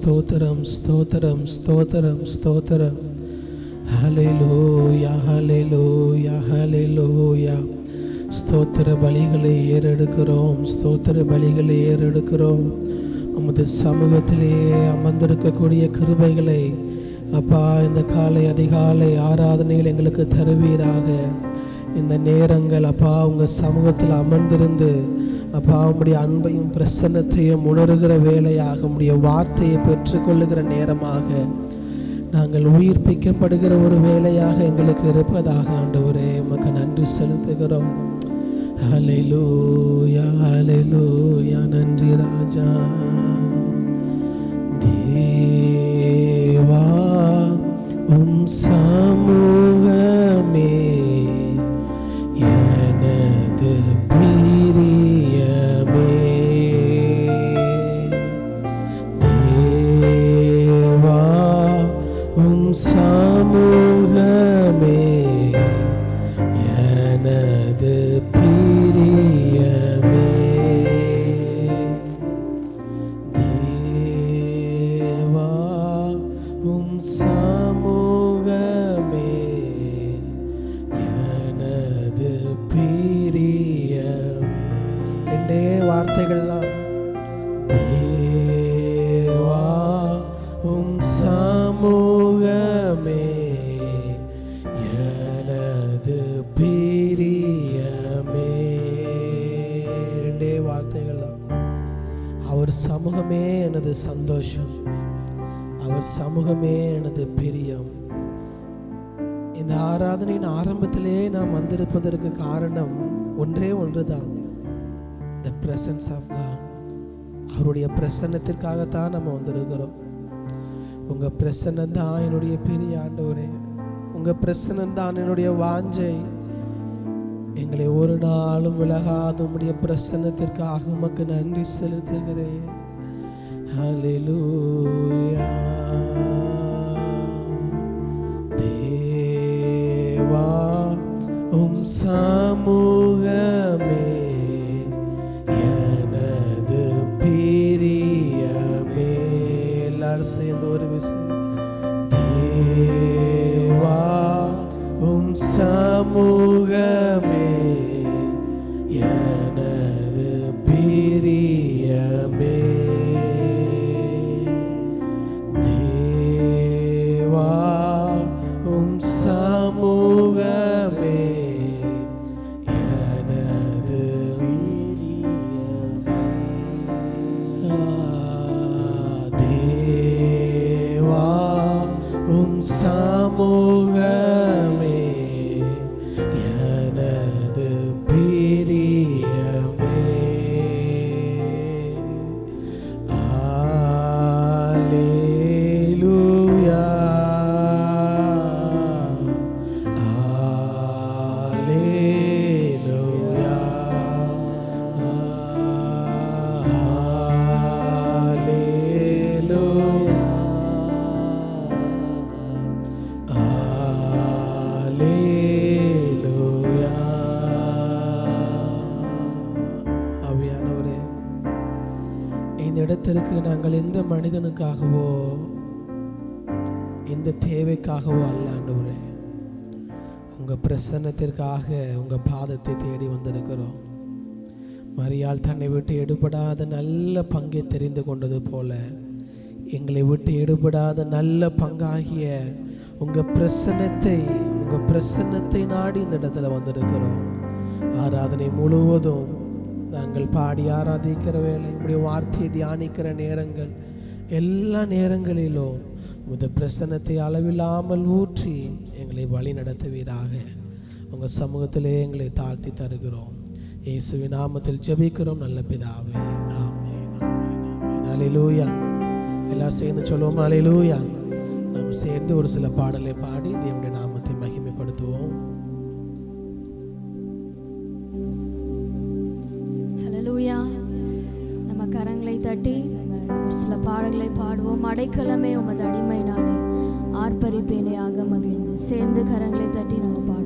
ஸ்தோத்திரம், ஸ்தோத்திரம், ஸ்தோத்திரம், ஸ்தோத்திரம். ஹல்லேலூயா, ஹல்லேலூயா, ஹல்லேலூயா. ஸ்தோத்திர பலிகளை ஏறெடுக்கிறோம், ஸ்தோத்திர பலிகளை ஏறெடுக்கிறோம். உமது சமூகத்திலே அமர்ந்திருக்கக்கூடிய கிருபைகளை அப்பா இந்த காலை அதிகாலை ஆராதனையில் எங்களுக்கு தருவீராக. இந்த நேரங்கள் அப்பா உங்கள் சமூகத்தில் அமர்ந்திருந்து அப்பா உம்முடைய அன்பையும் பிரசன்னத்தையும் உணர்கிற வேலையாக, உம்முடைய வார்த்தையை பெற்றுக்கொள்ளுகிற நேரமாக, நாங்கள் உயிர்ப்பிக்கப்படுகிற ஒரு வேலையாக எங்களுக்கு இருப்பதாக ஆண்டவரே உமக்கு நன்றி செலுத்துகிறோம். ஹல்லேலூயா, ஹல்லேலூயா. நன்றி ராஜா. தேவா உம் சமூகமே எனது பிரியமே. தேவா உம் சமூகமே எனது பிரியமே. தேவா உம் சமூகமே எனது பிரியம். ரெண்டே வார்த்தைகள்லாம். தேவா உம் சமூகமே எனது பிரியமே. ரெண்டே வார்த்தைகள்லாம். அவர் சமூகமே எனது சந்தோஷம், அவர் சமூகமே எனது பிரியம். இந்த ஆராதனையின் ஆரம்பத்திலே நாம் வந்திருப்பதற்கு காரணம் ஒன்றே ஒன்றுதான், the presence of God. அவருடைய பிரசன்னத்திற்காகத்தான் நம்ம வந்திருக்கிறோம். உங்கள் பிரசன்னம் தான் என்னுடைய பிரிய ஆண்டவரே, உங்கள் பிரசன்னம் தான் என்னுடைய வாஞ்சை. எங்களை ஒரு நாளும் விலகாத உம்முடைய பிரசன்னத்திற்காக உமக்கு நன்றி செலுத்துகிறேன். ஹல்லேலூயா. தேவா உம் சமூகமே எனது பிரியமே. எல்லாரும் சேர்ந்து ஒரு விஷயம். தேவா உம் சமூகமே எனது பிரியமே. தேவா உம் சமூகமே எனது பிரியமே. தேவா உம் சமூகமே எனது பிரியமே. அல்லேலூயா, அல்லேலூயா, அல்லேலூயா. ஆவியானவரே, இந்த இடத்திற்கு நாங்கள் எந்த மனிதனுக்காகவோ எந்த தேவைக்காகவோ அல்ல ஆண்டவரே, உங்கள் பிரசன்னத்திற்காக உங்கள் பாதத்தை தேடி வந்திருக்கிறோம். மரியாள் தன்னை விட்டு எடுபடாத நல்ல பங்கை தெரிந்து கொண்டது போல எங்களை விட்டு எடுபடாத நல்ல பங்காகிய உங்கள் பிரசன்னத்தை நாடி இந்த இடத்துல வந்திருக்கிறோம். ஆராதனை முழுவதும் நாங்கள் பாடி ஆராதிக்கிற வேலை, உங்களுடைய வார்த்தையை தியானிக்கிற நேரங்கள், எல்லா நேரங்களிலும் உமது பிரசன்னத்தை அளவில்லாமல் ஊற்றி எங்களை வழி நடத்துவீராக. உங்கள் சமூகத்திலே எங்களை தாழ்த்தி தருகிறோம். இயேசுவின் நாமத்தில் ஜெபிக்கிறோம் நல்ல பிதாவே, ஆமென், ஆமென், ஆமென். அல்லேலூயா. எல்லாரும் சேர்ந்து சொல்லுவோம் அல்லேலூயா. நாம் சேர்ந்து ஒரு சில பாடலை பாடி தேவனுடைய நாமத்தை மகிமைப்படுத்துவோம். ஹல்லேலூயா. நம்ம கரங்களை தட்டி நம்ம ஒரு சில பாடல்களை பாடுவோம். அடைக்கலமே உமது அடிமை நானே, ஆர்ப்பரிப்பேனே ஆக மகிழ்ந்து. சேர்ந்து கரங்களை தட்டி நம்ம பாடுவோம்.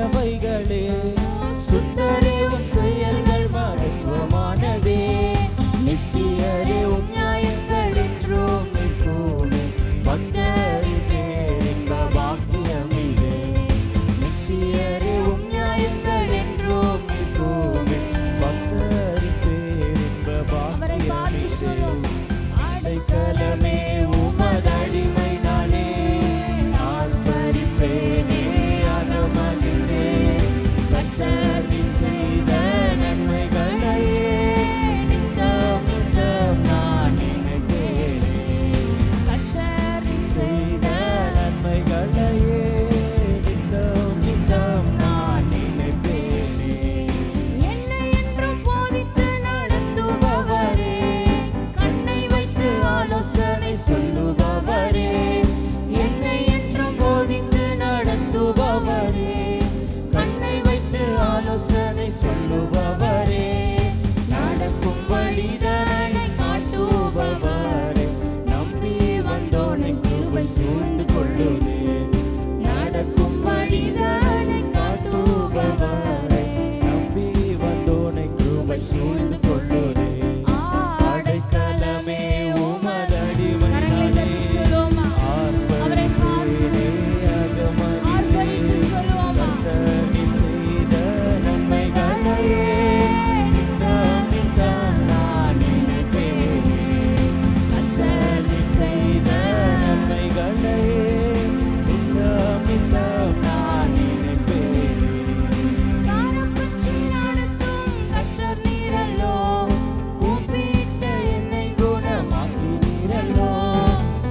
பெரியவைகளே, சுத்தரேவும் செயல்கள் மகத்துவமானதே. நித்தியரே உம் நியாயங்கள் என்றும் நிற்குமே, பக்தரின் பேரின்ப பாக்கியமிதே. நித்தியரே உம் நியாயங்கள் என்றும் நிற்குமே, பக்தரின் பேரின்ப பாக்கியமிதே. அடைக்கலமே உமதடிமை நானே, ஆர்ப்பரிப்பேனே அகமகிழ்ந்தே. கர்த்தர் செய்த நன்மைகளையே நித்தம் நித்தம் நான் நினைப்பேனே. கர்த்தர் செய்த நன்மைகளையே நித்தம் நித்தம் நான் நினைப்பேனே. என்னை என்றும் போதித்து நடத்துபவரே, கண்ணை வைத்து ஆலோசனை சொல்லுபவரே. என்னை என்றும் போதித்து நடத்துபவரே, கண்ணை வைத்து ஆலோசனை சொல்லுபவரே. நடக்கும் வழிதனை காட்டுபவரே, நம்பி வந்தோனை கிருபை சூழ்ந்து கொள்ளுதே. நடக்கும் வழிதனை காட்டுபவரே, நம்பி வந்தோனை கிருபை சூழ்ந்து கொள்ளுதே. அடைக்கலமே உமதடிமை நானே, ஆர்ப்பரிப்பேனே அகமகிழ்ந்தே. கர்த்தர் செய்த நன்மைகளையே நித்தம் நித்தம் நான் நினைப்பேனே. கர்த்தர் செய்த நன்மைகளையே நித்தம் நித்தம் நான் நினைப்பேனே. காரம் பற்றி நடத்தும் கர்த்தர் நீரல்லோ, கூப்பிட்ட என்னை குணமாக்கினீரல்லோ.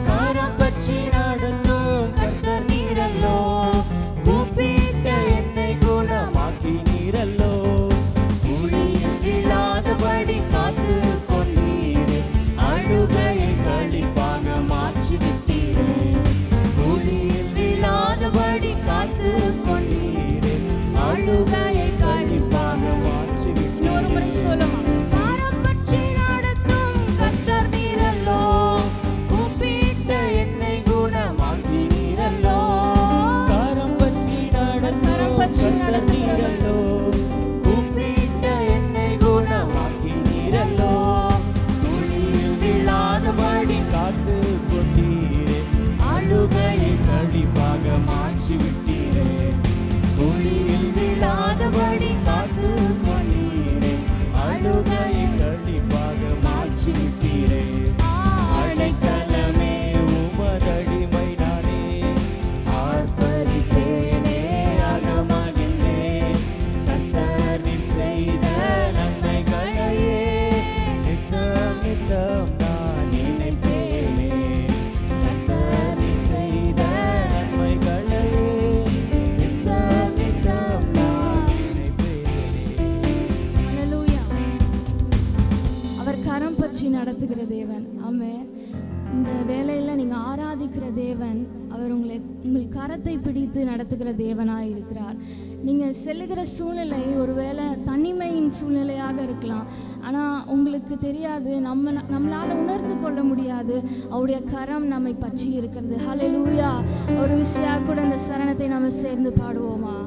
காரம் பற்றி நடத்தும் கர்த்தர் நீரல்லோ, கூப்பிட்ட என்னை குணமாக்கினீரல்லோ. குழியில் விழாதபடி காத்து கொண்டீரே, அழுகையை களிப்பாக மாற்றி விட்டீரே. குழியில் விழாதபடி காத்து கொண்டீரே, அழுகையை களிப்பாக மாற்றி விட்டீரே. காரம் பற்றி நடத்தும் கர்த்தர் நீரல்லோ, கூப்பிட்ட என்னை குணமாக்கினீரல்லோ. காரம் பற்றி நடத்தும் கர்த்தர் நீரல்லோ, கூப்பிட்ட என்னை குணமாக்கினீரல்லோ. குழியில் விழாதபடி காத்து கொண்டீரே, அழுகையை களிப்பாக மாற்றி விட்டீரே. குழியில் விழாதபடி காத்து கொண்டீரே, அழுகையை களிப்பாக மாற்றி விட்டீரே. அடைக்கலமே உமதடிமை நானே, ஆர்ப்பரிப்பேனே அகமகிழ்ந்தே. கர்த்தர் செய்த நன்மைகளையே நித்தம் நித்தம் நான் நினைப்பேனே. கர்த்தர் செய்த நன்மைகளையே நித்தம் நித்தம் நான் நினைப்பேனே. ஹல்லேலூயா. அவர் கரம் பற்றி நடத்துகிற தேவன். ஆமென். இந்த வேலையில் நீங்கள் ஆராதிக்கிற தேவன், அவர் உங்கள் கரத்தை பிடித்து நடத்துகிற தேவனாக இருக்கிறார். நீங்கள் செல்லுகிற சூழ்நிலை ஒருவேளை தனிமையின் சூழ்நிலையாக இருக்கலாம். ஆனால் உங்களுக்கு தெரியாது, நம்மளால் உணர்ந்து கொள்ள முடியாது அவருடைய கரம் நம்மை பற்றி இருக்கிறது. ஹல்லேலூயா. ஒரு விஷயம் கூட இந்த சரணத்தை நம்ம சேர்ந்து பாடுவோமா?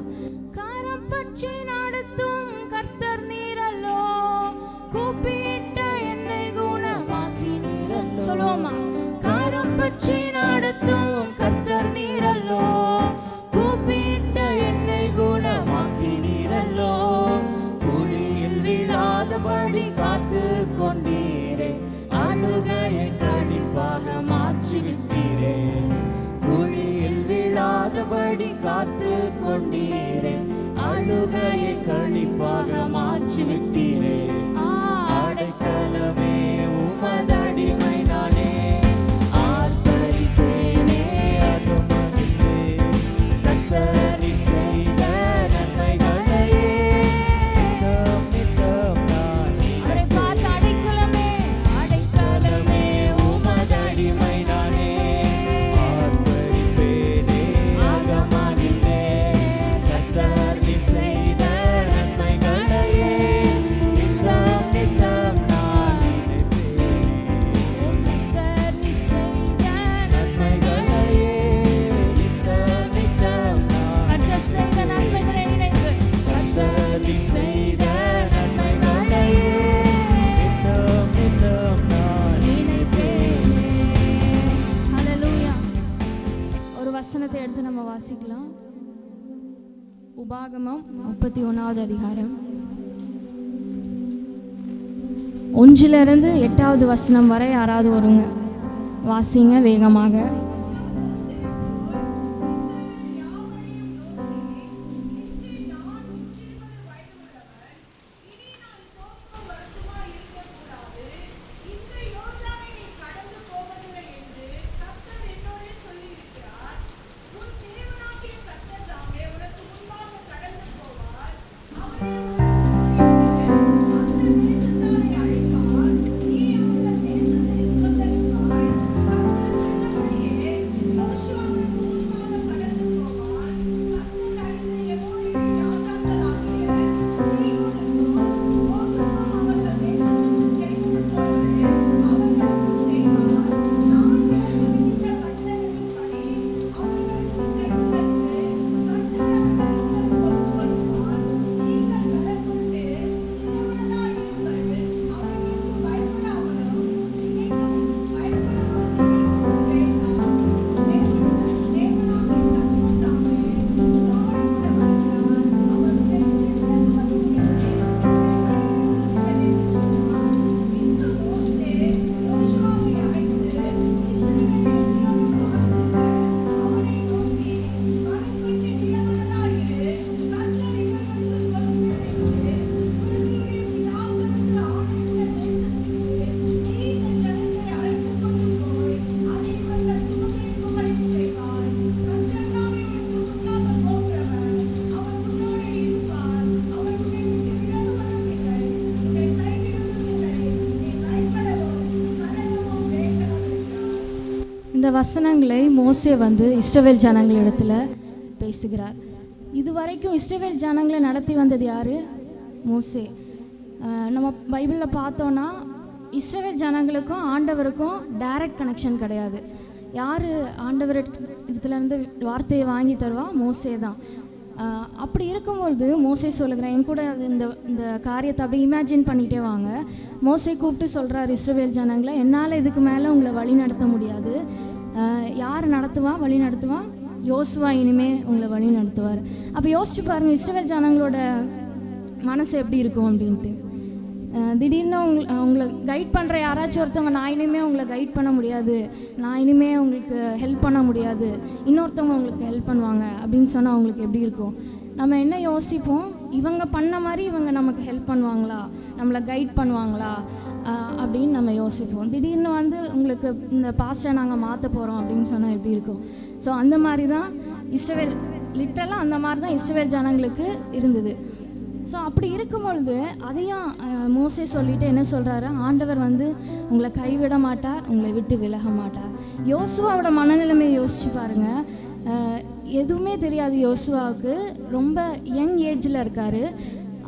கரம் பற்றி நடத்தும் கர்த்தர் நீரல்லோ, கூப்பிட்ட என்னை குணமாக்கினீரல்லோ. சொல்லுவோமா? கரம் பற்றி நடத்தும் கர்த்தர் நீரல்லோ, கூப்பிட்ட என்னை குணமாக்கினீரல்லோ. குழியில் விழாதபடி காத்து கொண்டீரே, அழுகையை களிப்பாக மாற்றி விட்டீரே. குழியில் விழாதபடி காத்து கொண்டீரே, அழுகையை களிப்பாக மாற்றி விட்டீரே. அடைக்கலமே உமதடிமை நானே, ஆர்ப்பரிப்பேனே அகமகிழ்ந்தே. கர்த்தர் செய்த நன்மைகளையே நித்தம் நித்தம் நான் நினைப்பேனே. அடைக்கலமே உமதடிமை நானே, ஆர்ப்பரிப்பேனே அகமகிழ்ந்தே. கர்த்தர் செய்த நன்மைகளையே நித்தம் உபாகமம் 31வது அதிகாரம் 1லிருந்து 8வது வசனம் வரை யாராவது வருங்க, வாசிங்க வேகமாக. இந்த வசனங்களை மோசே இஸ்ரவேல் ஜனங்களிடத்தில் பேசுகிறார். இதுவரைக்கும் இஸ்ரவேல் ஜனங்களை நடத்தி வந்தது யார்? மோசே. நம்ம பைபிளில் பார்த்தோன்னா இஸ்ரவேல் ஜனங்களுக்கும் ஆண்டவருக்கும் டைரக்ட் கனெக்ஷன் கிடையாது. யார் ஆண்டவர் இடத்துலேருந்து வார்த்தையை வாங்கி தருவா? மோசே தான். அப்படி இருக்கும்பொழுது மோசே சொல்லுகிறேன், என் கூட அது இந்த காரியத்தை அப்படியே இமேஜின் பண்ணிகிட்டே வாங்க. மோசே கூப்பிட்டு சொல்கிறார் இஸ்ரவேல் ஜனங்களை, என்னால் இதுக்கு மேலே உங்களை வழி நடத்த முடியாது. யார் நடத்துவா, வழி நடத்துவா? யோசுவா இனிமே உங்களை வழி நடத்துவார். அப்போ யோசிச்சு பாருங்கள், இஸ்ரவேல் ஜனங்களோட மனசு எப்படி இருக்கும் அப்படின்ட்டு. திடீர்னு உங்களை கைட் பண்ணுற யாராச்சும் ஒருத்தவங்க, நான் இனிமேல் உங்களை கைட் பண்ண முடியாது, நான் இனிமேல் உங்களுக்கு ஹெல்ப் பண்ண முடியாது, இன்னொருத்தவங்க உங்களுக்கு ஹெல்ப் பண்ணுவாங்க அப்படின்னு சொன்னால் அவங்களுக்கு எப்படி இருக்கும்? நம்ம என்ன யோசிப்போம், இவங்க பண்ண மாதிரி இவங்க நமக்கு ஹெல்ப் பண்ணுவாங்களா, நம்மளை கைட் பண்ணுவாங்களா அப்படின்னு நம்ம யோசிப்போம். திடீர்னு உங்களுக்கு இந்த பாஸ்டரை நாங்கள் மாற்ற போகிறோம் அப்படின்னு சொன்னால் எப்படி இருக்கும்? ஸோ அந்த மாதிரி தான் இஸ்ரவேல், லிட்ரலாக அந்த மாதிரி தான் இஸ்ரவேல் ஜனங்களுக்கு இருந்தது. ஸோ அப்படி இருக்கும் பொழுது அதையும் மோசே சொல்லிவிட்டு என்ன சொல்கிறாரு, ஆண்டவர் உங்களை கைவிட மாட்டார், உங்களை விட்டு விலக மாட்டார். யோசுவாவோட மனநிலைமையை யோசிச்சு பாருங்கள். எதுவுமே தெரியாது யோசுவாவுக்கு, ரொம்ப யங் ஏஜில் இருக்கார்.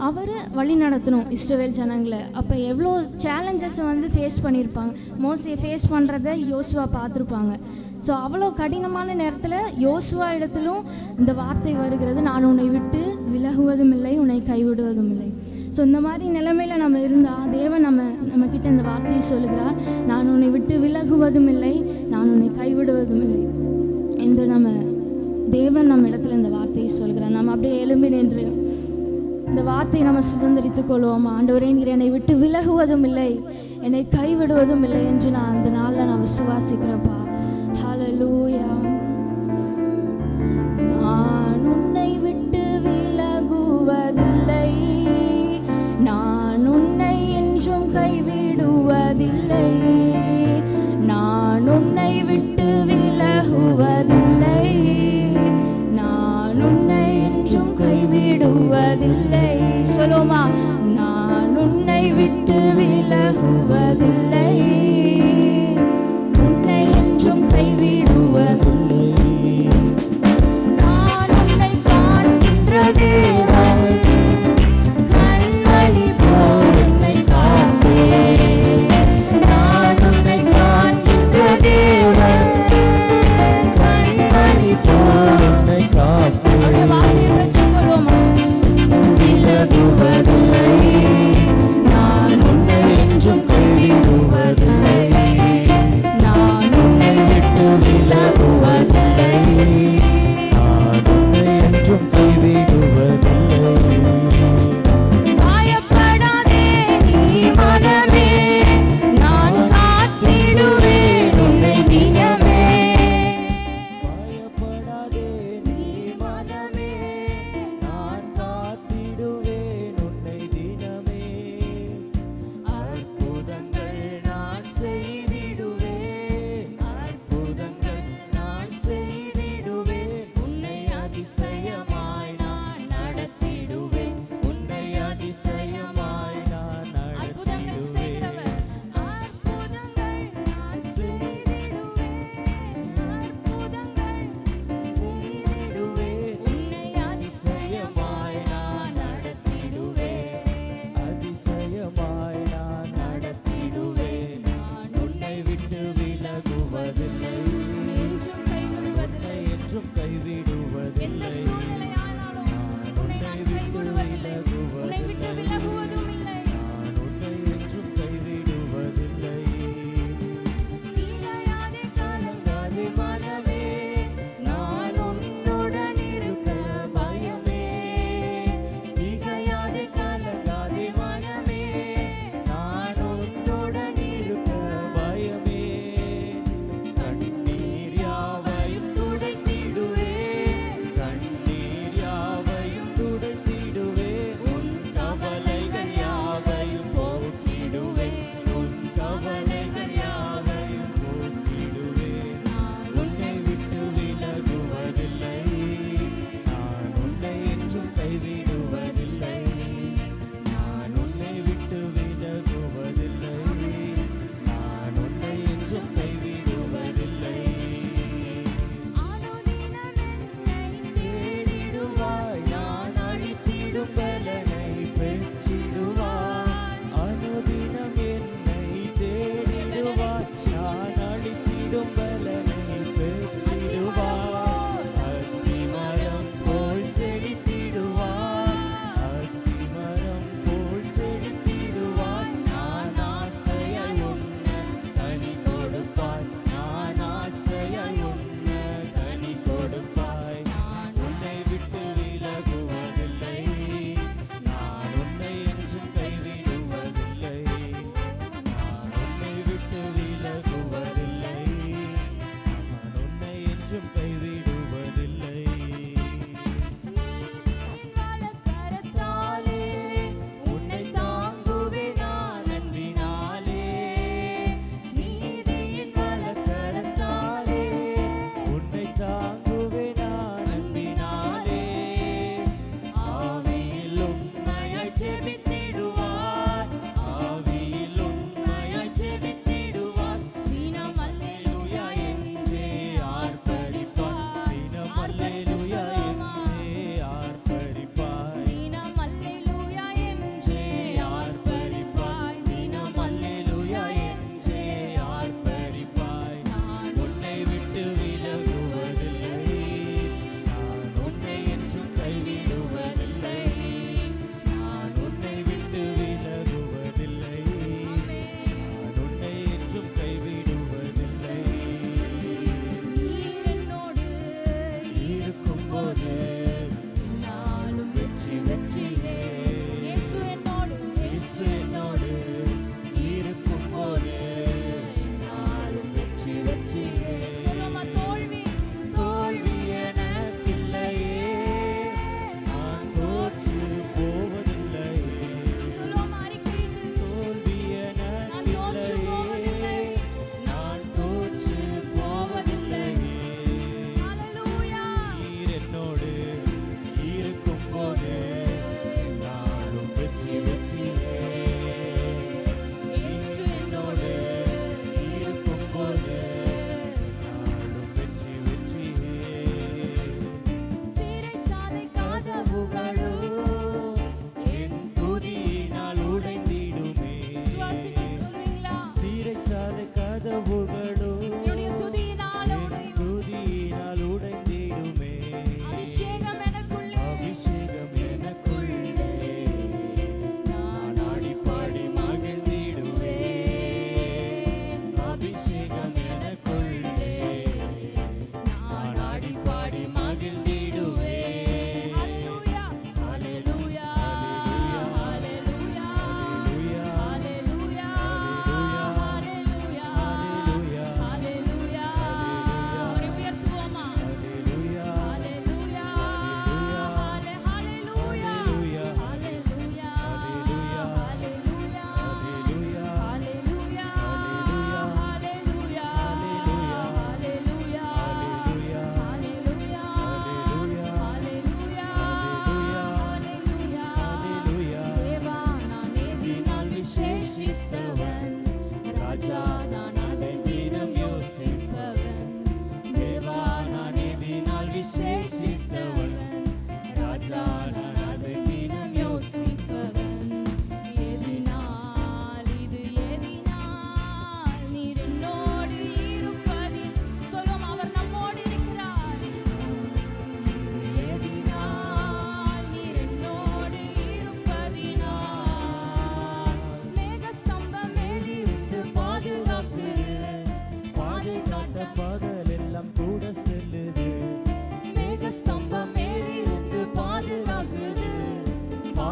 அவர் வழி நடத்தணும் இஸ்ரவேல் ஜனங்களை. அப்போ எவ்வளோ சேலஞ்சஸை ஃபேஸ் பண்ணியிருப்பாங்க. மோசையை ஃபேஸ் பண்ணுறத யோசுவா பார்த்துருப்பாங்க. ஸோ அவ்வளோ கடினமான நேரத்தில் யோசுவா இடத்திலும் இந்த வார்த்தை வருகிறது, நான் உன்னை விட்டு விலகுவதும் இல்லை, உன்னை கைவிடுவதும் இல்லை. ஸோ இந்த மாதிரி நிலைமையில் நம்ம இருந்தால் தேவன் நம்மக்கிட்ட இந்த வார்த்தையை சொல்லுகிறார், நான் உன்னை விட்டு விலகுவதும் இல்லை, நான் உன்னை கைவிடுவதும் இல்லை என்று தேவன் நம்ம இடத்துல இந்த வார்த்தையை சொல்கிறார். நம்ம அப்படியே எழும்பி நின்று இந்த வார்த்தையை நம்ம சுதந்திரித்துக் கொள்வோம். ஆண்டவரே, நீர் என்னை விட்டு விலகுவதும் இல்லை, என்னை கைவிடுவதும் இல்லை என்று நான் அந்த நாளில் நான் விசுவாசிக்கிறேன்ப்பா. ஹல்லேலூயா. நான் உன்னை விட்டு விலகுவதில்லை, நான் உன்னை என்றும் கைவிடுவதில்லை, நான் உன்னை விட்டு விலகுவதில்லை, நான் உன்னை என்றும் கைவிடுவதில்லை. சொல்லுமா, நான் உன்னை விட்டு விலகுவதில்லை, உன்னை என்றும் கைவிடுவதில்லை.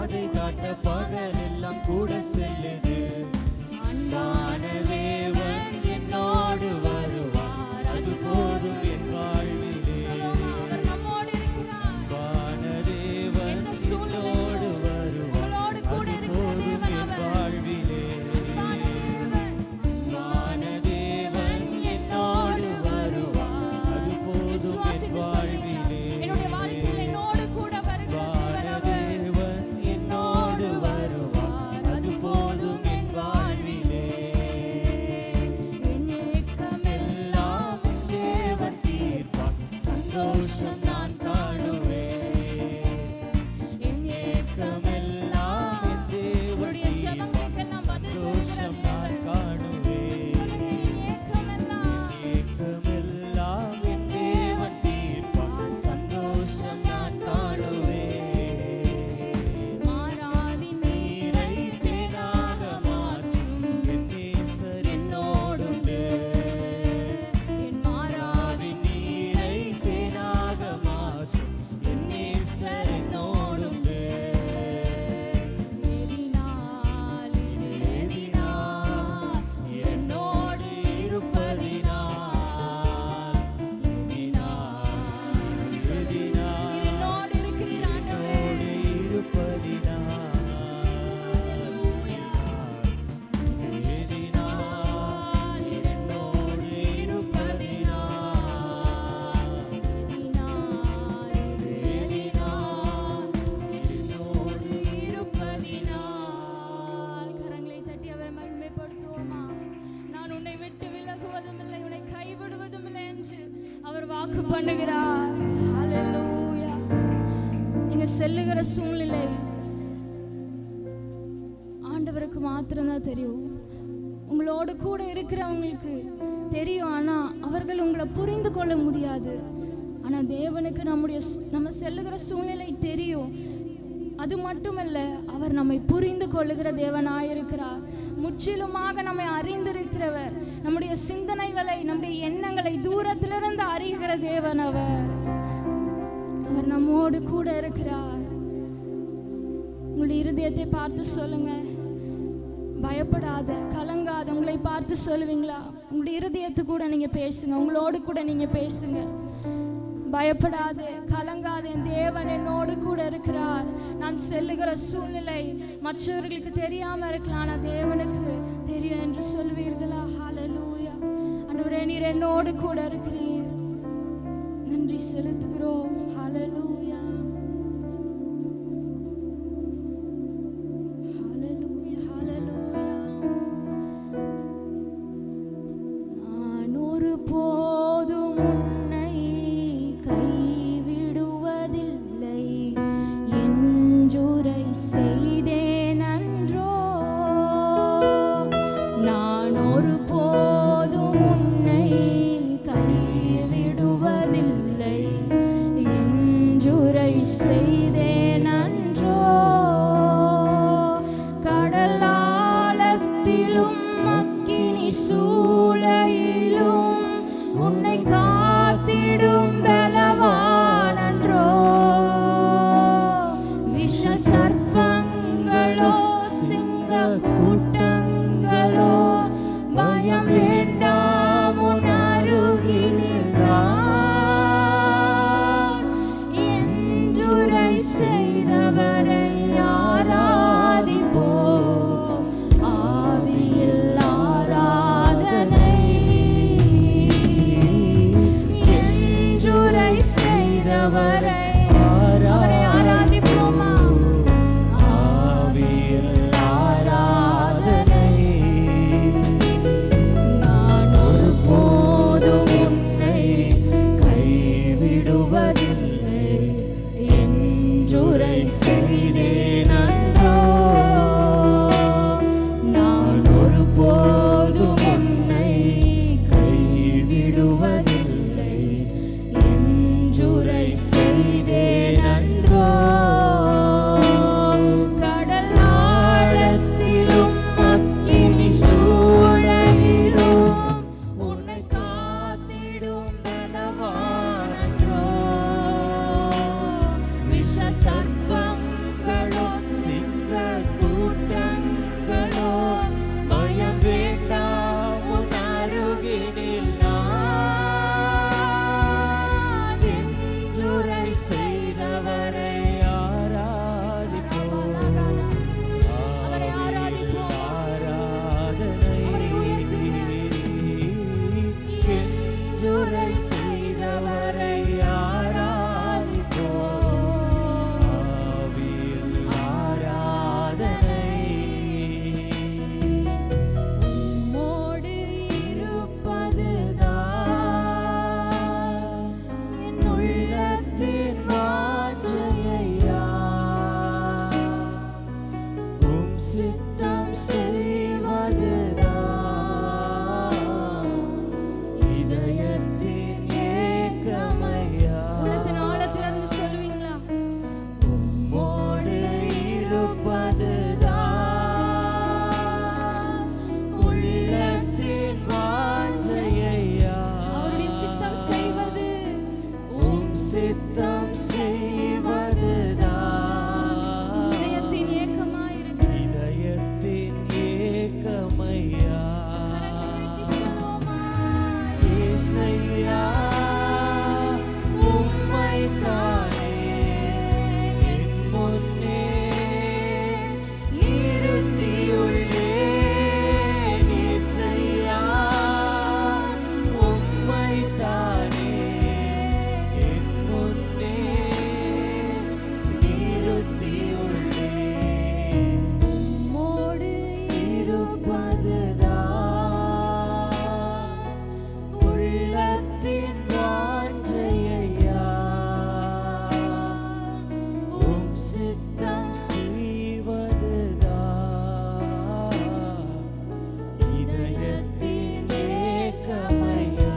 பாதை காட்ட பகலெல்லாம் கூட செல்லுது. அன்பான தேவன் என்னோடு வருவார், அது போதும் என் வாழ்விலே. அவர் நம்மோடு இருக்கிறார். அன்பான தேவன் எந்த சூழ்நிலையிலும் என்னோடு வருவார், உங்களோடு கூட அது இருக்கிற போதும் தேவன் என் அவர். வாழ்விலே. அன்பான தேவன் என்னோடு வருவார், அது போதும் என் விசுவாசித்து சொல்லுங்க, வாழ்விலே. என்னுடைய வாழ்க்கையில் என்னோடு கூட வருகிற தேவன் அவர். தேவன் என்னோடு வருவார், அது போதும் என் வாழ்விலே. என் ஏக்கமெல்லாம் எல்லாம் தேவன் தீர்ப்பார், சந்தோஷம் நான் காணுவேன். என் ஏக்கமெல்லாம் என் தேவன் என்னுடைய ஜெபம் தீர்ப்பார், கேட்கலாம் பதில் தருகிற சந்தோஷம் நான் தேவன். காணுவேன். சொல்லுங்க, என் ஏக்கமெல்லாம் ஏக்கமெல்லாம் என் தேவன் தீர்ப்பார், சந்தோஷம் நான் காணுவேன். மாறாதி நீரை நீரை தேனாக மாற்றும் என் நேசர் என்னோடுண்டு. என் மாறாதி நீரை தேனாக மாற்றும் என் நேசர் என்னோடுண்டு. எதினால் இது எதினால் என்னோடு இருப்பதினால், எதினால் என்னோடு இருக்கிறீர் ஆண்டவரே. என்னோடு இருப்பதினால், எதினால் என்னோடு இருப்பதினால், எதினால் இது எதினால் என்னோடு இருப்பதினால். கரங்களை தட்டி அவரை மகிமைப்படுத்துவோமா? நான் உன்னை விட்டு விலகுவதும் இல்லை, உன்னை கைவிடுவதும் இல்லை என்று அவர் வாக்கு பண்ணுகிறார். ஹல்லேலூயா. நீங்க செல்லுகிற சூழ்நிலை ஆண்டவருக்கு மாத்திரம்தான் தெரியும். உங்களோடு கூட இருக்கிறவங்களுக்கு தெரியும், ஆனா அவர்கள் உங்களை புரிந்து கொள்ள முடியாது. ஆனா தேவனுக்கு நம்ம செல்லுகிற சூழ்நிலை தெரியும். அது மட்டுமல்ல, அவர் நம்மை புரிந்து கொள்ளுகிற தேவனாயிருக்கிறார். முற்றிலுமாக நம்மை அறிந்திருக்கிறவர். நம்முடைய சிந்தனைகளை, நம்முடைய எண்ணங்களை தூரத்திலிருந்து அறிகிற தேவன் அவர். அவர் நம்மோடு கூட இருக்கிறார். உங்களுடைய இருதயத்தை பார்த்து சொல்லுங்க, பயப்படாத, கலங்காத. உங்களை பார்த்து சொல்லுவீங்களா? உங்களுடைய இருதயத்தை கூட நீங்க பேசுங்க, உங்களோடு கூட நீங்க பேசுங்க. பயப்படாதே, கலங்காதே, என் தேவன் என்னோடு கூட இருக்கிறார். நான் செல்லுகிற சூழ்நிலை மற்றவர்களுக்கு தெரியாம இருக்கலாம், ஆனா தேவனுக்கு தெரியும் என்று சொல்வீர்களா? ஹல்லேலூயா. ஆண்டவரே, நீர் என்னோடு கூட இருக்கிறீர். நன்றி செலுத்துகிறோம். ஹல்லேலூயா. ஹல்லேலூயா. ஹல்லேலூயா. நான் ஒருபோதும் உன்னை கைவிடுவதில்லை என்றுரை செய்தேன் அன்றோ. நான் ஒருபோதும் உன்னை கைவிடுவதில்லை என்றுரை செய்தேன் அன்றோ. கடலாழத்திலும் அக்கினி சூளையிலும் உன்னை காத்திடும் பலவானன்றோ. விஷ சர்ப்பங்களோ சிங்க கூட்டங்களோ பயம் வேண்டாம், உன் அருகினில் நான் என்றுரை செய்தவரை ஆராதிப்போம். ஆவியில் ஆராதனை, என்றுரை செய்தவரை அவரை ஆராதிப்போமா? ஆவியில் ஆராதனை, சித்தம் செய்வதுதான் இதயத்தின் ஏக்கமையா. உள்ளத்தின் ஆழத்திலிருந்து சொல்லுவீங்களா? உம்மோடு இருப்பதுதான் உள்ளத்தின் வாஞ்சையா. அவருடைய சித்தம் செய்வது, உம் சித்தம் செய்வதுதான் இதயத்தின் ஏக்கமாயிருக்கிறது. இதயத்தின் ஏக்கமையா. கரங்களை உயர்த்தி சொல்லுவோமா? இயேசையா, உம்மைத்தானே என் முன்னே நிறுத்தியுள்ளேன். இயேசையா, உம்மைத்தானே என் முன்னே நிறுத்தியுள்ளேன். உம்மோடு இருப்பதுதான் உள்ளத்தின் வாஞ்சையா. உம் சித்தம் செய்வதுதான் இதயத்தின் ஏக்கமையா.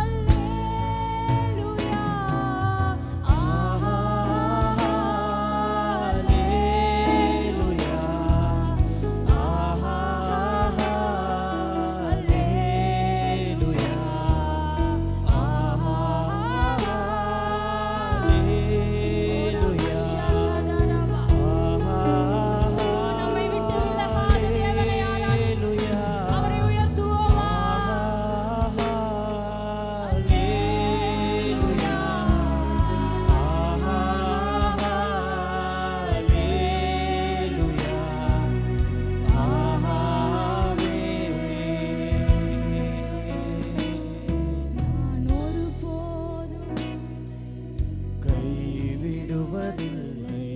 அல்லேலூயா. அல்லேலூயா. அல்லேலூயா. அல்லேலூயா. நம்மை விட்டு விலகாத தேவனை ஆராதித்து அவரை உயர்த்துவோமா? அல்லேலூயா. நான் ஒருபோதும் கைவிடுவதில்லை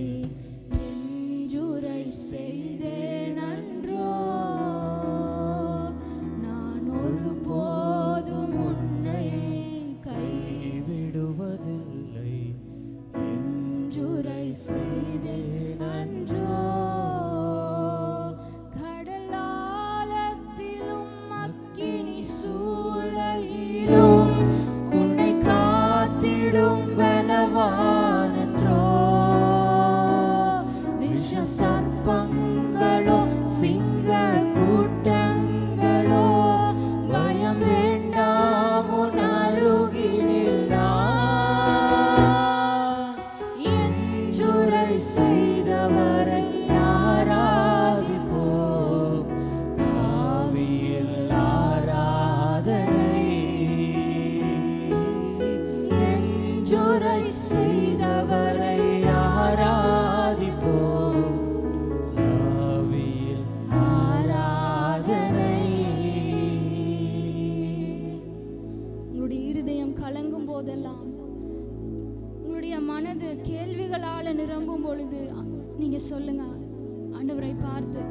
நெஞ்சுரை செய்தேன் அன்றோ. நான் ஒருபோதும் உன்னை கைவிடுவதில்லை கைஞ்சுரை செய்தேன் அன்றோ. கடலாழத்திலும் அக்கினி சூளையிலும் உன்னை காத்திடும் பலவானன்றோ. விஷ சர்ப்பங்களோ சிங்க கூட்டங்களோ பயம் வேண்டாம் உன் அருகினில் நான். எஞ்சுரை செய்தவரை ஆராதிப்போம் ஆவியில் ஆராதனை. எஞ்சுரை செய்தவரை ஆராதிப்போம் ஆவியில் ஆராதனை. உங்களுடைய இருதயம் கலங்கும் போதெல்லாம், உங்களுடைய மனது கேள்விகளால் நிரம்பும் பொழுது நீங்க சொல்லுங்க ஆண்டவரை பார்த்து,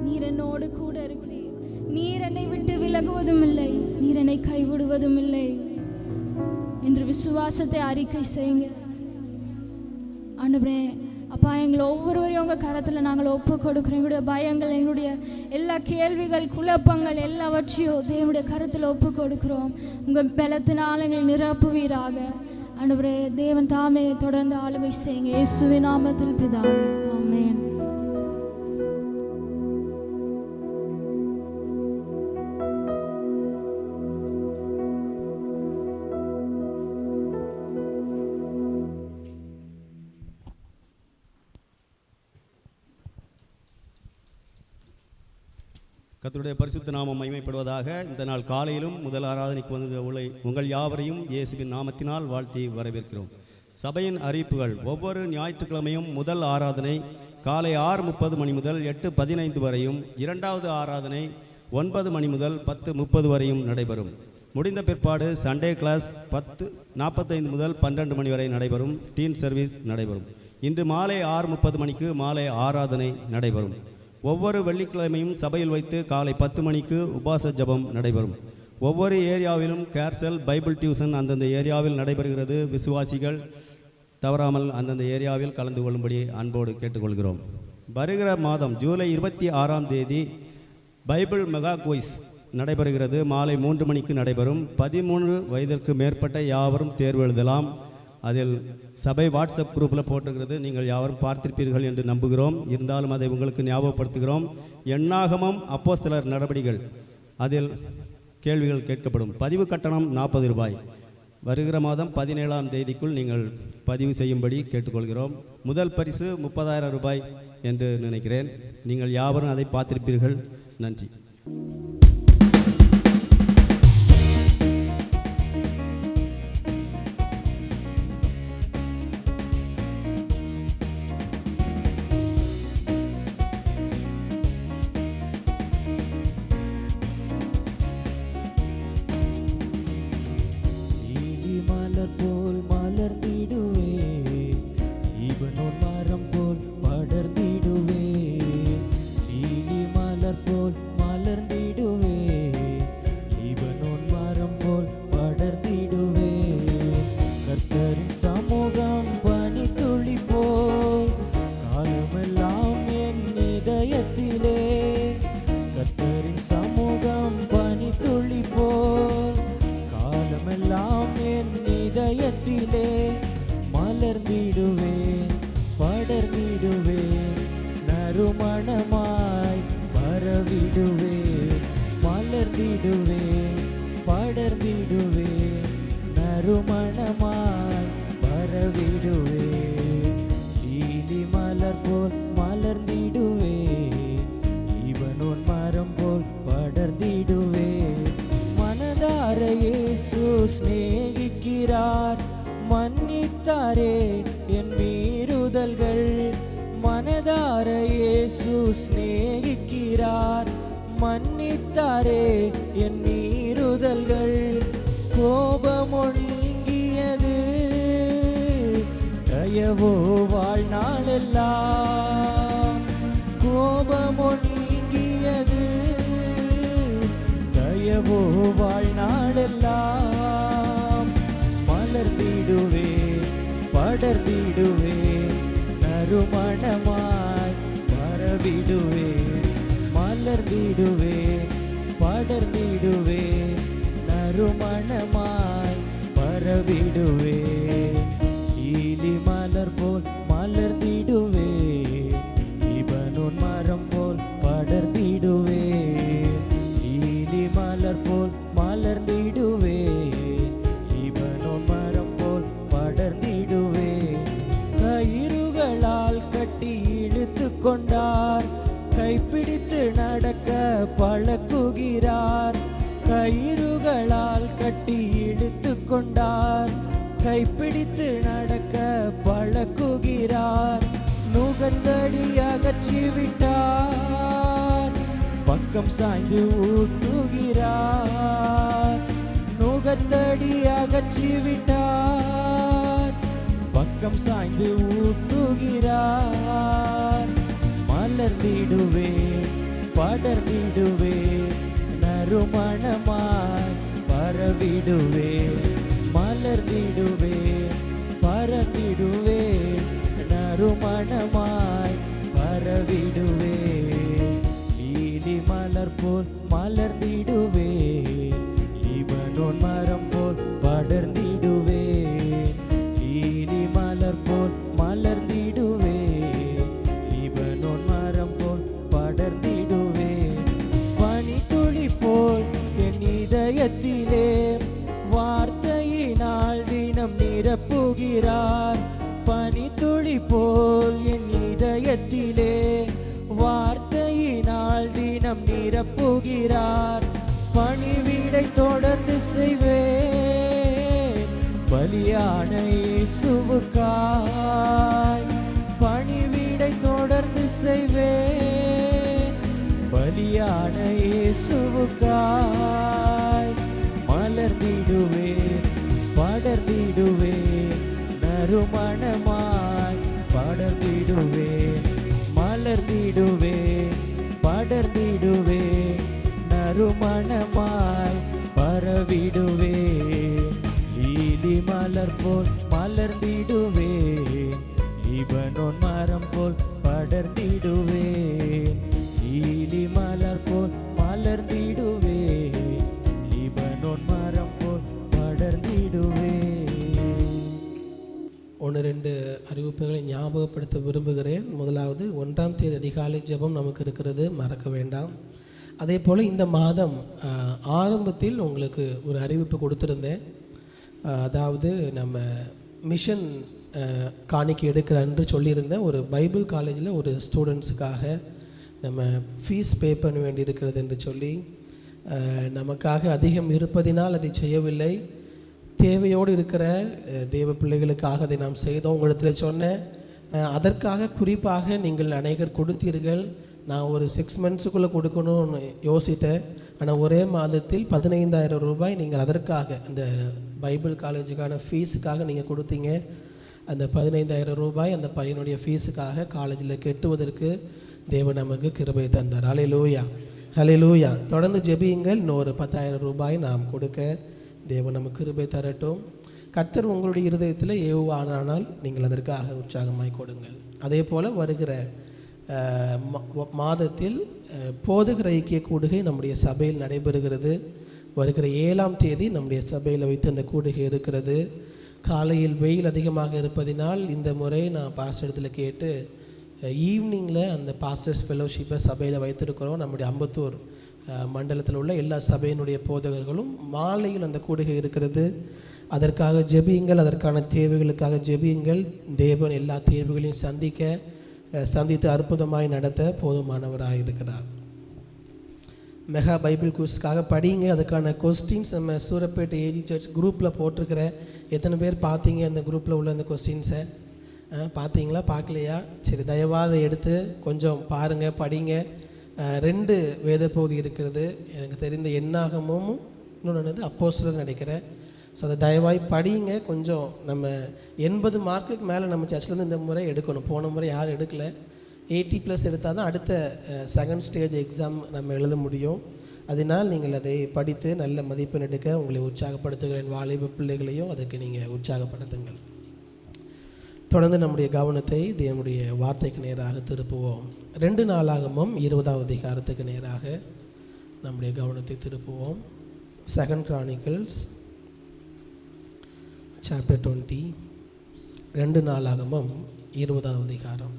நீர் என்னோடு கூட இருக்கிறீர், நீர் என்னை விட்டு விலகுவதும் இல்லை, நீர் என்னை கைவிடுவதும் இல்லை என்று விசுவாசத்தை அறிக்கை செய்யுங்க. ஆண்டவரே அப்பா, எங்களை ஒவ்வொருவரையும் உங்கள் கரத்தில் நாங்கள் ஒப்பு கொடுக்குறோம். எங்களுடைய பயங்கள், எங்களுடைய எல்லா கேள்விகள், குழப்பங்கள் எல்லாவற்றையும் தேவனுடைய கரத்தில் ஒப்பு கொடுக்குறோம். உங்கள் பலத்தினால் எங்களை நிரப்புவீராக. ஆண்டவரே தேவன் தாமே தொடர்ந்து ஆளுகை செய்யுங்க. இயேசுவின் நாமத்தில் பிதாவே, ஆமென். கர்த்தருடைய பரிசுத்த நாமம் மகிமைப்படுவதாக. இந்த நாள் காலையிலும் முதல் ஆராதனைக்கு வந்து உங்கள் யாவரையும் இயேசுவின் நாமத்தினால் வாழ்த்தி வரவேற்கிறோம். சபையின் அறிவிப்புகள்: ஒவ்வொரு ஞாயிற்றுக்கிழமையும் முதல் ஆராதனை காலை 6:30 மணி முதல் 8:15 வரையும், இரண்டாவது ஆராதனை 9 மணி முதல் 10:30 வரையும் நடைபெறும். முடிந்த பிற்பாடு சண்டே கிளாஸ் 10:45 முதல் 12 மணி வரை நடைபெறும். டீன் சர்வீஸ் நடைபெறும். இன்று மாலை 6:30 மணிக்கு மாலை ஆராதனை நடைபெறும். ஒவ்வொரு வெள்ளிக்கிழமையும் சபையில் வைத்து காலை 10 மணிக்கு உபாச ஜபம் நடைபெறும். ஒவ்வொரு ஏரியாவிலும் கேர்சல் பைபிள் டியூஷன் அந்தந்த ஏரியாவில் நடைபெறுகிறது. விசுவாசிகள் தவறாமல் அந்தந்த ஏரியாவில் கலந்து கொள்ளும்படி அன்போடு கேட்டுக்கொள்கிறோம். வருகிற மாதம் ஜூலை 26ஆம் தேதி பைபிள் மெகா குயிஸ் நடைபெறுகிறது. மாலை 3 மணிக்கு நடைபெறும். 13 வயதிற்கு மேற்பட்ட யாவரும் தேர்வு எழுதலாம். அதில் சபை வாட்ஸ்அப் குரூப்பில் போட்டிருக்கிறது, நீங்கள் யாவரும் பார்த்திருப்பீர்கள் என்று நம்புகிறோம். இருந்தாலும் அதை உங்களுக்கு ஞாபகப்படுத்துகிறோம். எண்ணாகமம் அப்போஸ்தலர் நடபடிகள் அதில் கேள்விகள் கேட்கப்படும். பதிவு கட்டணம் 40 ரூபாய். வருகிற மாதம் 17ஆம் தேதிக்குள் நீங்கள் பதிவு செய்யும்படி கேட்டுக்கொள்கிறோம். முதல் பரிசு 30,000 ரூபாய் என்று நினைக்கிறேன். நீங்கள் யாவரும் அதை பார்த்திருப்பீர்கள். நன்றி. போல் மலர்ந்திடுவே, இவனோன் மரம் போல் படர்ந்திடுவே. லீலி மலர் போல் மலர்ந்திடுவே, இவனோன் மரம் போல் படர்ந்திடுவே. கர்த்தரின் சமூகம் பனித்துளி போல் காலமெல்லாம் என் இதயத்திலே. கர்த்தரின் சமூகம் பனித்துளி போல் காலமெல்லாம் என் இதயத்திலே. மலர்ந்திடுவேன், படர்ந்திடுவேன், நறுமணமாய் பரவிடுவேன். மலர்ந்திடுவேன், படர்ந்திடுவேன், நறுமணமாய் பரவிடுவேன். லீலி மலர் போல் மலர்ந்திடுவேன், இவனோன் மரம் போல் படர்ந்திடுவேன். மனதார இயேசு சிநேகிக்கிறார், மன்னித்தாரே என் மீறுதல்கள். மனதார இயேசு சிநேகிக்கிறார், மன்னித்தாரே என் மீறுதல்கள். கோபமோ நீங்கியது, தயவோ வாழ்நாளெல்லாம். கோபமோ நீங்கியது, தயவோ வாழ்நாளெல்லாம். மலர்ந்திடுவேன், படர்ந்திடுவேன், நறுமணமாய் பரவிடுவேன். மலர்ந்திடுவேன், படர்ந்திடுவேன், நறுமணமாய் பரவிடுவேன். ஈலி மலர் போல் மலர்ந்திடுவேன், இவனோன் மரம் போல் படர்ந்திடுவேன். ஈலி மலர் போல் மலர்ந்திடுவேன், இவனோன் மரம் போல் படர்ந்திடுவேன். கயிறுகளால் கட்டி இழுத்து கொண்டார், கைப்பிடித்து நடக்க பழக்குகிறார். கயிறுகளால் கட்டி இழுத்து கொண்டார், கைப்பிடித்து நடக்க பழக்குகிறார். நுகத்தடி அகற்றிவிட்டார், பக்கம் சாய்ந்து ஊட்டுகிறார். நுகத்தடி அகற்றிவிட்டார், பக்கம் சாய்ந்து ஊட்டுகிறார். மலர்ந்திடுவேன், படர்ந்திடுவேன், நறுமணமாய் பரவிடுவேன். மலர்ந்திடுவேன், பரவிடுவேன், நறுமணமாய் பரவிடுவேன். லீலி மலர் போல் மலர்ந்திடுவேன், இவனோன் மரம் போல் படர்ந்திடுவேன். லீலி மலர் போல் மலர்ந்திடுவேன், இவனோன் மரம் போல் படர்ந்திடுவேன். பனித்துளி போல் என் இதயத்திலே, வார்த்தையினால் தினம் நிரப்புகிறார். பனித்துளி போல் என் இதயத்திலே, வார்த்தையினால் தினம் நிரப்புகிறார். பணிவிடை தொடர்ந்து செய்வேன், பலியான இயேசுவுக்காய். பணிவிடை தொடர்ந்து செய்வேன், பலியான இயேசுவுக்காய். மலர்ந்திடுவேன், படர்ந்திடுவேன், நறுமணமாய் படர்ந்திடுவேன். மலர்ந்திடுவேன், படர்ந்திடுவேன், நறுமணமாய் பரவிடுவேன். லீலி மலர் போல் மலர்ந்திடுவேன், லீபனோன் மரம் போல் படர்ந்திடுவேன், லீலி மலர் போல் மலர்ந்திடுவேன், லீபனோன் மரம் போல் படர்ந்திடுவேன். 1-2 அறிவிப்புகளை ஞாபகப்படுத்த விரும்புகிறேன். முதலாவது 1ஆம் தேதி அதிகாலை ஜெபம் நமக்கு இருக்கிறது, மறக்க வேண்டாம். அதே போல் இந்த மாதம் ஆரம்பத்தில் உங்களுக்கு ஒரு அறிவிப்பு கொடுத்துருந்தேன். அதாவது நம்ம மிஷன் காணிக்கை எடுக்கிற அன்று சொல்லியிருந்தேன். ஒரு பைபிள் காலேஜில் ஒரு ஸ்டூடெண்ட்ஸுக்காக நம்ம ஃபீஸ் பே பண்ண வேண்டி இருக்கிறது என்று சொல்லி நமக்காக அதிகம் இருப்பதினால் அதை செய்யவில்லை. தேவையோடு இருக்கிற தேவ பிள்ளைகளுக்காக அதை நாம் செய்தோம். உங்களிடத்தில் சொன்னேன், அதற்காக குறிப்பாக நீங்கள் அநேகர் கொடுத்தீர்கள். நான் ஒரு 6 மந்த்ஸுக்குள்ளே கொடுக்கணும்னு யோசித்தேன். ஆனால் ஒரே மாதத்தில் 15,000 ரூபாய் நீங்கள் அதற்காக அந்த பைபிள் காலேஜுக்கான ஃபீஸுக்காக நீங்கள் கொடுத்தீங்க. அந்த 15,000 ரூபாய் அந்த பையனுடைய ஃபீஸுக்காக காலேஜில் கெட்டுவதற்கு தேவன் நமக்கு கிருபை தந்தார். ஹல்லேலூயா, ஹல்லேலூயா. தொடர்ந்து ஜெபியுங்கள். இன்னொரு 10,000 ரூபாய் நாம் கொடுக்க தேவன் நமக்கு கிருபை தரட்டும். கர்த்தர் உங்களுடைய இருதயத்தில் ஏவுவானால் நீங்கள் அதற்காக உற்சாகமாய் கொடுங்கள். அதே போல் வருகிற மாதத்தில் போதகர் ஐக்கிய கூடுகை நம்முடைய சபையில் நடைபெறுகிறது. வருகிற 7ஆம் தேதி நம்முடைய சபையில் வைத்து அந்த கூடுகை இருக்கிறது. காலையில் வெயில் அதிகமாக இருப்பதினால் இந்த முறை நான் பாஸ்டர் இடத்துல கேட்டு ஈவினிங்கில் அந்த பாஸ்டர்ஸ் ஃபெலோஷிப்பை சபையில் வைத்திருக்கிறோம். நம்முடைய அம்பத்தூர் மண்டலத்தில் உள்ள எல்லா சபையினுடைய போதகர்களும் மாலையில் அந்த கூடுகை இருக்கிறது. அதற்காக ஜெபியுங்கள், அதற்கான தேவைகளுக்காக ஜெபியுங்கள். தேவன் எல்லா தேவைகளையும் சந்தித்து அற்புதமாய் நடத்த போதுமானவராக இருக்கிறார். மெகா பைபிள் குவிஸ்க்காக படிங்க. அதுக்கான கொஸ்டின்ஸ் நம்ம சூரப்பேட்டை ஏஜி சர்ச் குரூப்பில் போட்டிருக்கிறேன். எத்தனை பேர் பார்த்தீங்க அந்த குரூப்பில் உள்ள அந்த கொஸ்டின்ஸை? பார்த்தீங்களா, பார்க்கலையா? சரி, தயவாக எடுத்து கொஞ்சம் பாருங்கள், படிங்க. 2 வேத பகுதி இருக்கிறது. எனக்கு தெரிந்த என்னாகமும் இன்னொன்று அப்போஸ்தலர் நினைக்கிறேன். ஸோ அதை தயவாய் படிங்க. கொஞ்சம் நம்ம 80 மார்க்குக்கு மேலே நம்ம சர்ச்சிலேருந்து இந்த முறை எடுக்கணும். போன முறை யாரும் எடுக்கலை. 80+ எடுத்தால் தான் அடுத்த செகண்ட் ஸ்டேஜ் எக்ஸாம் நம்ம எழுத முடியும். அதனால் நீங்கள் அதை படித்து நல்ல மதிப்பெண் எடுக்க உங்களை உற்சாகப்படுத்துகிறேன். வாலிப பிள்ளைகளையும் அதுக்கு நீங்கள் உற்சாகப்படுத்துங்கள். தொடர்ந்து நம்முடைய கவனத்தை தேவனுடைய வார்த்தைக்கு நேராக திருப்புவோம். 2 நாளாகமம் 20ஆவது அதிகாரத்துக்கு நேராக நம்முடைய கவனத்தை திருப்புவோம். 2 Chronicles chapter 20, 2 நாளாகமம் 20ஆவது அதிகாரம்.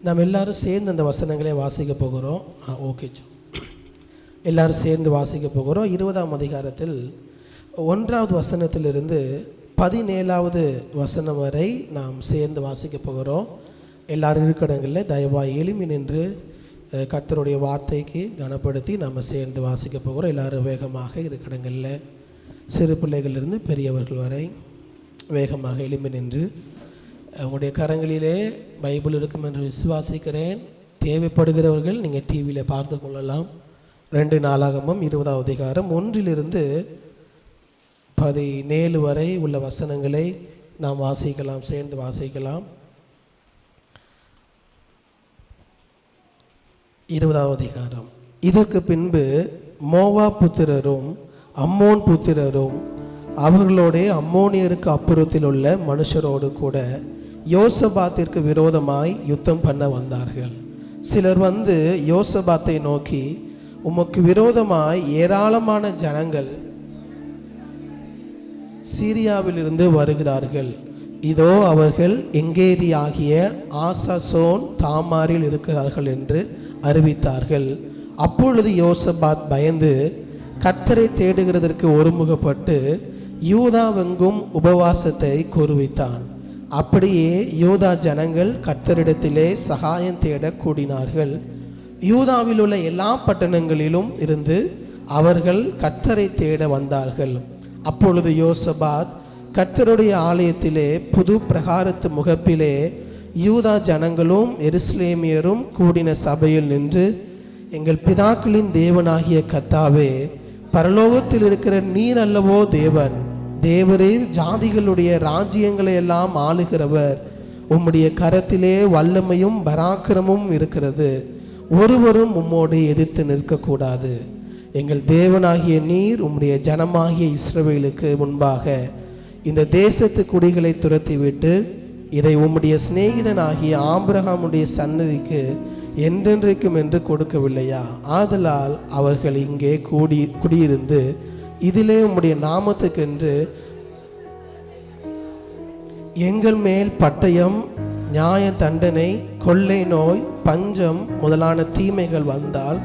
நாம் எல்லாரும் சேர்ந்து அந்த வசனங்களை வாசிக்க போகிறோம். ஓகே, எல்லாரும் சேர்ந்து வாசிக்க போகிறோம். 20ஆம் அதிகாரத்தில் 1வது வசனத்திலிருந்து 17வது வசனம் வரை நாம் சேர்ந்து வாசிக்க போகிறோம். எல்லாரும் இருக்கடங்களில் தயவாய் எழும்பி நின்று கர்த்தருடைய வார்த்தைக்கு கனப்படுத்தி நம்ம சேர்ந்து வாசிக்க போகிறோம். எல்லாரும் வேகமாக இருக்கடங்களில் சிறு பிள்ளைகளிலிருந்து பெரியவர்கள் வரை வேகமாக எழும்பி நின்று உங்களுடைய கரங்களிலே பைபிள் இருக்கும் என்று விசுவாசிக்கிறேன். தேவைப்படுகிறவர்கள் நீங்கள் டிவியில் பார்த்து கொள்ளலாம். 2 நாளாகமம் 20ஆவது அதிகாரம் 1 17 வரை உள்ள வசனங்களை நாம் வாசிக்கலாம், சேர்ந்து வாசிக்கலாம். 20ஆவது அதிகாரம். இதற்கு பின்பு மோவா புத்திரரும் அம்மோன் புத்திரரும் அவர்களோட அம்மோனியருக்கு அப்புறத்தில் உள்ள மனுஷரோடு கூட யோசபாத்திற்கு விரோதமாய் யுத்தம் பண்ண வந்தார்கள். சிலர் வந்து யோசபாத்தை நோக்கி, உமக்கு விரோதமாய் ஏராளமான ஜனங்கள் சீரியாவிலிருந்து வருகிறார்கள். இதோ அவர்கள் எங்கேதி ஆகிய ஆசசோன் தாமாரில் இருக்கிறார்கள் என்று அறிவித்தார்கள். அப்பொழுது யோசபாத் பயந்து கர்த்தரை தேடுகிறதற்கு ஒருமுகப்பட்டு யூதாவெங்கும் உபவாசத்தை கூறுவித்தான். அப்படியே யூதா ஜனங்கள் கர்த்தரிடத்திலே சகாயம் தேட கூடினார்கள். யூதாவில் உள்ள எல்லா பட்டணங்களிலும் இருந்து அவர்கள் கர்த்தரை தேட வந்தார்கள். அப்பொழுது யோசபாத் கர்த்தருடைய ஆலயத்திலே புது பிரகாரத்து முகப்பிலே யூதா ஜனங்களும் எருசலேமியரும் கூடின சபையில் நின்று, எங்கள் பிதாக்களின் தேவனாகிய கர்த்தாவே, பரலோகத்தில் இருக்கிற நீர் அல்லவோ தேவன், தேவரீர் ஜாதிகளுடைய ராஜ்யங்களை எல்லாம் ஆளுகிறவர், உம்முடைய கரத்திலே வல்லமையும் பராக்கிரமும் இருக்கிறது. ஒருவரும் உம்மோடு எதிர்த்து நிற்கக்கூடாது. எங்கள் தேவனாகிய நீர் உம்முடைய ஜனமாகிய இஸ்ரவேலுக்கு முன்பாக இந்த தேசத்து குடிகளை துரத்திவிட்டு இதை உம்முடைய சிநேகிதனாகிய ஆபிரகாமுடைய சன்னதிக்கு என்றென்றைக்கும் என்று கொடுக்கவில்லையா? ஆதலால் அவர்கள் இங்கே குடியிருந்து இதிலே உம்முடைய நாமத்துக்கென்று எங்கள் மேல் பட்டயம், நியாய தண்டனை, கொள்ளை நோய், பஞ்சம் முதலான தீமைகள் வந்தால்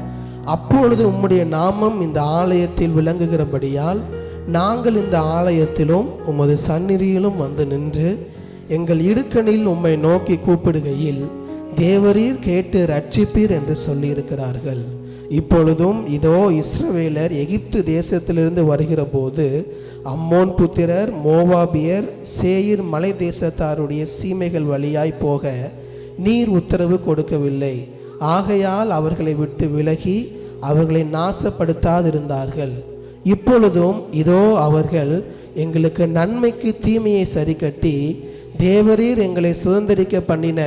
அப்பொழுது உம்முடைய நாமம் இந்த ஆலயத்தில் விளங்குகிறபடியால் நாங்கள் இந்த ஆலயத்திலும் உமது சந்நிதியிலும் வந்து நின்று எங்கள் இடுக்கணில் உம்மை நோக்கி கூப்பிடுகையில் தேவரீர் கேட்டு ரட்சிப்பீர் என்று சொல்லியிருக்கிறார்கள். இப்பொழுதும் இதோ இஸ்ரவேலர் எகிப்து தேசத்திலிருந்து வருகிற போது அம்மோன் புத்திரர், மோவாபியர், சேயீர் மலை தேசத்தாருடைய சீமைகள் வழியாய் போக நீர் உத்தரவு கொடுக்கவில்லை. ஆகையால் அவர்களை விட்டு விலகி அவர்களை நாசப்படுத்தாதிருந்தார்கள். இப்பொழுதும் இதோ அவர்கள் எங்களுக்கு நன்மைக்கு தீமையை சரிக்கட்டி தேவரீர் எங்களை சுதந்திரிக்க பண்ணின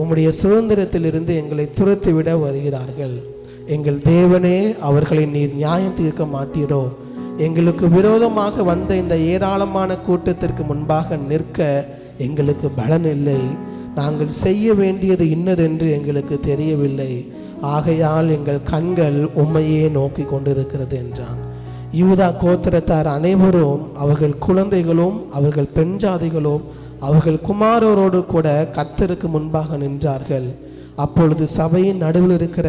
உம்முடைய சுதந்திரத்திலிருந்து எங்களை துரத்திவிட வருகிறார்கள். எங்கள் தேவனே, அவர்களை நீர் நியாயம் தீர்க்க மாட்டீரோ? எங்களுக்கு விரோதமாக வந்த இந்த ஏராளமான கூட்டத்திற்கு முன்பாக நிற்க எங்களுக்கு பலன் இல்லை. நாங்கள் செய்ய வேண்டியது இன்னதென்று எங்களுக்கு தெரியவில்லை. ஆகையால் எங்கள் கண்கள் உம்மையே நோக்கி கொண்டிருக்கிறது என்றான். யூதா கோத்திரத்தார் அனைவரும் அவர்கள் குழந்தைகளும் அவர்கள் பெண் ஜாதிகளும் அவர்கள் குமாரரோடு கூட கர்த்தருக்கு முன்பாக நின்றார்கள். அப்பொழுது சபையின் நடுவில் இருக்கிற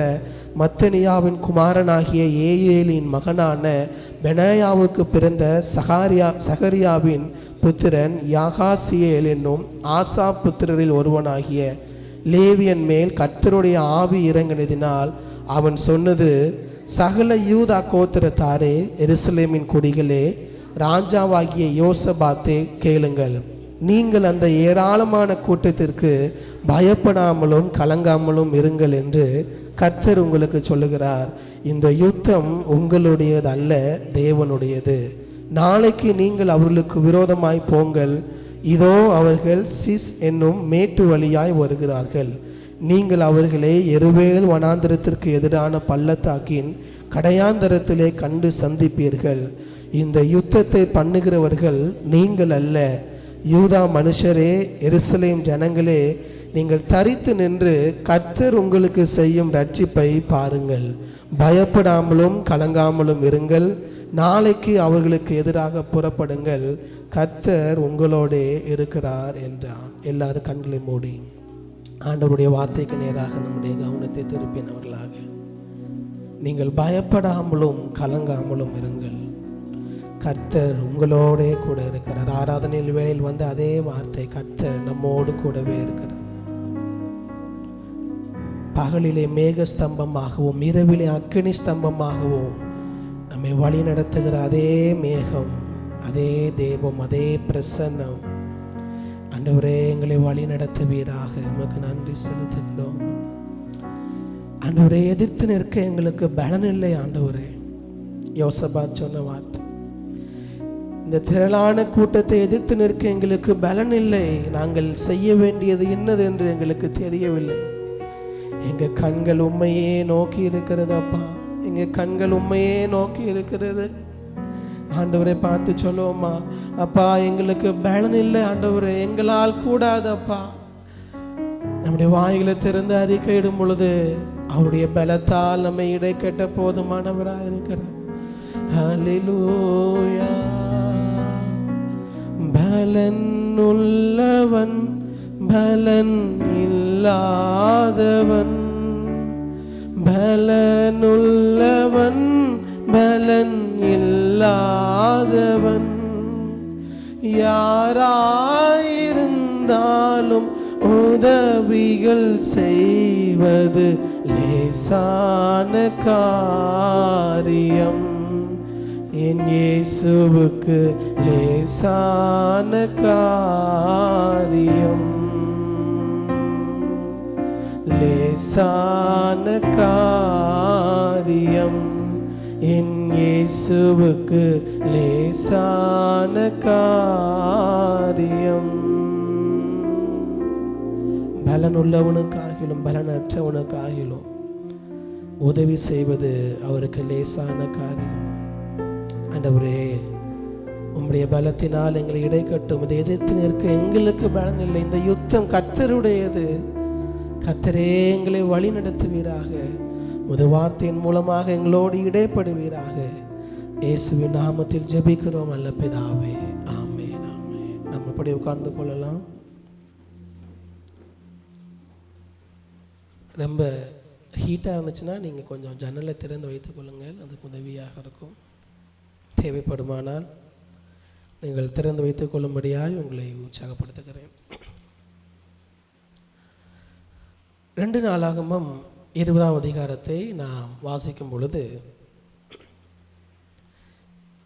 மத்தனியாவின் குமாரனாகிய ஏயேலின் மகனான பெனாயாவுக்கு பிறந்த சகரியாவின் புத்திரன் யாகாசியேல் என்னும் ஆசா புத்திரரில் ஒருவனாகிய லேவியன் மேல் கர்த்தருடைய ஆவி இறங்கினதினால் அவன் சொன்னது, சகல யூதா கோத்திரத்தாரே, எருசலேமின் குடிகளே, ராஜாவாகிய யோசபாத்தே, கேளுங்கள். நீங்கள் அந்த ஏராளமான கூட்டத்திற்கு பயப்படாமலும் கலங்காமலும் இருங்கள் என்று கர்த்தர் உங்களுக்கு சொல்லுகிறார். இந்த யுத்தம் உங்களுடையது அல்ல, தேவனுடையது. நாளைக்கு நீங்கள் அவர்களுக்கு விரோதமாய் போங்கள். இதோ அவர்கள் சிஸ் என்னும் மேட்டு வழியாய் வருகிறார்கள். நீங்கள் அவர்களை எருவேல் வனாந்திரத்திற்கு எதிரான பள்ளத்தாக்கின் கடையாந்தரத்திலே கண்டு சந்திப்பீர்கள். இந்த யுத்தத்தை பண்ணுகிறவர்கள் நீங்கள் அல்ல, யூதா மனுஷரே, எருசலேம் ஜனங்களே, நீங்கள் தரித்து நின்று கர்த்தர் உங்களுக்கு செய்யும் ரட்சிப்பை பாருங்கள். பயப்படாமலும் கலங்காமலும் இருங்கள். நாளைக்கு அவர்களுக்கு எதிராக புறப்படுங்கள். கர்த்தர் உங்களோடே இருக்கிறார் என்றான். எல்லாரும் கண்களை மூடி ஆண்டவருடைய வார்த்தைக்கு நேராக நம்முடைய கவனத்தை திருப்பினவர்களாக நீங்கள் பயப்படாமலும் கலங்காமலும் இருங்கள். கர்த்தர் உங்களோடே கூட இருக்கிறார். ஆராதனையில் வேளையில் வந்த அதே வார்த்தை, கர்த்தர் நம்மோடு கூடவே இருக்கிறார். பகலிலே மேக ஸ்தம்பமாகவும் இரவிலே அக்கினி ஸ்தம்பமாகவும் நம்மை வழி நடத்துகிற அதே மேகம், அதே தேவம், அதே பிரசன்னம் ஆண்டவரே எங்களை வழி நடத்துவீராக. உமக்கு நன்றி செலுத்துகிறோம் ஆண்டவரே. எதிர்த்து நிற்க எங்களுக்கு பலன் இல்லை ஆண்டவரே. யோசபாத் சொன்ன வார்த்தை, இந்த திரளான கூட்டத்தை எதிர்த்து நிற்க எங்களுக்கு பலன் இல்லை. நாங்கள் செய்ய வேண்டியது என்னது என்று எங்களுக்கு தெரியவில்லை. எங்க கண்கள் உண்மையே நோக்கி இருக்கிறது அப்பா. எங்க கண்கள் உண்மையே நோக்கி இருக்கிறது ஆண்டவரை. பார்த்து சொல்லுவோமா, அப்பா எங்களுக்கு பலன் இல்லை ஆண்டவரே, எங்களால் கூடாது அப்பா. நம்முடைய வாய்களை திறந்து அறிக்கையிடும் பொழுது அவருடைய பலத்தால் நம்மை இடை கட்ட போதுமானவராக இருக்கிறார். ஹல்லேலூயா. பலன் உள்ளவன் பலன் இல்லாதவன், பலனுள்ளவன் பலன் இல்லாதவன், யாராயிருந்தாலும் உதவிகள் செய்வது லேசான காரியம். என் இயேசுவுக்கு லேசான காரியம், லேசான காரியம். என் இயேசுவுக்கு லேசான காரியம். பலனுள்ளவனுக்காகிலும் பலனற்றவனுக்காகிலும் உதவி செய்வது அவருக்கு லேசான காரியம். ஆண்டவரே, உம்முடைய பலத்தினால் எங்களை இடைக்கட்டும். இதை எதிர்த்து நிற்க எங்களுக்கு பலன் இல்லை. இந்த யுத்தம் கர்த்தருடையது. கர்த்தரே எங்களை வழி நடத்துவீராக. உமது வார்த்தையின் மூலமாக எங்களோடு இடைப்படுவீராக. இயேசுவின் நாமத்தில் ஜெபிக்கிறோம் நல்ல பிதாவே, ஆமென், ஆமென். நம்ம அப்படி உட்கார்ந்து கொள்ளலாம். ரொம்ப ஹீட்டாக இருந்துச்சுன்னா நீங்கள் கொஞ்சம் ஜன்னலை திறந்து வைத்துக் கொள்ளுங்கள், அதுக்கு உதவியாக இருக்கும். தேவைப்படுமானால் நீங்கள் திறந்து வைத்துக் கொள்ளும்படியாக உங்களை உற்சாகப்படுத்துகிறேன். 2 நாளாகமம் 20ஆம் அதிகாரத்தை நாம் வாசிக்கும் பொழுது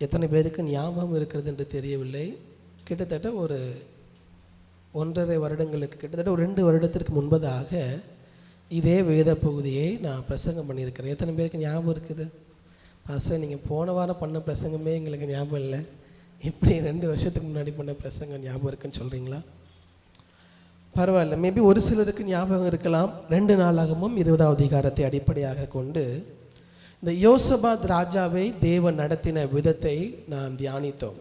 எத்தனை பேருக்கு ஞாபகம் இருக்கிறது என்று தெரியவில்லை. கிட்டத்தட்ட ஒரு 1.5 வருடங்களுக்கு, கிட்டத்தட்ட ஒரு 2 வருடத்திற்கு முன்பதாக இதே வேத பகுதியை நான் பிரசங்கம் பண்ணியிருக்கிறேன். எத்தனை பேருக்கு ஞாபகம் இருக்குது? பாஸ்டர், நீங்கள் போன வாரம் பண்ண பிரசங்கமே எங்களுக்கு ஞாபகம் இல்லை, இப்படி 2 வருஷத்துக்கு முன்னாடி பண்ண பிரசங்கம் ஞாபகம் இருக்குன்னு சொல்கிறீங்களா? பரவாயில்ல, மேபி ஒரு சிலருக்கு ஞாபகம் இருக்கலாம். 2 நாளாகமும் 20ஆம் அதிகாரத்தை அடிப்படையாக கொண்டு இந்த யோசபாத் ராஜாவை தேவன் நடத்தின விதத்தை நாம் தியானித்தோம்.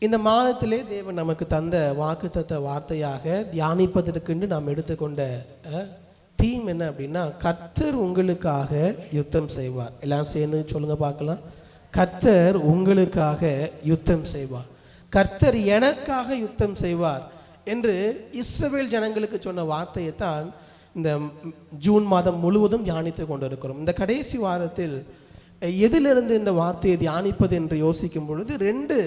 இந்த மாதத்திலே தேவன் நமக்கு தந்த வாக்குத்தத்த வார்த்தையாக தியானிப்பதற்கென்று நாம் எடுத்துக்கொண்ட தீம் என்ன அப்படின்னா, கர்த்தர் உங்களுக்காக யுத்தம் செய்வார். எல்லாம் சேர்ந்து சொல்லுங்க பார்க்கலாம். கர்த்தர் உங்களுக்காக யுத்தம் செய்வார். கர்த்தர் எனக்காக யுத்தம் செய்வார் என்று இஸ்ரவேல் ஜனங்களுக்கு சொன்ன வார்த்தையை தான் இந்த ஜூன் மாதம் முழுவதும் தியானித்து கொண்டிருக்கிறோம். இந்த கடைசி வாரத்தில் எதிலிருந்து இந்த வார்த்தையை தியானிப்பது என்று யோசிக்கும் பொழுது 2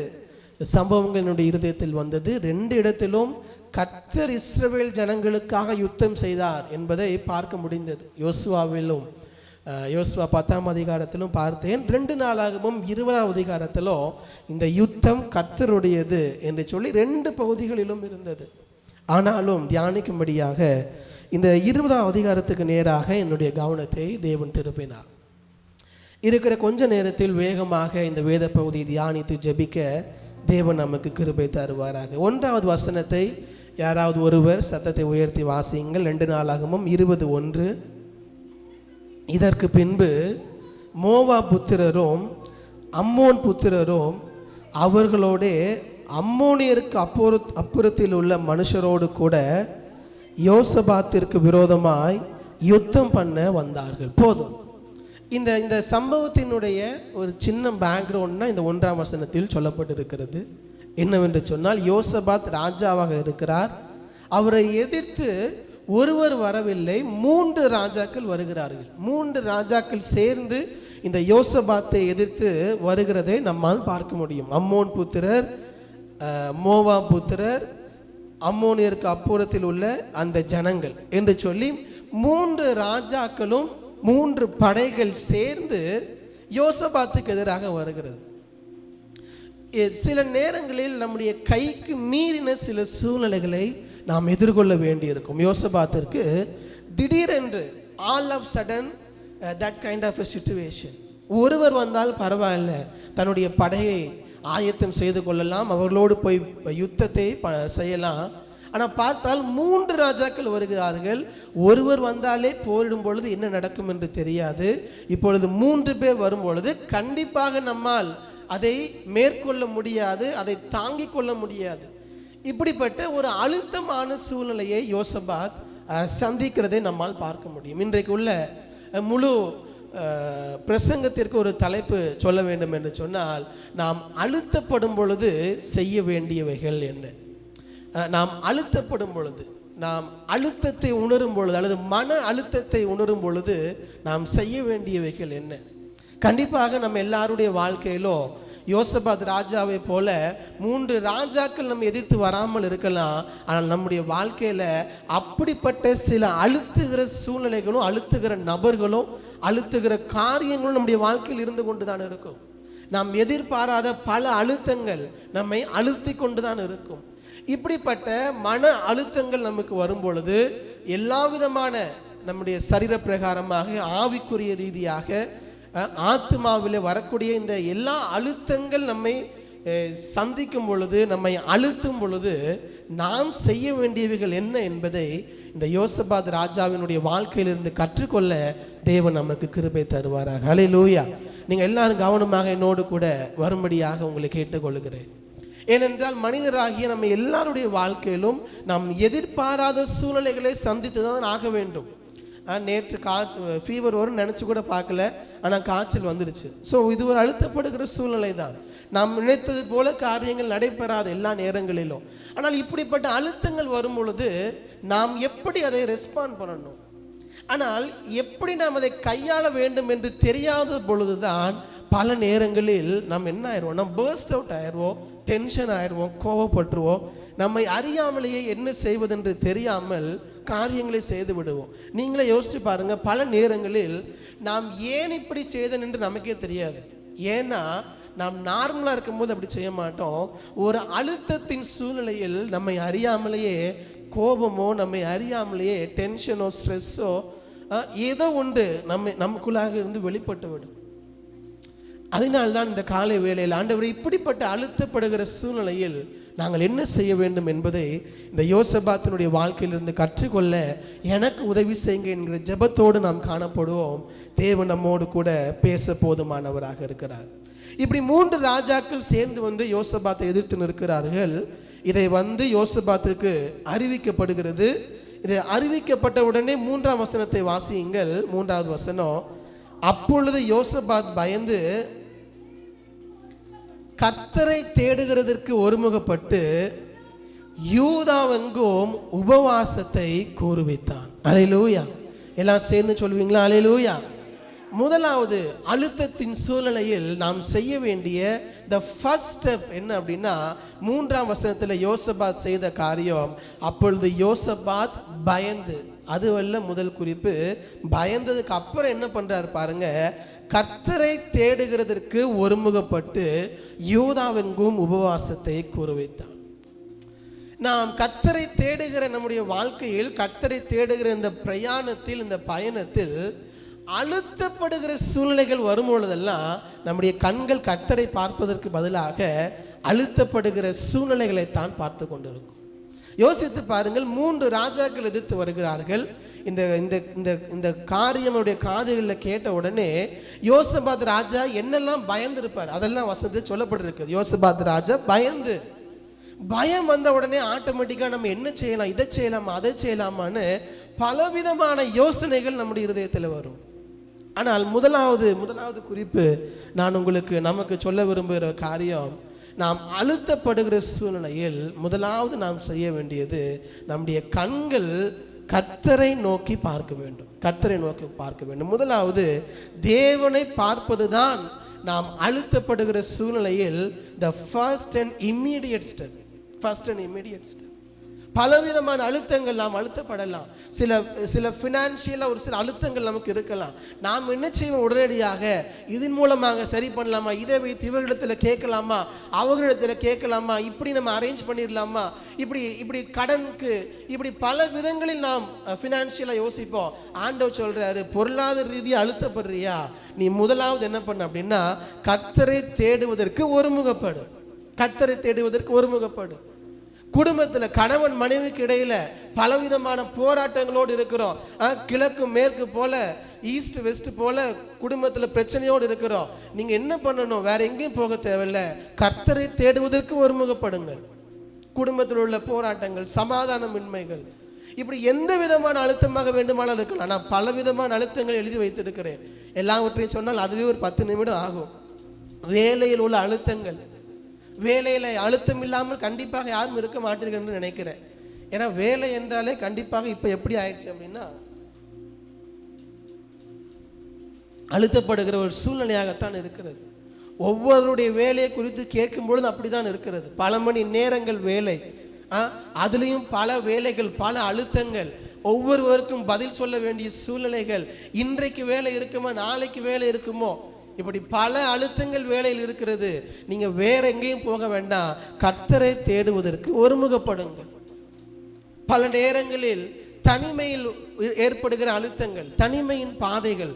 சம்பவங்கள் என்னுடைய இருதயத்தில் வந்தது. 2 இடத்திலும் கர்த்தர் இஸ்ரவேல் ஜனங்களுக்காக யுத்தம் செய்தார் என்பதை பார்க்க முடிந்தது. யோசுவா 10ஆம் அதிகாரத்திலும் பார்த்தேன். 2 நாளாகவும் 20ஆம் அதிகாரத்திலும் இந்த யுத்தம் கர்த்தருடையது என்று சொல்லி 2 பகுதிகளிலும் இருந்தது. ஆனாலும் தியானிக்கும்படியாக இந்த 20ஆம் அதிகாரத்துக்கு நேராக என்னுடைய கவனத்தை தேவன் திருப்பினார். இருக்கிற கொஞ்ச நேரத்தில் வேகமாக இந்த வேத பகுதியை தியானித்து ஜெபிக்க தேவன் நமக்கு கிருபை தருவாராக. 1வது வசனத்தை யாராவது ஒருவர் சத்தத்தை உயர்த்தி வாசியுங்கள். 2 நாளாகமும் 20:1. இதற்கு பின்பு மோவா புத்திரரும் அம்மோன் புத்திரரும் அவர்களோடே அம்மோனியருக்கு அப்புறத்தில் உள்ள மனுஷரோடு கூட யோசபாத்திற்கு விரோதமாய் யுத்தம் பண்ண வந்தார்கள். போதும். இந்த சம்பவத்தினுடைய ஒரு சின்ன பேக்ரவுண்ட்னா இந்த 1ஆம் வசனத்தில் சொல்லப்பட்டிருக்கிறது. என்னவென்று சொன்னால், யோசபாத் ராஜாவாக இருக்கிறார். அவரை எதிர்த்து ஒருவர் வரவில்லை, 3 ராஜாக்கள் வருகிறார்கள். 3 ராஜாக்கள் சேர்ந்து இந்த யோசபாத்தை எதிர்த்து வருகிறதை நம்மால் பார்க்க முடியும். அம்மோன் புத்திரர், மோவா புத்திரர், அம்மோனியருக்கு அப்புறத்தில் உள்ள அந்த ஜனங்கள் என்று சொல்லி 3 ராஜாக்களும் 3 படைகள் சேர்ந்து யோசபாத்துக்கு எதிராக வருகிறது. சில நேரங்களில் நம்முடைய கைக்கு மீறின சில சூழ்நிலைகளை நாம் எதிர்கொள்ள வேண்டியிருக்கும். யோசபாத்திற்கு திடீரென்று all of sudden that kind of a situation. ஒருவர் வந்தால் பரவாயில்ல, தன்னுடைய படையை ஆயத்தம் செய்து கொள்ளலாம், அவர்களோடு போய் யுத்தத்தை செய்யலாம். ஆனால் பார்த்தால் 3 ராஜாக்கள் வருகிறார்கள். ஒருவர் வந்தாலே போரிடும் பொழுது என்ன நடக்கும் என்று தெரியாது. இப்பொழுது 3 பேர் வரும் பொழுது கண்டிப்பாக நம்மால் அதை மேற்கொள்ள முடியாது, அதை தாங்கிக் கொள்ள முடியாது. இப்படிப்பட்ட ஒரு அழுத்தமான சூழ்நிலையை யோசபாத் சந்திக்கிறதை நம்மால் பார்க்க முடியும். இன்றைக்கு உள்ள முழு பிரசங்கத்திற்கு ஒரு தலைப்பு சொல்ல வேண்டும் என்று சொன்னால், நாம் அழுத்தப்படும் பொழுது செய்ய வேண்டியவைகள் என்ன? நாம் அழுத்தப்படும் பொழுது, நாம் அழுத்தத்தை உணரும் பொழுது அல்லது மன அழுத்தத்தை உணரும் பொழுது நாம் செய்ய வேண்டியவைகள் என்ன? கண்டிப்பாக நம்ம எல்லாருடைய வாழ்க்கையிலும் யோசபாத் ராஜாவை போல 3 ராஜாக்கள் நம்ம எதிர்த்து வராமல் இருக்கலாம். ஆனால் நம்முடைய வாழ்க்கையில் அப்படிப்பட்ட சில அழுத்துகிற சூழ்நிலைகளும் அழுத்துகிற நபர்களும் அழுத்துகிற காரியங்களும் நம்முடைய வாழ்க்கையில் இருந்து கொண்டு தான் இருக்கும். நாம் எதிர்பாராத பல அழுத்தங்கள் நம்மை அழுத்தி கொண்டு தான் இருக்கும். இப்படிப்பட்ட மன அழுத்தங்கள் நமக்கு வரும் பொழுது எல்லா விதமான நம்முடைய சரீர பிரகாரமாக, ஆவிக்குரிய ரீதியாக, ஆத்மாவில் வரக்கூடிய இந்த எல்லா அழுத்தங்கள் நம்மை சந்திக்கும் பொழுது, நம்மை அழுத்தும் பொழுது நாம் செய்ய வேண்டியவைகள் என்ன என்பதை இந்த யோசபாத் ராஜாவினுடைய வாழ்க்கையிலிருந்து கற்றுக்கொள்ள தேவன் நமக்கு கிருபை தருவாராக. ஹல்லேலூயா. நீங்கள் எல்லாரும் கவனமாக என்னோடு கூட வரும்படியாக உங்களை கேட்டுக்கொள்கிறேன். ஏனென்றால் மனிதராகிய நம்ம எல்லாருடைய வாழ்க்கையிலும் நாம் எதிர்பாராத சூழ்நிலைகளை சந்தித்து தான் ஆக வேண்டும். நேற்று ஃபீவர் வரும்னு நினச்சி கூட பார்க்கல, ஆனால் காய்ச்சல் வந்துருச்சு. ஸோ இது ஒரு அழுத்தப்படுகிற சூழ்நிலை தான். நாம் நினைத்தது போல காரியங்கள் நடைபெறாத எல்லா நேரங்களிலும். ஆனால் இப்படிப்பட்ட அழுத்தங்கள் வரும் பொழுது நாம் எப்படி அதை ரெஸ்பாண்ட் பண்ணணும், ஆனால் எப்படி நாம் அதை கையாள வேண்டும் என்று தெரியாத பொழுதுதான் பல நேரங்களில் நாம் என்ன ஆயிடுவோம், நம்ம பர்ஸ்ட் அவுட் ஆயிடுவோம், டென்ஷன் ஆயிடுவோம், கோவப்பட்டுருவோம். நம்மை அறியாமலேயே என்ன செய்வதென்று தெரியாமல் காரியங்களை செய்து விடுவோம். நீங்களே யோசிச்சு பாருங்க, பல நேரங்களில் நாம் ஏன் இப்படி செய்தேன் என்று நமக்கே தெரியாது. ஏன்னா நாம் நார்மலாக இருக்கும்போது அப்படி செய்ய மாட்டோம். ஒரு அழுத்தத்தின் சூழ்நிலையில் நம்மை அறியாமலேயே கோபமோ, நம்மை அறியாமலேயே டென்ஷனோ, ஸ்ட்ரெஸ்ஸோ ஏதோ ஒன்று நமக்குள்ளாக இருந்து வெளிப்பட்டு விடும். அதனால்தான் இந்த காலை வேளையில் ஆண்டவர் இப்படிப்பட்ட அழுத்தப்படுகிற சூழ்நிலையில் நாங்கள் என்ன செய்ய வேண்டும் என்பதை இந்த யோசபாத்தினுடைய வாழ்க்கையிலிருந்து கற்றுக்கொள்ள எனக்கு உதவி செய்யுங்க என்கிற ஜெபத்தோடு நாம் காணப்படுவோம். தேவன் நம்மோடு கூட பேச போதுமானவராக இருக்கிறார். இப்படி 3 ராஜாக்கள் சேர்ந்து யோசபாத்தை எதிர்த்து நிற்கிறார்கள். இதை யோசபாத்துக்கு அறிவிக்கப்படுகிறது. இது அறிவிக்கப்பட்ட உடனே 3ஆம் வசனத்தை வாசியுங்கள். 3வது வசனம், அப்பொழுது யோசபாத் பயந்து கர்த்தரை தேடுகிறதற்கு ஒருமுகப்பட்டு யூதாவெங்கும் உபவாசத்தை கூறுவித்தான். அல்லேலூயா. எல்லாம் சேர்ந்து சொல்வீங்களா? அல்லேலூயா. முதலாவது அழுத்தத்தின் சூழ்நிலையில் நாம் செய்ய வேண்டிய the first step என்ன அப்படின்னா, 3ஆம் வசனத்தில் யோசபாத் செய்த காரியம், அப்பொழுது யோசபாத் பயந்து, அதுவல்ல முதல் குறிப்பு. பயந்ததுக்கு அப்புறம் என்ன பண்றாரு பாருங்க, கர்த்தரை தேடுகிறதற்கு ஒருமுகப்பட்டு யூதாவெங்கும் உபவாசத்தை கூறுவித்தான். நாம் கர்த்தரை தேடுகிற நம்முடைய வாழ்க்கையில், கர்த்தரை தேடுகிற இந்த பிரயாணத்தில், இந்த பயணத்தில் அழுத்தப்படுகிற சூழ்நிலைகள் வரும் பொழுதெல்லாம் நம்முடைய கண்கள் கர்த்தரை பார்ப்பதற்கு பதிலாக அழுத்தப்படுகிற சூழ்நிலைகளைத்தான் பார்த்து கொண்டிருக்கும். யோசித்து பாருங்கள், 3 ராஜாக்கள் எதிர்த்து வருகிறார்கள். இந்த இந்த இந்த இந்த காரியமுடைய காதுகளில் கேட்ட உடனே யோசபாத் ராஜா என்னெல்லாம் பயந்துருப்பார் அதெல்லாம் வசனத்தில் சொல்லப்பட்டிருக்கு. யோசபாத் ராஜா பயம் வந்த உடனே ஆட்டோமேட்டிக்காக நம்ம என்ன செய்யலாம், இதை செய்யலாமா, அதை செய்யலாமான்னு பலவிதமான யோசனைகள் நம்முடைய இருதயத்தில் வரும். ஆனால் முதலாவது குறிப்பு நான் நமக்கு சொல்ல விரும்புகிற காரியம், நாம் அழுத்தப்படுகிற சூழ்நிலையில் முதலாவது நாம் செய்ய வேண்டியது, நம்முடைய கண்கள் கர்த்தரை நோக்கி பார்க்க வேண்டும். கர்த்தரை நோக்கி பார்க்க வேண்டும். முதலாவது தேவனை பார்ப்பது தான் நாம் அழுத்தப்படுகிற சூழ்நிலையில் the first and immediate step. பலவிதமான அழுத்தங்கள் நாம் அழுத்தப்படலாம். சில ஃபினான்ஷியலாக ஒரு சில அழுத்தங்கள் நமக்கு இருக்கலாம். நாம் என்ன செய்வோம், உடனடியாக இதன் மூலமாக சரி பண்ணலாமா, இதை வைத்து இவர்களிடத்தில் கேட்கலாமா, அவர்களிடத்தில் கேட்கலாமா, இப்படி நம்ம அரேஞ்ச் பண்ணிடலாமா, இப்படி கடனுக்கு, இப்படி பல விதங்களில் நாம் ஃபினான்ஷியலாக யோசிப்போம். ஆண்டவர் சொல்கிறாரு, பொருளாதார ரீதியாக அழுத்தப்படுறியா, நீ முதலாவது என்ன பண்ண அப்படின்னா கர்த்தரை தேடுவதற்கு ஒருமுகப்படு. கர்த்தரை தேடுவதற்கு ஒருமுகப்படு. குடும்பத்தில் கணவன் மனைவிக்கு இடையில பலவிதமான போராட்டங்களோடு இருக்கிறோம். கிழக்கு மேற்கு போல, ஈஸ்ட் வெஸ்ட் போல குடும்பத்தில் பிரச்சனையோடு இருக்கிறோம். நீங்க என்ன பண்ணணும், வேற எங்கேயும் போக தேவையில்லை, கர்த்தரை தேடுவதற்கு ஒருமுகப்படுங்கள். குடும்பத்தில் உள்ள போராட்டங்கள், சமாதானமின்மைகள், இப்படி எந்த விதமான அழுத்தமாக வேண்டுமானால் இருக்கலாம். நான் பல விதமான அழுத்தங்கள் எழுதி வைத்திருக்கிறேன். எல்லாவற்றையும் சொன்னால் அதுவே ஒரு 10 நிமிடம் ஆகும். வேலையில் உள்ள அழுத்தங்கள், வேலையில் அழுத்தம் இல்லாமல் கண்டிப்பாக யாரும் இருக்க மாட்டீர்கள் என்று நினைக்கிறேன். ஏன்னா வேலை என்றாலே கண்டிப்பாக இப்போ எப்படி ஆயிடுச்சு அப்படின்னா அழுத்தப்படுகிற ஒரு சூழ்நிலையாகத்தான் இருக்கிறது. ஒவ்வொருடைய வேலையை குறித்து கேட்கும் பொழுது அப்படிதான் இருக்கிறது. பல மணி நேரங்கள் வேலை, அதுலேயும் பல வேலைகள், பல அழுத்தங்கள், ஒவ்வொருவருக்கும் பதில் சொல்ல வேண்டிய சூழ்நிலைகள், இன்றைக்கு வேலை இருக்குமா, நாளைக்கு வேலை இருக்குமோ, இப்படி பல அழுத்தங்கள் வேலையில் இருக்கிறது. நீங்க வேற எங்கேயும் போக வேண்டாம், கர்த்தரை தேடுவதற்கு ஒருமுகப்படுங்கள். பல நேரங்களில் தனிமையில் ஏற்படுகிற அழுத்தங்கள், தனிமையின் பாதைகள்,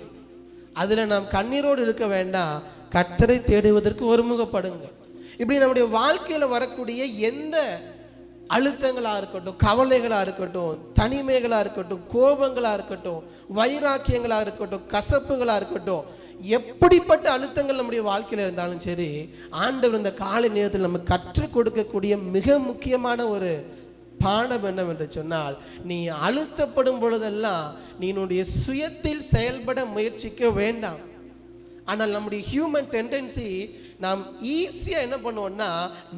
அதுல நாம் கண்ணீரோடு இருக்க வேண்டாம், கர்த்தரை தேடுவதற்கு ஒருமுகப்படுங்கள். இப்படி நம்முடைய வாழ்க்கையில வரக்கூடிய எந்த அழுத்தங்களாக இருக்கட்டும், கவலைகளாக இருக்கட்டும், தனிமைகளாக இருக்கட்டும், கோபங்களாக இருக்கட்டும், வைராக்கியங்களாக இருக்கட்டும், கசப்புகளாக இருக்கட்டும், எப்படிப்பட்ட அழுத்தங்கள் நம்முடைய வாழ்க்கையில் இருந்தாலும் சரி, ஆண்டவர் இந்த காலை நேரத்தில் நமக்கு கற்றுக் கொடுக்கக்கூடிய மிக முக்கியமான ஒரு பாடம் என்னவென்று சொன்னால், நீ அழுத்தப்படும் பொழுதெல்லாம் நீ உன்னுடைய சுயத்தில் செயல்பட முயற்சிக்க வேண்டாம். ஆனால் நம்முடைய ஹியூமன் டெண்டன்சி, நாம் ஈஸியாக என்ன பண்ணுவோம்னா,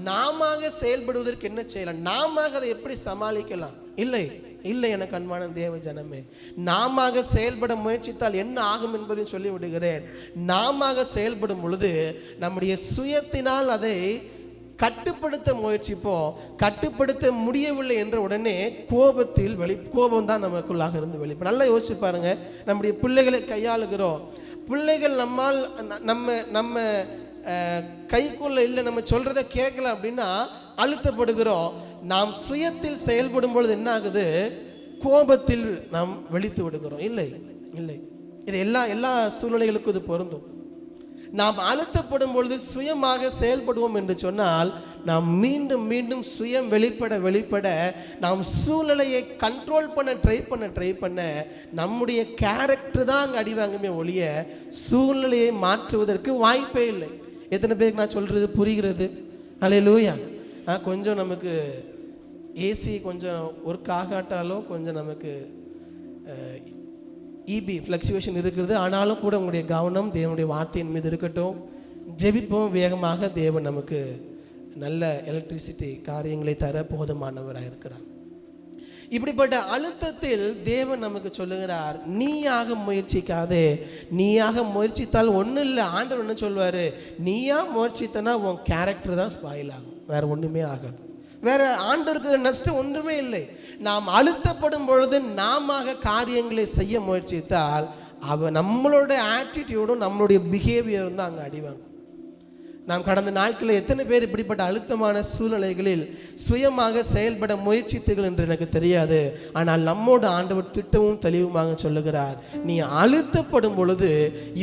நாம செயல்படுவதற்கு என்ன செய்யலாம், நாம அதை எப்படி சமாளிக்கலாம். இல்லை இல்லை எனக்கு அன்பான தேவ ஜனமே, நாம செயல்பட முயற்சித்தால் என்ன ஆகும் என்பதையும் சொல்லி விடுகிறேன். நாம செயல்படும் பொழுது நம்முடைய சுயத்தினால் அதை கட்டுப்படுத்த முயற்சிப்போம். கட்டுப்படுத்த முடியவில்லை என்ற உடனே கோபம் தான் நமக்குள்ளாக இருந்து வெளிப்படும். நல்லா யோசிச்சு பாருங்க, நம்முடைய பிள்ளைகளை கையாளுகிறோம், பிள்ளைகள் நம்ம கைக்குள்ள இல்லை, நம்ம சொல்றத கேட்கல அப்படின்னா அழுத்தப்படுகிறோம். நாம் சுயத்தில் செயல்படும் பொழுது என்ன ஆகுது, கோபத்தில் நாம் வெளித்து விடுகிறோம். இல்லை இல்லை, இது எல்லா சூழ்நிலைகளுக்கும் இது பொருந்தும். நாம் அழுத்தப்படும் பொழுது சுயமாக செயல்படுவோம் என்று சொன்னால், நாம் மீண்டும் மீண்டும் சுயம் வெளிப்பட நாம் சூழ்நிலையை கண்ட்ரோல் பண்ண ட்ரை பண்ண நம்முடைய கேரக்டர் தான் அங்கே அடிவாங்குமே ஒழிய சூழ்நிலையை மாற்றுவதற்கு வாய்ப்பே இல்லை. எத்தனை பேருக்கு நான் சொல்கிறது புரிகிறது? அல்லேலூயா. கொஞ்சம் நமக்கு ஏசி கொஞ்சம் ஒர்க் ஆகாட்டாலும் கொஞ்சம் நமக்கு இபி ஃப்ளக்சுவேஷன் இருக்கிறது. ஆனாலும் கூட உங்களுடைய கவனம் தேவனுடைய வார்த்தையின் மீது இருக்கட்டும். ஜெபிப்போம் வேகமாக. தேவன் நமக்கு நல்ல எலக்ட்ரிசிட்டி காரியங்களை தர போதுமானவராக இருக்கிறார். இப்படிப்பட்ட அழுத்தத்தில் தேவன் நமக்கு சொல்லுகிறார், நீயாக முயற்சிக்காதே. நீயாக முயற்சித்தால் ஒன்றும் இல்லை. ஆண்டவர் என்ன சொல்வார், நீயா முயற்சித்தனா உன் கேரக்டர் தான் ஸ்பாயில் ஆகும், வேற ஒன்றுமே ஆகாது. வேற ஆண்டவருக்கு நஷ்ட ஒன்றுமே இல்லை. நாம் அழுத்தப்படும் பொழுது நாம காரியங்களை செய்ய முயற்சித்தால் நம்மளோட ஆட்டிடியூடும் நம்மளுடைய பிஹேவியரும் தான் அங்கே அடிவாங்க. நாம் கடந்த நாட்களில் எத்தனை பேர் இப்படிப்பட்ட அழுத்தமான சூழ்நிலைகளில் சுயமாக செயல்பட முயற்சித்தீர்கள் என்று எனக்கு தெரியாது. ஆனால் நம்மோடு ஆண்டவர் திட்டமும் தெளிவுமாக சொல்லுகிறார், நீ அழுத்தப்படும் பொழுது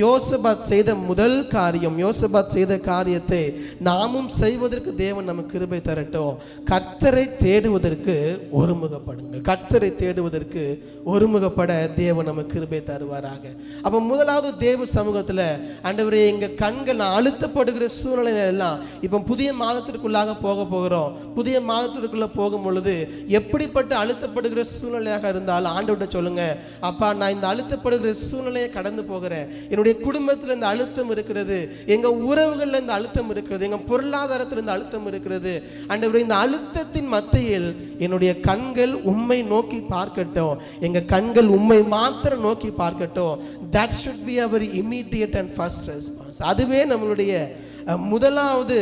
யோசபாத் செய்த முதல் காரியம், யோசபாத் செய்த காரியத்தை நாமும் செய்வதற்கு தேவன் நமக்கு கிருபை தரட்டும். கர்த்தரை தேடுவதற்கு ஒருமுகப்படுங்கள். கர்த்தரை தேடுவதற்கு ஒருமுகப்பட தேவன் நமக்கு கிருபை தருவாராக. அப்போ முதலாவது தேவ சமூகத்தில், ஆண்டவரே எங்கள் கண்கள் நான் அழுத்தப்படுகிற சூழ்நிலையில எல்லாம் இப்போ புதிய மாதத்திற்குள்ளாக போகிறோம். புதிய மாதத்திற்குள்ள போகும் பொழுது எப்படிப்பட்ட அழுத்தப்படுகிற சூழ்நிலையாக இருந்தாலும் ஆண்டவர்கிட்ட சொல்லுங்க, அப்பா நான் இந்த அழுத்தப்படுகிற சூழ்நிலையை கடந்து போகிறேன். என்னுடைய குடும்பத்தில் இந்த அழுத்தம் இருக்கிறது, எங்க உறவுகளில் இந்த அழுத்தம் இருக்கிறது, எங்க பொருளாதாரத்தில் இந்த அழுத்தம் இருக்கிறது. ஆண்டவரே இந்த அழுத்தத்தின் மத்தியில் என்னுடைய கண்கள் உம்மை நோக்கி பார்க்கட்டும், எங்க கண்கள் உம்மை மாத்திரம் நோக்கி பார்க்கட்டும். That should be our immediate and first response. அதுவே நம்மளுடைய முதலாவது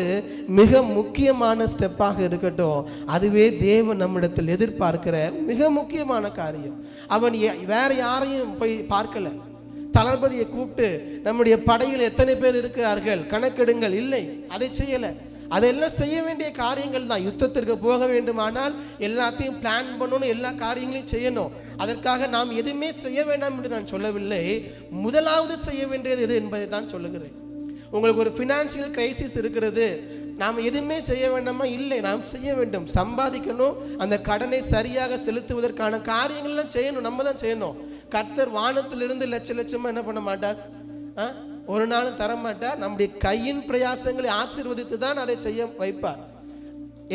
மிக முக்கியமான ஸ்டெப்பாக இருக்கட்டும். அதுவே தேவன் நம்மிடத்தில் எதிர்பார்க்கிற மிக முக்கியமான காரியம். அவன் வேற யாரையும் போய் பார்க்கல. தளபதியை கூப்பிட்டு நம்முடைய படையில் எத்தனை பேர் இருக்கிறார்கள் கணக்கெடுங்கள், இல்லை, அதை செய்யல. அதெல்லாம் செய்ய வேண்டிய காரியங்கள் தான். யுத்தத்திற்கு போக வேண்டுமானால் எல்லாத்தையும் பிளான் பண்ணணும், எல்லா காரியங்களையும் செய்யணும். அதற்காக நாம் எதுவுமே செய்ய வேண்டாம் என்று நான் சொல்லவில்லை. முதலாவது செய்ய வேண்டியது எது என்பதை தான் சொல்லுகிறேன். உங்களுக்கு ஒரு ஃபினான்ஷியல் கிரைசிஸ் இருக்கிறது, நாம் எதுவுமே செய்ய வேண்டாமா? இல்லை, நாம் செய்ய வேண்டும். சம்பாதிக்கணும், அந்த கடனை சரியாக செலுத்துவதற்கான காரியங்கள்லாம் செய்யணும், நம்ம தான் செய்யணும். கர்த்தர் வானத்திலிருந்து லட்சமாக என்ன பண்ண மாட்டார், ஒரு நாளும் தர மாட்டார். நம்முடைய கையின் பிரயாசங்களை ஆசீர்வதித்து தான் அதை செய்ய வைப்பார்.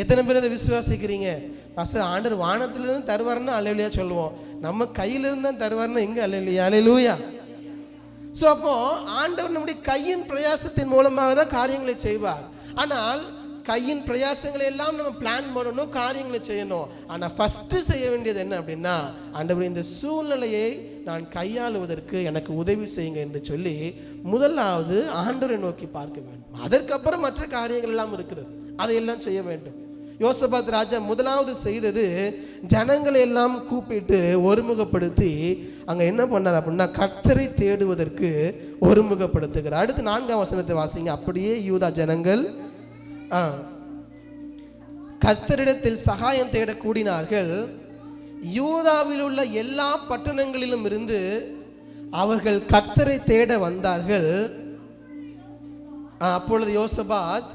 எத்தனை பேர் அதை விசுவாசிக்கிறீங்க? ஃபஸ்ட்டு ஆண்டவர் வானத்திலிருந்து தருவார்னா அல்லேலூயா சொல்லுவோம். நம்ம கையிலிருந்து தான் தருவார்னா எங்கே அல்லேலூயா? அல்லேலூயா. ஸோ அப்போ ஆண்டவர் நம்முடைய கையின் பிரயாசத்தின் மூலமாக தான் காரியங்களை செய்வார். ஆனால் கையின் பிரயாசங்களை எல்லாம் நம்ம பிளான் பண்ணணும், காரியங்களை செய்யணும். ஆனால் ஃபஸ்ட்டு செய்ய வேண்டியது என்ன அப்படின்னா, ஆண்டவர் இந்த சூழ்நிலையை நான் கையாளுவதற்கு எனக்கு உதவி செய்யுங்க என்று சொல்லி முதலாவது ஆண்டவரை நோக்கி பார்க்க வேண்டும். அதற்கப்புறம் மற்ற காரியங்கள் எல்லாம் இருக்கிறது, அதையெல்லாம் செய்ய வேண்டும். யோசபாத் ராஜா முதலாவது செய்தது, ஜனங்களை எல்லாம் கூப்பிட்டு ஒருமுகப்படுத்தி அங்க என்ன பண்ணார் அப்படின்னா, கர்த்தரை தேடுவதற்கு ஒருமுகப்படுத்துகிறார். அடுத்து 4ஆம் வசனத்தை வாசிங்க. அப்படியே யூதா ஜனங்கள் கர்த்தரிடத்தில் சகாயம் தேட கூடினார்கள். யூதாவில் உள்ள எல்லா பட்டணங்களிலும் இருந்து அவர்கள் கர்த்தரை தேட வந்தார்கள். அப்பொழுது யோசபாத்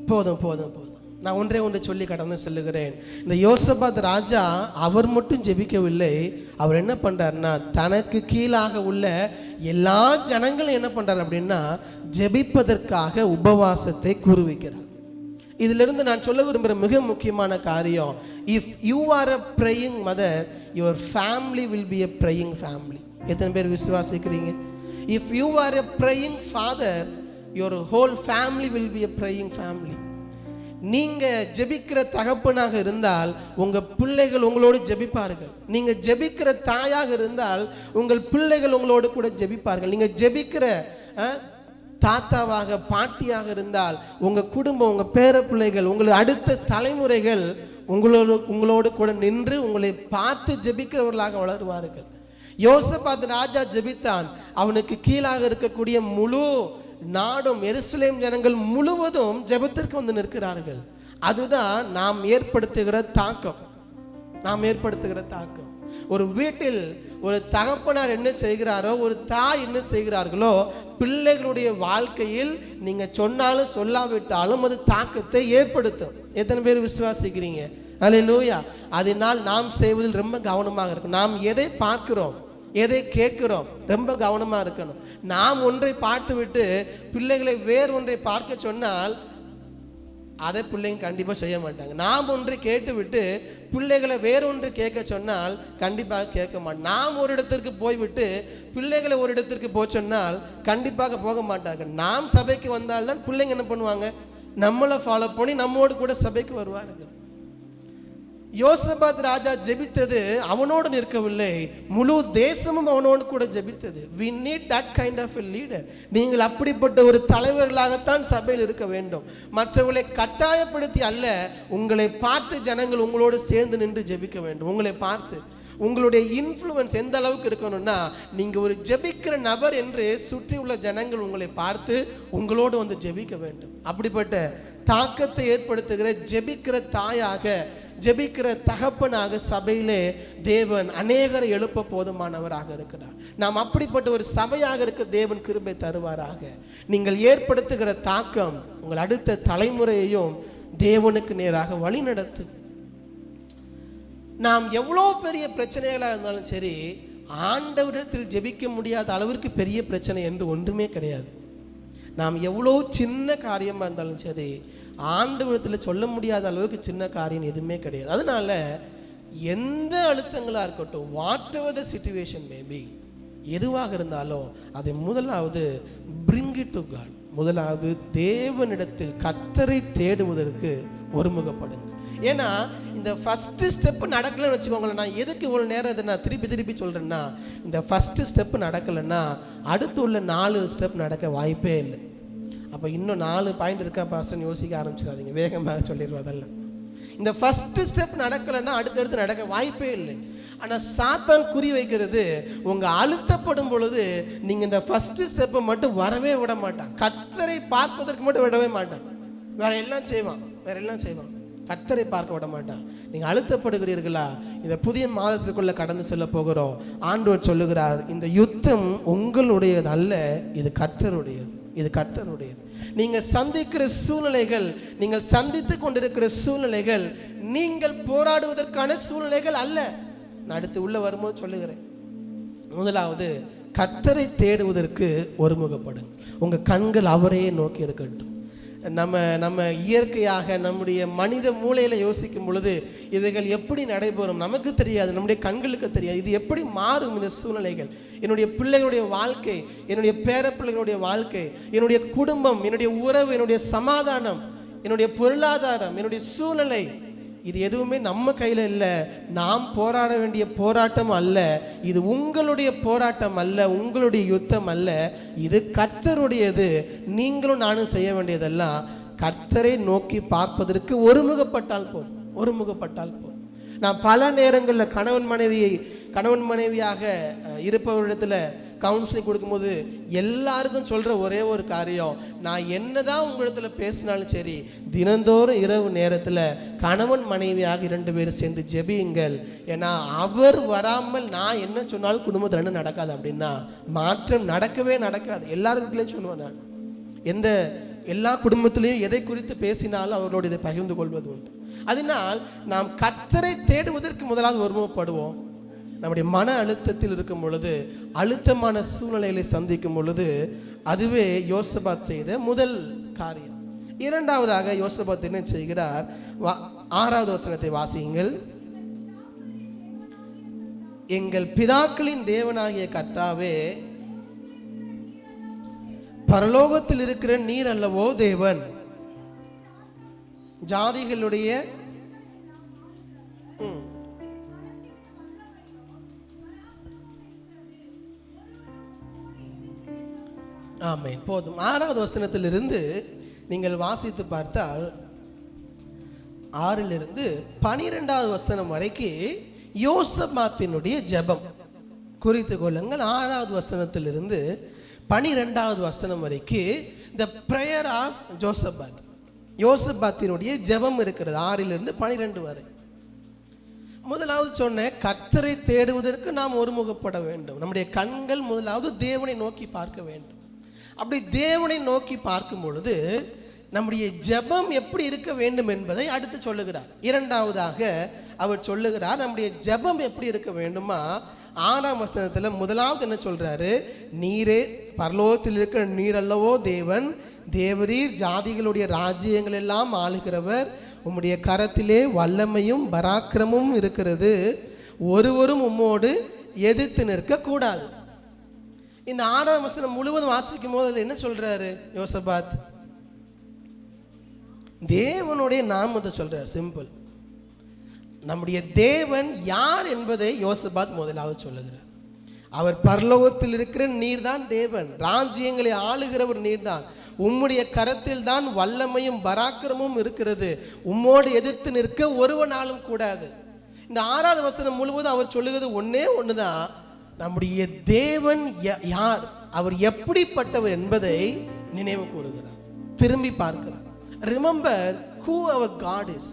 போதும் போதும் போதும். நான் ஒன்றே ஒன்று சொல்லி கடந்து செல்லுகிறேன். இந்த யோசபாத் ராஜா அவர் மட்டும் ஜெபிக்கவில்லை. அவர் என்ன பண்றாருன்னா, தனக்கு கீழாக உள்ள எல்லா ஜனங்களும் என்ன பண்றாரு அப்படின்னா, ஜெபிப்பதற்காக உபவாசத்தை கூறுவிக்கிறார். இதிலிருந்து நான் சொல்ல விரும்புகிற மிக முக்கியமான காரியம், if you are a praying mother, your family will be a praying family. எத்தனை பேர் விசுவாசிக்கிறீங்க? If you are a praying father, your whole family will be a praying family. நீங்க ஜெபிக்கிற தகப்பனாக இருந்தால் உங்க பிள்ளைகள் உங்களோடு ஜெபிப்பார்கள். நீங்க ஜெபிக்கிற தாயாக இருந்தால் உங்கள் பிள்ளைகள் உங்களோடு கூட ஜெபிப்பார்கள். நீங்க ஜெபிக்கிற தாத்தாவாக பாட்டியாக இருந்தால் உங்க குடும்பம், உங்க பேர பிள்ளைகள், உங்கள் அடுத்த தலைமுறைகள் உங்களோடு கூட நின்று உங்களை பார்த்து ஜெபிக்கிறவர்களாக வளருவார்கள். யோசபாத் ராஜா ஜெபித்தான். அவனுக்கு கீழாக இருக்கக்கூடிய முழு நாடும், எருசலேம் ஜனங்கள் முழுவதும் ஜெபத்திற்கு வந்து நிற்கிறார்கள். அதுதான் நாம் ஏற்படுத்துகிற தாக்கம். ஒரு வீட்டில் ஒரு தகப்பனார் என்ன செய்கிறாரோ, ஒரு தாய் என்ன செய்கிறார்களோ, பிள்ளைகளுடைய வாழ்க்கையில் நீங்க சொன்னாலும் சொல்லாவிட்டாலும் அது தாக்கத்தை ஏற்படுத்தும். எத்தனை பேர் விசுவாசிக்கிறீங்க? அல்லேலூயா. அதனால் நாம் செய்வதில் ரொம்ப கவனமாக இருக்கும். நாம் எதை பார்க்கிறோம், எதை கேட்கிறோம், ரொம்ப கவனமாக இருக்கணும். நாம் ஒன்றை பார்த்து விட்டு பிள்ளைகளை வேறு ஒன்றை பார்க்க சொன்னால் அதை பிள்ளைங்க கண்டிப்பாக செய்ய மாட்டாங்க. நாம் ஒன்றை கேட்டு விட்டு பிள்ளைகளை வேறொன்று கேட்க சொன்னால் கண்டிப்பாக கேட்க மாட்டாங்க. நாம் ஒரு இடத்திற்கு போய்விட்டு பிள்ளைகளை ஒரு இடத்திற்கு போய் சொன்னால் கண்டிப்பாக போக மாட்டார்கள். நாம் சபைக்கு வந்தால்தான் பிள்ளைங்க என்ன பண்ணுவாங்க, நம்மளை ஃபாலோ பண்ணி நம்மோடு கூட சபைக்கு வருவார்கள். யோசபாத் ராஜா ஜெபித்தது அவனோடு நிற்கவில்லை, முழு தேசமும் அவனோடு கூட ஜெபித்தது. we need that kind of a leader. நீங்கள் அப்படிப்பட்ட ஒரு தலைவர்களாகத்தான் சபையில் இருக்க வேண்டும். மற்றவர்களை கட்டாயப்படுத்தி அல்ல, உங்களை பார்த்து ஜனங்கள் உங்களோடு சேர்ந்து நின்று ஜெபிக்க வேண்டும். உங்களை பார்த்து உங்களுடைய இன்ஃப்ளூயன்ஸ் எந்த அளவுக்கு இருக்கணும்னா, நீங்க ஒரு ஜெபிக்கிற நபர் என்று சுற்றி உள்ள ஜனங்கள் உங்களை பார்த்து உங்களோடு வந்து ஜெபிக்க வேண்டும். அப்படிப்பட்ட தாக்கத்தை ஏற்படுத்துகிற ஜெபிக்கிற தாயாக, ஜெபிக்கிற தகப்பனாக சபையிலே தேவன் அநேகரை எழுப்ப போதுமானவராக இருக்கிறார். நாம் அப்படிப்பட்ட ஒரு சபையாக இருக்க தேவன் கிருபை தருவாராக. நீங்கள் ஏற்படுத்துகிற தாக்கம் உங்கள் அடுத்த தலைமுறையையும் தேவனுக்கு நேராக வழி நடத்தும். நாம் எவ்வளோ பெரிய பிரச்சனைகளாக இருந்தாலும் சரி, ஆண்டவரிடத்தில் ஜெபிக்க முடியாத அளவிற்கு பெரிய பிரச்சனை என்று ஒன்றுமே கிடையாது. நாம் எவ்வளோ சின்ன காரியமாக இருந்தாலும் சரி, ஆண்டவரிடத்தில் சொல்ல முடியாத அளவுக்கு சின்ன காரியம் எதுவுமே கிடையாது. அதனால எந்த அழுத்தங்களாக இருக்கட்டும், what ever the situation maybe, எதுவாக இருந்தாலும் அதை முதலாவது bring it to God. முதலாவது தேவனிடத்தில் கர்த்தரை தேடுவதற்கு ஒருமுகப்படுங்க. ஏன்னா இந்த ஃபஸ்ட்டு ஸ்டெப்பு நடக்கலைன்னு வச்சுக்கோங்களேன். நான் எதுக்கு இவ்வளோ நேரம் இதை நான் திருப்பி சொல்கிறேன்னா, இந்த ஃபஸ்ட்டு ஸ்டெப்பு நடக்கலைன்னா அடுத்து உள்ள 4 ஸ்டெப் நடக்க வாய்ப்பே இல்லை. அப்போ இன்னும் 4 பாயிண்ட் இருக்கா பாஸ்டர்னு யோசிக்க ஆரம்பிச்சிடாதீங்க, வேகமாக சொல்லிடுவதெல்லாம். இந்த ஃபஸ்ட்டு ஸ்டெப் நடக்கலைன்னா அடுத்தடுத்து நடக்க வாய்ப்பே இல்லை. ஆனால் சாத்தான் குறி வைக்கிறது, உங்கள் அழுத்தப்படும் பொழுது நீங்கள் இந்த ஃபஸ்ட்டு ஸ்டெப்பை மட்டும் வரவே விட மாட்டான். கர்த்தரை பார்ப்பதற்கு மட்டும் விடவே மாட்டான். வேற எல்லாம் செய்வான். கர்த்தரை பார்க்க விட மாட்டான். நீங்கள் அழுத்தப்படுகிறீர்களா? இந்த புதிய மாதத்திற்குள்ள கடந்து செல்ல போகிறோம். ஆண்டவர் சொல்லுகிறார், இந்த யுத்தம் உங்களுடையது அல்ல, இது கர்த்தருடையது. நீங்கள் சந்திக்கிற சூழ்நிலைகள், நீங்கள் சந்தித்து கொண்டிருக்கிற சூழ்நிலைகள் நீங்கள் போராடுவதற்கான சூழ்நிலைகள் அல்ல. நான் அடுத்து உள்ள வரும்போது சொல்லுகிறேன். முதலாவது கர்த்தரை தேடுவதற்கு ஒருமுகப்படுங்க. உங்கள் கண்கள் அவரையே நோக்கி இருக்கட்டும். நம்ம இயற்கையாக நம்முடைய மனித மூளையில் யோசிக்கும் பொழுது இவைகள் எப்படி நடைபெறும் நமக்கு தெரியாது, நம்முடைய கண்களுக்கு தெரியாது. இது எப்படி மாறும் இந்த சூழ்நிலைகள்? என்னுடைய பிள்ளைகளுடைய வாழ்க்கை, என்னுடைய பேர பிள்ளைகளுடைய வாழ்க்கை, என்னுடைய குடும்பம், என்னுடைய உறவு, என்னுடைய சமாதானம், என்னுடைய பொருளாதாரம், என்னுடைய சூழ்நிலை, இது எதுவுமே நம்ம கையில் இல்லை. நாம் போராட வேண்டிய போராட்டம் அல்ல. இது உங்களுடைய போராட்டம் அல்ல, உங்களுடைய யுத்தம் அல்ல. இது கர்த்தருடையது. நீங்களும் நானும் செய்ய வேண்டியதெல்லாம் கர்த்தரை நோக்கி பார்ப்பதற்கு ஒருமுகப்பட்டால் போதும். நான் பல நேரங்களில் கணவன் மனைவியாக இருப்பவரிடத்தில் கவுன்சிலிங் கொடுக்கும்போது எல்லாருக்கும் சொல்கிற ஒரே ஒரு காரியம், நான் என்னதான் உங்களிடத்தில் பேசினாலும் சரி, தினந்தோறும் இரவு நேரத்தில் கணவன் மனைவியாக 2 பேரும் சேர்ந்து ஜெபியுங்கள். ஏன்னா அவர் வராமல் நான் என்ன சொன்னாலும் குடும்பத்தில் என்ன நடக்காது அப்படின்னா மாற்றம் நடக்கவே நடக்காது. எல்லாரும் வீட்டிலையும் சொல்லுவேன் நான். எல்லா குடும்பத்திலையும் எதை குறித்து பேசினாலும் அவர்களோடு இதை பகிர்ந்து கொள்வது உண்டு. அதனால் நாம் கர்த்தரை தேடுவதற்கு முதலாவது ஒருமுகப்படுவோம். நம்முடைய மன அழுத்தத்தில் இருக்கும் பொழுது, அழுத்தமான சூழ்நிலைகளை சந்திக்கும் பொழுது, அதுவே யோசபாத் செய்த முதல் காரியம். இரண்டாவதாக யோசபாத் என்ன செய்கிறார்? 6வது வசனத்தை வாசியுங்கள். எங்கள் பிதாக்களின் தேவனாகிய கர்த்தாவே, பரலோகத்தில் இருக்கிற நீர் அல்லவோ தேவன், ஜாதிகளுடைய ஆமென். போதும். 6வது வசனத்திலிருந்து நீங்கள் வாசித்து பார்த்தால் 6லிருந்து 12வது வசனம் வரைக்கும் யோசபாத்தினுடைய ஜெபம் குறித்து கொள்ளுங்கள். 6வது வசனத்திலிருந்து 12வது வசனம் வரைக்கும் த பிரேயர் ஆஃப் ஜோசபாத், யோசபாத்தினுடைய ஜெபம் இருக்கிறது. 6லிருந்து 12 வரை. முதலாவது சொன்ன கர்த்தரை தேடுவதற்கு நாம் ஒருமுகப்பட வேண்டும். நம்முடைய கண்கள் முதலாவது தேவனை நோக்கி பார்க்க வேண்டும். அப்படி தேவனை நோக்கி பார்க்கும் பொழுது நம்முடைய ஜெபம் எப்படி இருக்க வேண்டும் என்பதை அடுத்து சொல்லுகிறார். இரண்டாவதாக அவர் சொல்லுகிறார், நம்முடைய ஜெபம் எப்படி இருக்க வேண்டுமா? 6ஆம் வசனத்தில் முதலாவது என்ன சொல்றாரு? நீரே பரலோகத்தில் இருக்கிற நீர் அல்லவோ தேவன், தேவரீர் ஜாதிகளுடைய ராஜ்யங்கள் எல்லாம் ஆளுகிறவர், உம்முடைய கரத்திலே வல்லமையும் பராக்கிரமும் இருக்கிறது, ஒருவரும் உம்மோடு எதிர்த்து நிற்க கூடாது. இந்த 6ஆம் வசனம் முழுவதும் வாசிக்கும் போது அதில் என்ன சொல்றாரு யோசபாத்? தேவனுடைய நாமத்தை சொல்றார். சிம்பிள். நம்முடைய தேவன் யார் என்பதை யோசபாத் முதலாவது சொல்லுகிறார். அவர் பரலோகத்தில் இருக்கிற நீர்தான் தேவன், ராஜ்யங்களை ஆளுகிறவர் நீர்தான், உம்முடைய கரத்தில் தான் வல்லமையும் பராக்கிரமும் இருக்கிறது, உம்மோடு எதிர்த்து நிற்க ஒருவனாலும் கூடாது. இந்த 6வது வசனம் முழுவதும் அவர் சொல்லுகிறது ஒன்னே ஒண்ணுதான், நம்முடைய தேவன் யார், அவர் எப்படிப்பட்டவர் என்பதை நினைவு கூறுகிறார், திரும்பி பார்க்கிறார். Remember who our God is.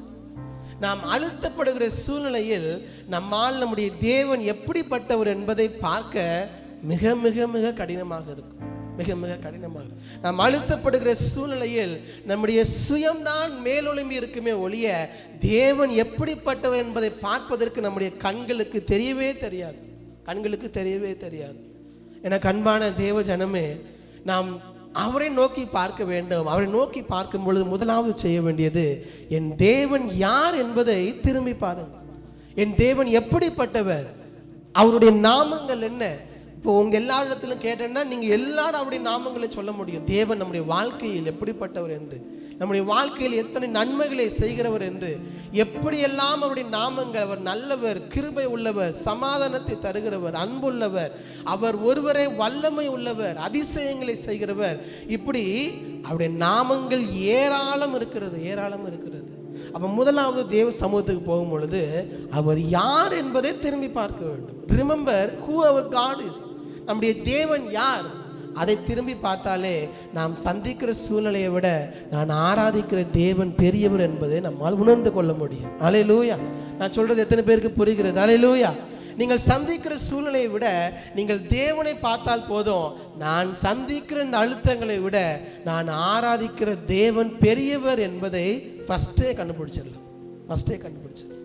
நாம் அழுத்தப்படுகிற சூழ்நிலையில் நம்மால் நம்முடைய தேவன் எப்படிப்பட்டவர் என்பதை பார்க்க மிக மிக மிக கடினமாக இருக்கும். மிக மிக கடினமாக நாம் அழுத்தப்படுகிற சூழ்நிலையில் நம்முடைய சுயம்தான் மேலொழும்பி இருக்குமே ஒழிய தேவன் எப்படிப்பட்டவர் என்பதை பார்ப்பதற்கு நம்முடைய கண்களுக்கு தெரியவே தெரியாது. கண்களுக்கு தெரியவே தெரியாது. எனக்கு அன்பான தேவ ஜனமே, நாம் அவரை நோக்கி பார்க்க வேண்டும். அவரை நோக்கி பார்க்கும் பொழுது முதலாவது செய்ய வேண்டியது, என் தேவன் யார் என்பதை திரும்பி பாருங்கள். என் தேவன் எப்படிப்பட்டவர், அவருடைய நாமங்கள் என்ன? இப்போ உங்க எல்லா இடத்திலும் கேட்டேன்னா நீங்க எல்லாரும் அவருடைய நாமங்களை சொல்ல முடியும். தேவன் நம்முடைய வாழ்க்கையில் எப்படிப்பட்டவர் என்று, நம்முடைய வாழ்க்கையில் எத்தனை நன்மைகளை செய்கிறவர் என்று, எப்படியெல்லாம் அவருடைய நாமங்கள், அவர் நல்லவர், கிருபை உள்ளவர், சமாதானத்தை தருகிறவர், அன்புள்ளவர், அவர் ஒருவரே வல்லமை உள்ளவர், அதிசயங்களை செய்கிறவர், இப்படி அவருடைய நாமங்கள் ஏராளம் இருக்கிறது, ஏராளம் இருக்கிறது. அப்போ முதலாவது தேவ சமூகத்துக்கு போகும் பொழுது அவர் யார் என்பதை திரும்பி பார்க்க வேண்டும். Remember who our God is. நம்முடைய தேவன் யார், அதை திரும்பி பார்த்தாலே நாம் சந்திக்கிற சூழ்நிலையை விட நான் ஆராதிக்கிற தேவன் பெரியவர் என்பதை நம்மால் உணர்ந்து கொள்ள முடியும். அல்லேலூயா. நான் சொல்றது எத்தனை பேருக்கு புரிகிறது? அல்லேலூயா. நீங்கள் சந்திக்கிற சூழ்நிலையை விட நீங்கள் தேவனை பார்த்தால் போதும், நான் சந்திக்கிற இந்த அழுத்தங்களை விட நான் ஆராதிக்கிற தேவன் பெரியவர் என்பதை ஃபஸ்ட்டே கண்டுபிடிச்சிடலாம். ஃபஸ்ட்டே கண்டுபிடிச்சிடலாம்.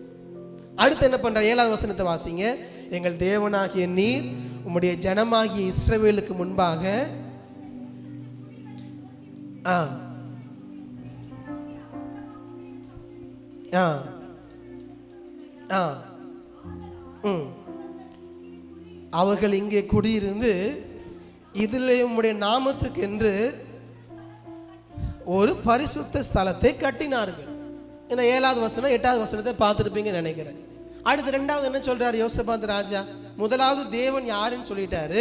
அடுத்து என்ன பண்ற? 7வது வசனத்தை வாசிங்க. எங்கள் தேவனாகிய நீர் உம்முடைய ஜனமாகிய இஸ்ரவேலுக்கு முன்பாக அவர்கள் இங்கே குடியிருந்து இதில் உம்முடைய நாமத்துக்கு என்று ஒரு பரிசுத்த ஸ்தலத்தை கட்டினார்கள். இந்த 7வது வசனம் 8வது வசனத்தை பார்த்துருப்பீங்கன்னு நினைக்கிறேன். அடுத்து 2வது என்ன சொல்றாரு யோசபாத் ராஜா? முதலாவது தேவன் யாருன்னு சொல்லிட்டாரு.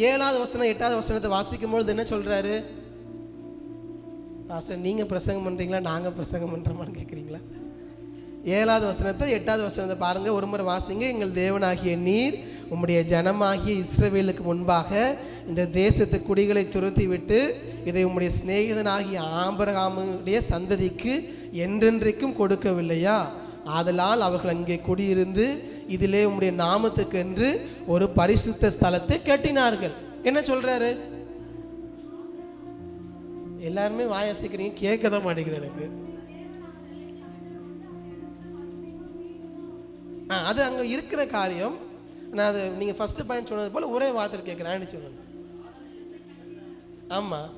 7வது வசனம் 8வது வசனத்தை வாசிக்கும் பொழுது என்ன சொல்றாரு? பாஸ்டர் நீங்க பிரசங்கம் பண்றீங்களா, நாங்க பிரசங்கம் பண்றோமான்னு கேட்குறீங்களா? 7வது வசனத்தை 8வது வசனத்தை பாருங்க, ஒரு முறை வாசிங்க. எங்கள் தேவனாகிய நீர் உம்முடைய ஜனமாகிய இஸ்ரவேலுக்கு முன்பாக இந்த தேசத்து குடிகளை துரத்தி விட்டு இதை உம்முடைய சிநேகிதனாகிய ஆபிரகாமுடைய சந்ததிக்கு என்றென்றைக்கும் கொடுக்கவில்லையா? ஆதலால் அவர்கள் அங்கே குடியிருந்து இதிலே உம்முடைய நாமத்துக்கு என்று ஒரு பரிசுத்த ஸ்தலத்தை கட்டினார்கள். என்ன சொல்றாரு? எல்லாருமே வாயசைக்கிறீங்க, கேட்க தான் மாட்டேங்குது எனக்கு. அது அங்கே இருக்கிற காரியம். நான் அது நீங்கள் ஃபஸ்ட்டு பாயிண்ட் சொன்னது போல் ஒரே வார்த்தை கேட்குறேன் சொல்லுங்க. ஆமாம்,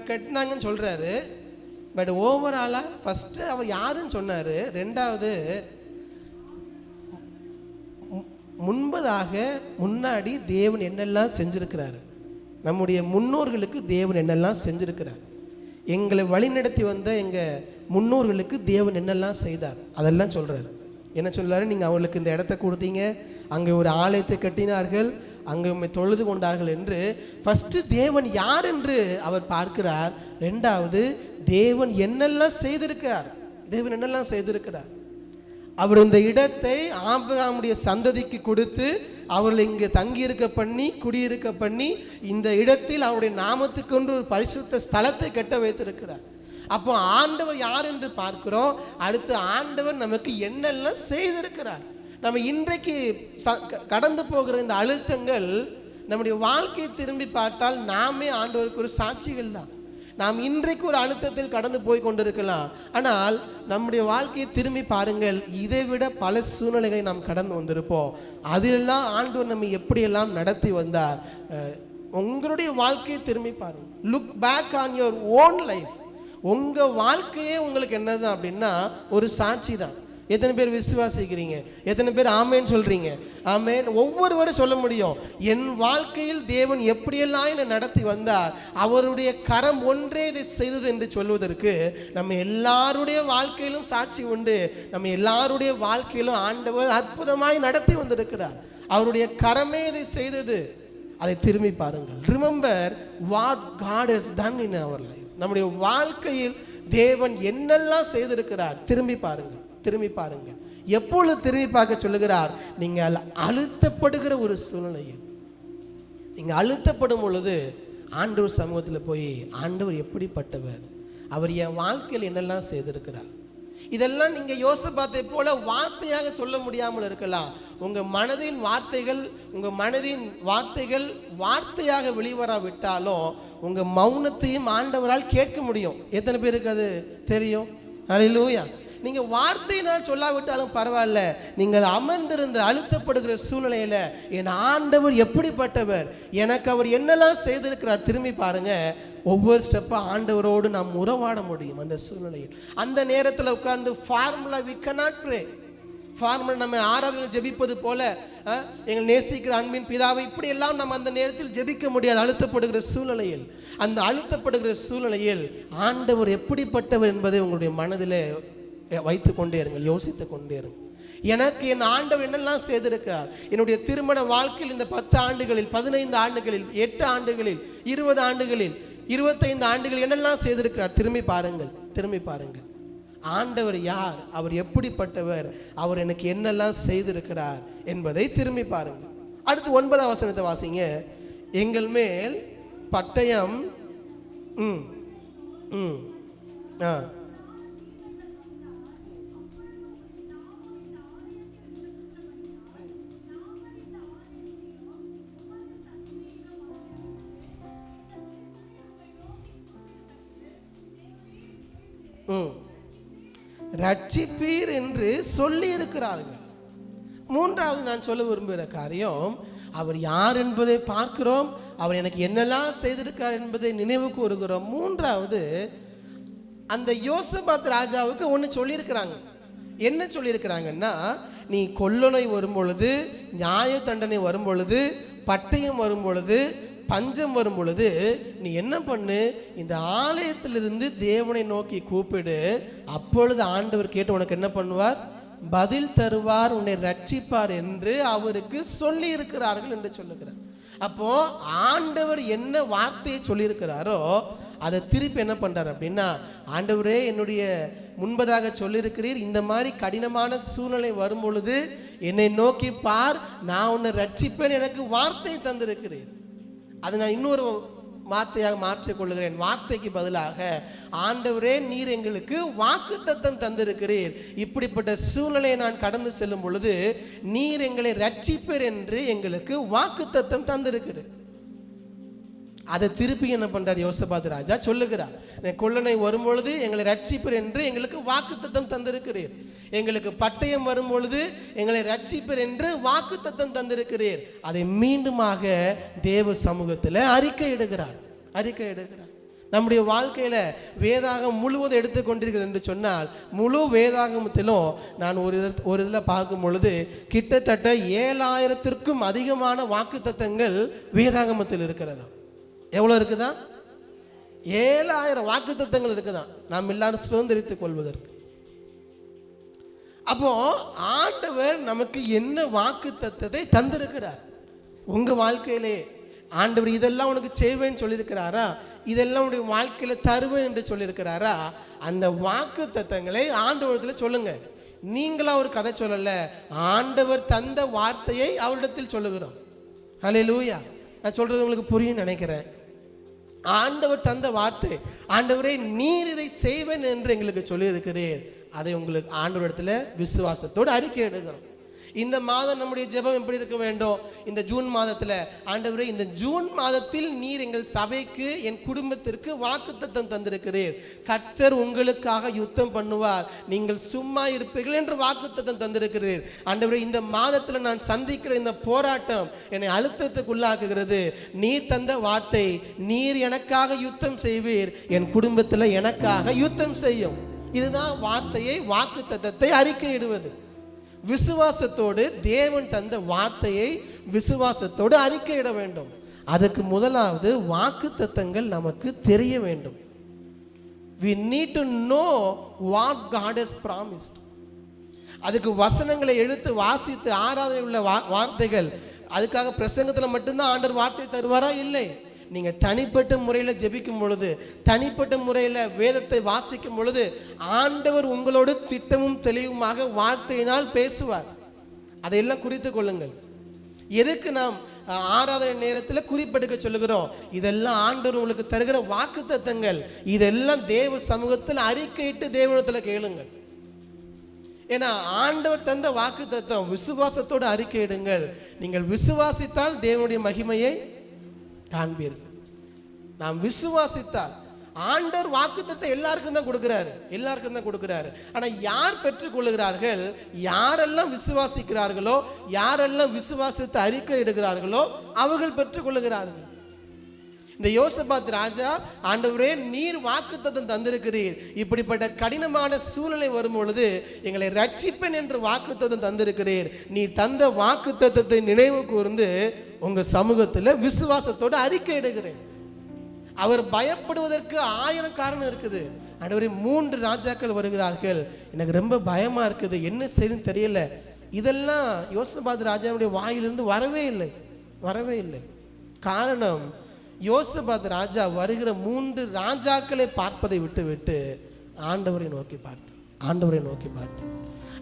கட்டினாங்கன்னு சொல்கிறாரு. பட் ஓவராலாக ஃபஸ்ட்டு அவர் யாருன்னு சொன்னார். ரெண்டாவது, முன்னாடி தேவன் என்னெல்லாம் செஞ்சுருக்கிறாரு, நம்முடைய முன்னோர்களுக்கு தேவன் என்னெல்லாம் செஞ்சுருக்கிறார், எங்களை வழிநடத்தி வந்த எங்கள் முன்னோர்களுக்கு தேவன் என்னெல்லாம் செய்தார், அதெல்லாம் சொல்கிறார். என்ன சொல்கிறாரு? நீங்கள் அவங்களுக்கு இந்த இடத்த கொடுத்தீங்க, அங்கே ஒரு ஆலயத்தை கட்டினார்கள், அங்கே உண்மை தொழுது கொண்டார்கள் என்று ஃபஸ்ட்டு தேவன் யார் என்று அவர் பார்க்கிறார். ரெண்டாவது, தேவன் என்னெல்லாம் செய்திருக்கிறார், தேவன் என்னெல்லாம் செய்திருக்கிறார். அவர் இந்த இடத்தை ஆபிரகாமுடைய சந்ததிக்கு கொடுத்து அவர்களை இங்கே தங்கியிருக்க பண்ணி குடியிருக்க பண்ணி இந்த இடத்தில் அவருடைய நாமத்துக்கு கொண்டு ஒரு பரிசுத்த ஸ்தலத்தை கட்ட வைத்திருக்கிறார். அப்போ ஆண்டவர் யார் என்று பார்க்கிறோம். அடுத்து ஆண்டவர் நமக்கு என்னெல்லாம் செய்திருக்கிறார். நம்ம இன்றைக்கு கடந்து போகிற இந்த அழுத்தங்கள் நம்முடைய வாழ்க்கையை திரும்பி பார்த்தால் நாமே ஆண்டவருக்கு ஒரு சாட்சிகள் தான். நாம் இன்றைக்கு ஒரு அழுத்தத்தில் கடந்து போய் கொண்டிருக்கலாம், ஆனால் நம்முடைய வாழ்க்கையை திரும்பி பாருங்கள், இதை விட பல சூழ்நிலைகளை நாம் கடந்து வந்திருப்போம். அதிலெல்லாம் ஆண்டவர் நம்ம எப்படியெல்லாம் நடத்தி வந்தார். உங்களுடைய வாழ்க்கையை திரும்பி பாருங்கள். Look back on your own life. உங்கள் வாழ்க்கையே உங்களுக்கு என்னதான் அப்படின்னா ஒரு சாட்சி தான். எத்தனை பேர் விசுவாசிக்கிறீங்க? எத்தனை பேர் ஆமேன்னு சொல்கிறீங்க? ஆமேன். ஒவ்வொருவரும் சொல்ல முடியும், என் வாழ்க்கையில் தேவன் எப்படியெல்லாம் என்னை நடத்தி வந்தார், அவருடைய கரம் ஒன்றே இதை செய்தது என்று சொல்வதற்கு நம்ம எல்லாருடைய வாழ்க்கையிலும் சாட்சி உண்டு. நம்ம எல்லாருடைய வாழ்க்கையிலும் ஆண்டவர் அற்புதமாய் நடத்தி வந்திருக்கிறார். அவருடைய கரமே இதை செய்தது. அதை திரும்பி பாருங்கள். Remember what God has done in our life. நம்முடைய வாழ்க்கையில் தேவன் என்னெல்லாம் செய்திருக்கிறார். திரும்பி பாருங்கள், திரும்பி பாருங்கள். எப்பொழுது திரும்பி பார்க்க சொல்லுகிறார்? நீங்கள் அழுத்தப்படுகிற ஒரு சூழ்நிலையில், நீங்கள் அழுத்தப்படும் பொழுது ஆண்டவர் சமூகத்தில் போய், ஆண்டவர் எப்படிப்பட்டவர், அவர் என் வாழ்க்கையில் என்னெல்லாம் செய்திருக்கிறார். இதெல்லாம் நீங்கள் யோசபாத்தை போல வார்த்தையாக சொல்ல முடியாமல் இருக்கலாம். உங்கள் மனதின் வார்த்தைகள் வார்த்தையாக வெளிவராவிட்டாலும் உங்கள் மௌனத்தையும் ஆண்டவரால் கேட்க முடியும். எத்தனை பேருக்கு அது தெரியும்? அல்லேலூயா. நீங்கள் வார்த்தையினால் சொல்லாவிட்டாலும் பரவாயில்ல, நீங்கள் அமர்ந்திருந்த அழுத்தப்படுகிற சூழ்நிலையில் என் ஆண்டவர் எப்படிப்பட்டவர், எனக்கு அவர் என்னெல்லாம் செய்திருக்கிறார், திரும்பி பாருங்க. ஒவ்வொரு ஸ்டெப்பாக ஆண்டவரோடு நாம் உறவாட முடியும். அந்த சூழ்நிலையில் அந்த நேரத்தில் உட்கார்ந்து formula we cannot pray. Formula நம்ம ஆராதனை ஜெபிப்பது போல எங்கள் நேசிக்கிற அன்பின் பிதாவை இப்படி எல்லாம் நம்ம அந்த நேரத்தில் ஜெபிக்க முடியாது. அழுத்தப்படுகிற சூழ்நிலையில், அந்த அழுத்தப்படுகிற சூழ்நிலையில் ஆண்டவர் எப்படிப்பட்டவர் என்பதை உங்களுடைய மனதில் வைத்து கொண்டே இருங்கள், யோசித்து கொண்டே இருங்கள். எனக்கு என் ஆண்டவர் என்னெல்லாம் செய்திருக்கிறார். என்னுடைய திருமண வாழ்க்கையில் இந்த 10 ஆண்டுகளில், 15 ஆண்டுகளில், 8 ஆண்டுகளில், 20 ஆண்டுகளில், 25 ஆண்டுகள் என்னெல்லாம் செய்திருக்கிறார். திரும்பி பாருங்கள், திரும்பி பாருங்கள். ஆண்டவர் யார், அவர் எப்படிப்பட்டவர், அவர் எனக்கு என்னெல்லாம் செய்திருக்கிறார் என்பதை திரும்பி பாருங்கள். அடுத்து 9ஆம் வசனத்தை வாசிங்க. எங்கள் மேல் பட்டயம் ரட்சிப்பீர் என்று சொல்லி இருக்கிறார்கள். மூன்றாவது நான் சொல்ல விரும்புகிற காரியம், அவர் யார் என்பதை பார்க்கிறோம், அவர் எனக்கு என்னெல்லாம் செய்திருக்கார் என்பதை நினைவு கூறுகிறோம். மூன்றாவது, அந்த யோசபாத் ராஜாவுக்கு ஒன்று சொல்லியிருக்கிறாங்க. என்ன சொல்லியிருக்கிறாங்கன்னா, நீ கொள்ளை வரும் பொழுது, நியாய தண்டனை வரும் பொழுது, பட்டயம் வரும் பொழுது, பஞ்சம் வரும் பொழுது நீ என்ன பண்ணு, இந்த ஆலயத்திலிருந்து தேவனை நோக்கி கூப்பிடு, அப்பொழுது ஆண்டவர் கேட்டு உனக்கு என்ன பண்ணுவார், பதில் தருவார், உன்னை ரட்சிப்பார் என்று அவருக்கு சொல்லி இருக்கிறார்கள் என்று சொல்லுகிறார். அப்போ ஆண்டவர் என்ன வார்த்தையை சொல்லியிருக்கிறாரோ அதை திருப்பி என்ன பண்றார் அப்படின்னா, ஆண்டவரே என்னுடைய முன்பதாக சொல்லியிருக்கிறீர், இந்த மாதிரி கடினமான சூழ்நிலை வரும் பொழுது என்னை நோக்கி பார், நான் உன்னை ரட்சிப்பேன், எனக்கு வார்த்தை தந்திருக்கிறேன். அதை நான் இன்னொரு வார்த்தையாக மாற்றிக்கொள்ளுகிறேன். வார்த்தைக்கு பதிலாக, ஆண்டவரே நீர் எங்களுக்கு வாக்குத்தத்தம் தந்திருக்கிறீர், இப்படிப்பட்ட சூழ்நிலையை நான் கடந்து செல்லும் பொழுது நீர் எங்களை ரட்சிப்பீர் என்று எங்களுக்கு வாக்குத்தத்தம் தந்திருக்கிறீர். அதை திருப்பி என்ன பண்றார் யோசபாத் ராஜா சொல்லுகிறார், கொள்ளனை வரும்பொழுது எங்களை ரட்சிப்பர் என்று எங்களுக்கு வாக்குத்தத்தம் தந்திருக்கிறீர், எங்களுக்கு பட்டயம் வரும்பொழுது எங்களை ரட்சிப்பர் என்று வாக்குத்தத்தம் தந்திருக்கிறீர். அதை மீண்டுமாக தேவ சமூகத்தில் அறிக்கை எடுக்கிறார். நம்முடைய வாழ்க்கையில் வேதாகம் முழுவதும் எடுத்துக்கொண்டிருக்கிறது என்று சொன்னால், முழு வேதாகமத்திலும் நான் ஒரு இதில் பார்க்கும் பொழுது கிட்டத்தட்ட 7000த்திற்கும் அதிகமான வாக்குத்தத்தங்கள் வேதாகமத்தில் இருக்கிறதா. எவ்வளோ இருக்குதா? 7000 வாக்குத்தத்தங்கள் இருக்குதா நாம் எல்லாரும் சுதந்திரித்துக் கொள்வதற்கு. அப்போ ஆண்டவர் நமக்கு என்ன வாக்குத்தத்தத்தை தந்திருக்கிறார்? உங்க வாழ்க்கையிலே ஆண்டவர் இதெல்லாம் உனக்கு செய்வேன்னு சொல்லியிருக்கிறாரா? இதெல்லாம் உடைய வாழ்க்கையில் தருவேன் என்று சொல்லியிருக்கிறாரா? அந்த வாக்குத்தத்தங்களை ஆண்டவரத்தில் சொல்லுங்க. நீங்களா ஒரு கதை சொல்லல, ஆண்டவர் தந்த வார்த்தையை அவரிடத்தில் சொல்லுகிறோம். ஹல்லேலூயா. நான் சொல்றது உங்களுக்கு புரியும் நினைக்கிறேன். ஆண்டவர் தந்த வார்த்தை, ஆண்டவரே நீர் இதை செய்வேன் என்று எங்களுக்கு சொல்லியிருக்கிறீர். அதை உங்களுக்கு ஆண்டவரிடத்தில் விசுவாசத்தோடு அறிக்கை எடுக்கிறோம். இந்த மாதம் நம்முடைய ஜெபம் எப்படி இருக்க வேண்டும்? இந்த ஜூன் மாதத்தில், ஆண்டவரே இந்த ஜூன் மாதத்தில் நீர் எங்கள் சபைக்கு என் குடும்பத்திற்கு வாக்குத்தத்தம் தந்திருக்கிறீர், கர்த்தர் உங்களுக்காக யுத்தம் பண்ணுவார், நீங்கள் சும்மா இருப்பீர்கள் என்று வாக்குத்தத்தம் தந்திருக்கிறீர். ஆண்டவரே இந்த மாதத்தில் நான் சந்திக்கிற இந்த போராட்டம் என்னை அழுத்தத்துக்குள்ளாக்குகிறது, நீர் தந்த வார்த்தை, நீர் எனக்காக யுத்தம் செய்வீர், என் குடும்பத்தில் எனக்காக யுத்தம் செய்யும். இதுதான் வார்த்தையை, வாக்குத்தத்தத்தை அறிக்கையிடுவது. விசுவாசத்தோடு தேவன் தந்த வார்த்தையை விசுவாசத்தோடு அறிக்கையிட வேண்டும். அதுக்கு முதலாவது வாக்குத்தத்தங்கள் நமக்கு தெரிய வேண்டும். We need to know what God has promised. அதுக்கு வசனங்களை எடுத்து வாசித்து ஆராதனை உள்ள வார்த்தைகள். அதுக்காக பிரசங்கத்தில் மட்டும்தான் ஆண்டவர் வார்த்தை தருவாரா? இல்லை. நீங்கள் தனிப்பட்ட முறையில் ஜெபிக்கும் பொழுது, தனிப்பட்ட முறையில் வேதத்தை வாசிக்கும் பொழுது ஆண்டவர் உங்களோடு திட்டமும் தெளிவுமாக வார்த்தையினால் பேசுவார். அதையெல்லாம் குறித்து கொள்ளுங்கள். எதுக்கு நாம் ஆராதனை நேரத்தில் குறிப்பெடுக்க சொல்லுகிறோம்? இதெல்லாம் ஆண்டவர் உங்களுக்கு தருகிற வாக்குத்தத்தங்கள். இதெல்லாம் தேவ சமூகத்தில் அறிக்கையிட்டு தேவனிடத்தில் கேளுங்கள். ஏன்னா ஆண்டவர் தந்த வாக்குத்தத்தம். விசுவாசத்தோடு அறிக்கையிடுங்கள். நீங்கள் விசுவாசித்தால் தேவனுடைய மகிமையை காண்பீர்கள். நாம் விசுவாசித்தால், ஆண்டவர் வாக்குத்தத்தத்தை எல்லாருக்கும் தான் கொடுக்கிறாரு. ஆனா யார் பெற்றுக் கொள்ளுகிறார்கள்? யாரெல்லாம் விசுவாசிக்கிறார்களோ, யாரெல்லாம் விசுவாசத்தை அறிக்கை இடுகிறார்களோ அவர்கள் பெற்றுக் கொள்ளுகிறார்கள். இந்த யோசபாத் ராஜா, ஆண்டவரே நீர் வாக்குத்தத்தம் தந்திருக்கிறீர், இப்படிப்பட்ட கடினமான சூழ்நிலை வரும் பொழுது எங்களை ரட்சிப்பேன் என்று வாக்குத்தத்தம் தந்திருக்கிறீர், நீர் தந்த வாக்குத்தத்தத்தை நினைவு கூர்ந்து உங்க சமூகத்தில் விசுவாசத்தோடு அறிக்கை இடுகிறேன். அவர் பயப்படுவதற்கு 1000 காரணம் இருக்குது. ஆண்டவரே 3 ராஜாக்கள் வருகிறார்கள், எனக்கு ரொம்ப பயமா இருக்குது, என்ன செய்யணும்னு தெரியல. இதெல்லாம் யோசபாத் ராஜாவுடைய வாயிலிருந்து வரவே இல்லை. காரணம், யோசபாத் ராஜா வருகிற 3 ராஜாக்களை பார்ப்பதை விட்டு ஆண்டவரை நோக்கி பார்த்தார்.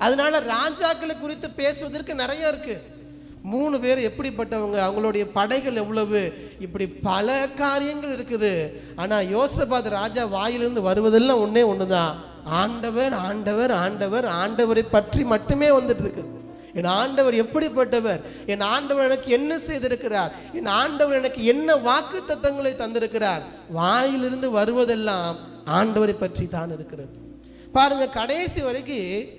அதனால ராஜாக்களை குறித்து பேசுவதற்கு நிறைய இருக்கு. 3 பேர் எப்படிப்பட்டவங்க, அவங்களுடைய படைகள் எவ்வளவு, இப்படி பல காரியங்கள் இருக்குது. ஆனா யோசபாத் ராஜா வாயிலிருந்து வருவதெல்லாம் ஒண்ணுதான், ஆண்டவர் ஆண்டவர் ஆண்டவர் ஆண்டவரை பற்றி மட்டுமே வந்துட்டு இருக்குது. என் ஆண்டவர் எப்படிப்பட்டவர், என் ஆண்டவர் எனக்கு என்ன செய்திருக்கிறார், என் ஆண்டவர் எனக்கு என்ன வாக்குத்தத்தங்களை தந்திருக்கிறார், வாயிலிருந்து வருவதெல்லாம் ஆண்டவரை பற்றி தான் இருக்கிறது. பாருங்க, கடைசி வரைக்கும்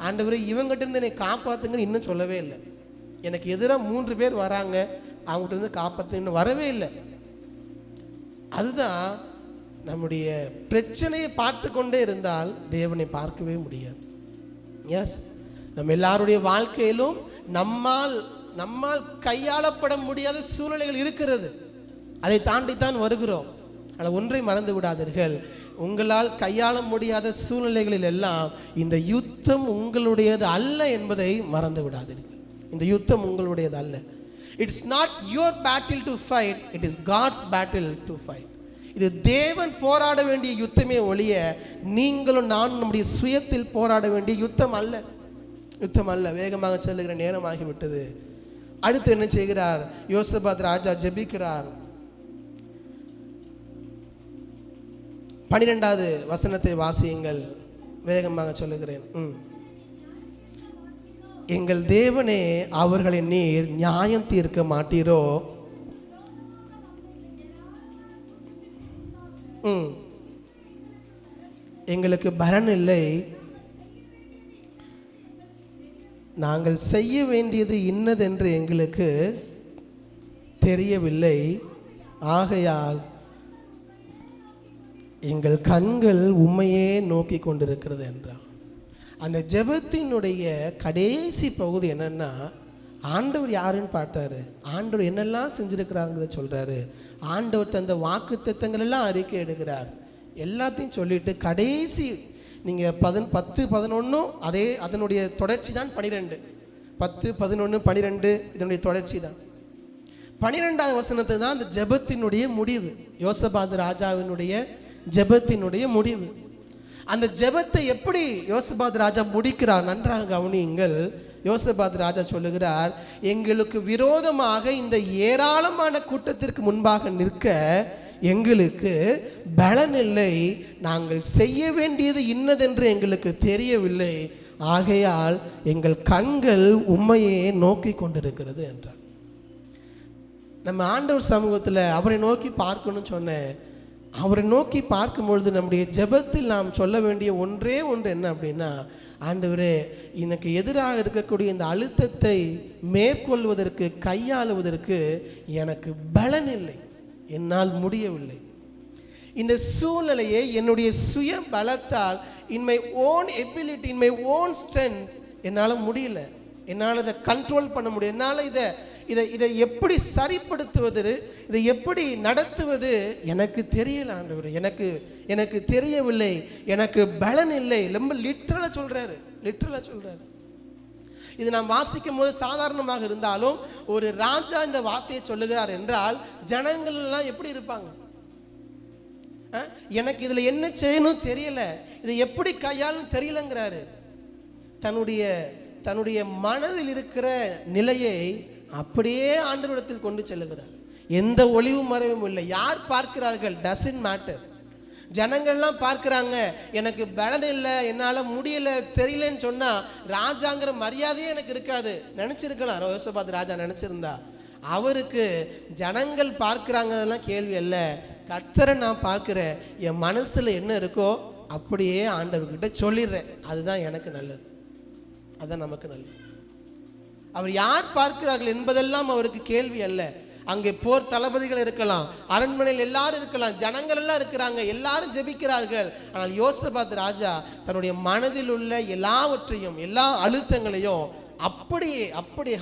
ஆண்டவரை இவங்கிட்ட இருந்து என்னை காப்பாத்துங்கன்னு இன்னும் சொல்லவே இல்லை. எனக்கு எதிராக 3 பேர் வராங்க, அவங்ககிட்ட இருந்து காப்பாற்றுன்னு வரவே இல்லை. அதுதான் நம்முடைய பிரச்சனையை பார்த்து கொண்டே இருந்தால் தேவனை பார்க்கவே முடியாது. எஸ், நம்ம எல்லாருடைய வாழ்க்கையிலும் நம்மால் கையாளப்பட முடியாத சூழ்நிலைகள் இருக்கிறது. அதை தாண்டித்தான் வருகிறோம். ஆனால் ஒன்றை மறந்து விடாதீர்கள், உங்களால் கையாள முடியாத சூழ்நிலைகளில் எல்லாம் இந்த யுத்தம் உங்களுடையது அல்ல என்பதை மறந்து விடாதீர்கள். இந்த யுத்தம் உங்களுடையது அல்ல. It's not your battle to fight, it is God's battle to fight. இது தேவன் போராட வேண்டிய யுத்தமே ஒழிய நீங்களும் நானும் நம்முடைய சுயத்தில் போராட வேண்டிய யுத்தம் அல்ல. வேகமாக செல்லுகிற நேரமாகிவிட்டது. அடுத்து என்ன செய்கிறார்? யோசபாத் ராஜா ஜெபிக்கிறார். 12வது வசனத்தை வாசியுங்கள், வேகமாக சொல்லுகிறேன். எங்கள் தேவனே, அவர்களை நீர் நியாயம் தீர்க்க மாட்டீரோ? எங்களுக்கு பலன் இல்லை, நாங்கள் செய்ய வேண்டியது இன்னதென்று எங்களுக்கு தெரியவில்லை, ஆகையால் எங்கள் கண்கள் உம்மையே நோக்கி கொண்டிருக்கிறது என்றான். அந்த ஜெபத்தினுடைய கடைசி பகுதி என்னன்னா, ஆண்டவர் யாருன்னு பார்த்தாரு, ஆண்டவர் என்னெல்லாம் செஞ்சிருக்கிறாருங்கிறத சொல்றாரு, ஆண்டவர் தந்த வாக்கு தத்தங்கள் எல்லாம் அறிக்கை எடுக்கிறார். எல்லாத்தையும் சொல்லிட்டு கடைசி நீங்கள் 10, 11 அதே அதனுடைய தொடர்ச்சி தான் 12. 10, 11, 12 இதனுடைய தொடர்ச்சி தான். 12வது வசனத்தை தான் அந்த ஜெபத்தினுடைய முடிவு, யோசபாத் ராஜாவினுடைய ஜெபத்தினுடைய முடிவு. அந்த ஜெபத்தை எப்படி யோசபாத் ராஜா முடிக்கிறார் நன்றாக கவனியுங்கள். யோசபாத் ராஜா சொல்லுகிறார், எங்களுக்கு விரோதமாக இந்த ஏராளமான கூட்டத்திற்கு முன்பாக நிற்க எங்களுக்கு பலன் இல்லை, நாங்கள் செய்ய வேண்டியது இன்னதென்று எங்களுக்கு தெரியவில்லை, ஆகையால் எங்கள் கண்கள் உம்மையே நோக்கி கொண்டிருக்கிறது என்றார். நம்ம ஆண்டவர் சமூகத்தில் அவரை நோக்கி பார்க்கணும்னு சொன்னேன். அவரை நோக்கி பார்க்கும் பொழுது நம்முடைய ஜெபத்தில் நாம் சொல்ல வேண்டிய ஒன்றே ஒன்று என்ன அப்படின்னா, ஆண்டவரே எனக்கு எதிராக இருக்கக்கூடிய இந்த அழுத்தத்தை மேற்கொள்வதற்கு கையாளுவதற்கு எனக்கு பலன் இல்லை, என்னால் முடியவில்லை. இந்த சூழ்நிலையை என்னுடைய சுய பலத்தால், in my own ability, in my own strength என்னால் முடியல, என்னால் இதை கண்ட்ரோல் பண்ண முடியும், என்னால் இதை எப்படி சரிப்படுத்துவது, இதை எப்படி நடத்துவது எனக்கு தெரியல ஆண்டவரே, எனக்கு தெரியவில்லை, எனக்கு பலன் இல்லை. ரொம்ப லிட்டரலாக சொல்கிறாரு. இது நாம் வாசிக்கும் போது சாதாரணமாக இருந்தாலும் ஒரு ராஜா இந்த வார்த்தையை சொல்லுகிறார் என்றால் ஜனங்கள் எல்லாம் எப்படி இருப்பாங்க? எனக்கு இதில் என்ன செய்யணும் தெரியல, இதை எப்படி கையாளணும் தெரியலங்கிறாரு. தன்னுடைய மனதில் இருக்கிற நிலையை அப்படியே ஆண்டவரிடத்தில் கொண்டு செல்லுகிறார். எந்த ஒளிவு மறைவும் இல்லை. யார் பார்க்கிறார்கள் டசன்ட் மேட்டர். ஜனங்கள்லாம் பார்க்குறாங்க, எனக்கு பலன் இல்லை, என்னால் முடியல, தெரியலன்னு சொன்னால் ராஜாங்கிற மரியாதையே எனக்கு இருக்காது. நினச்சிருக்கலாம் யோசபாத் ராஜா, நினச்சிருந்தா. அவருக்கு ஜனங்கள் பார்க்குறாங்கலாம் கேள்வி இல்லை, கர்த்தரை நான் பார்க்குறேன், என் மனசில் என்ன இருக்கோ அப்படியே ஆண்டவர்கிட்ட சொல்லிடுறேன், அதுதான் எனக்கு நல்லது, அதுதான் நமக்கு நல்லது. அவர் யார் பார்க்கிறார்கள் என்பதெல்லாம் அவருக்கு கேள்வி அல்ல. அங்கே போர் தளபதிகள் இருக்கலாம், அரண்மனையில் எல்லாரும் இருக்கலாம், ஜனங்கள் எல்லாம் இருக்கிறாங்க, எல்லாரும் ஜெபிக்கிறார்கள். ஆனால் யோசபாத் ராஜா தன்னுடைய மனதில் உள்ள எல்லாவற்றையும், எல்லா அழுத்தங்களையும் அப்படியே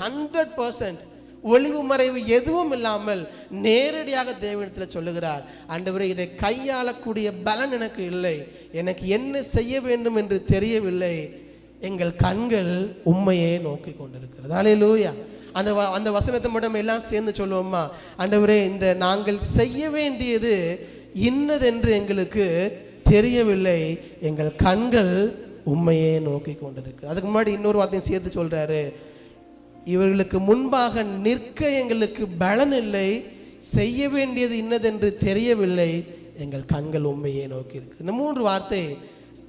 100% ஒளிவு மறைவு எதுவும் இல்லாமல் நேரடியாக தேவனிடத்தில் சொல்லுகிறார். ஆண்டவரே இதை கையாளக்கூடிய பலன் எனக்கு இல்லை, எனக்கு என்ன செய்ய வேண்டும் என்று தெரியவில்லை, எங்கள் கண்கள் உம்மையே நோக்கி கொண்டிருக்கிறது. அல்லேலூயா. அந்த வசனத்தை மட்டும் எல்லாம் சேர்ந்து சொல்லுவோமா? ஆண்டவரே இந்த நாங்கள் செய்ய வேண்டியது இன்னதென்று எங்களுக்கு தெரியவில்லை, எங்கள் கண்கள் உம்மையே நோக்கி கொண்டிருக்கு. அதுக்கு முன்னாடி இன்னொரு வார்த்தையும் சேர்த்து சொல்றாரு, இவர்களுக்கு முன்பாக நிற்க எங்களுக்கு பலன் இல்லை, செய்ய வேண்டியது இன்னதென்று தெரியவில்லை, எங்கள் கண்கள் உண்மையே நோக்கி இருக்கு. இந்த 3 வார்த்தை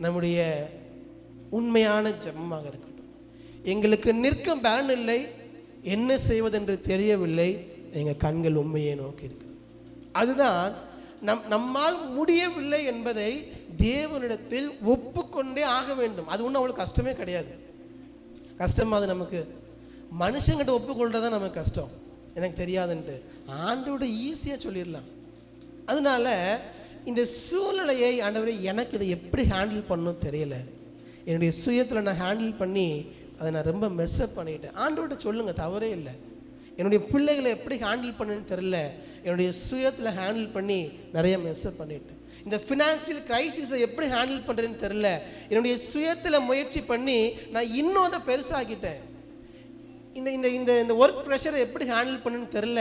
நம்முடைய உண்மையான ஜெபமாக இருக்கட்டும். எங்களுக்கு நிற்க பலன் இல்லை, என்ன செய்வதென்று தெரியவில்லை, எங்கள் கண்கள் உண்மையை நோக்கி இருக்கு. அதுதான் நம்மால் முடியவில்லை என்பதை தேவனிடத்தில் ஒப்புக்கொண்டே ஆக வேண்டும். அது ஒன்றும் அவ்வளோ கஷ்டமே கிடையாது. கஷ்டமாக அது நமக்கு மனுஷங்கிட்ட ஒப்புக்கொள்றது தான் நமக்கு கஷ்டம், எனக்கு தெரியாதுன்ட்டு. ஆண்டோட ஈஸியாக சொல்லிடலாம். அதனால இந்த சூழ்நிலையை ஆண்டவரே எனக்கு இதை எப்படி ஹேண்டில் பண்ணணும் தெரியல, என்னுடைய சுயத்தில் நான் ஹேண்டில் பண்ணி அதை நான் ரொம்ப மெஸ்அப் பண்ணிட்டேன். ஆண்டவர்கிட்ட சொல்லுங்கள், தவறே இல்லை. என்னுடைய பிள்ளைகளை எப்படி ஹேண்டில் பண்ணுன்னு தெரியல, என்னுடைய சுயத்தில் ஹேண்டில் பண்ணி நிறைய மெஸ்அப் பண்ணிட்டேன். இந்த ஃபினான்ஷியல் கிரைசிஸை எப்படி ஹேண்டில் பண்ணுறேன்னு தெரியல, என்னுடைய சுயத்தில் முயற்சி பண்ணி நான் இன்னும் அதை பெருசாகிட்டேன். இந்த இந்த இந்த இந்த ஒர்க் ப்ரெஷரை எப்படி ஹேண்டில் பண்ணுன்னு தெரில,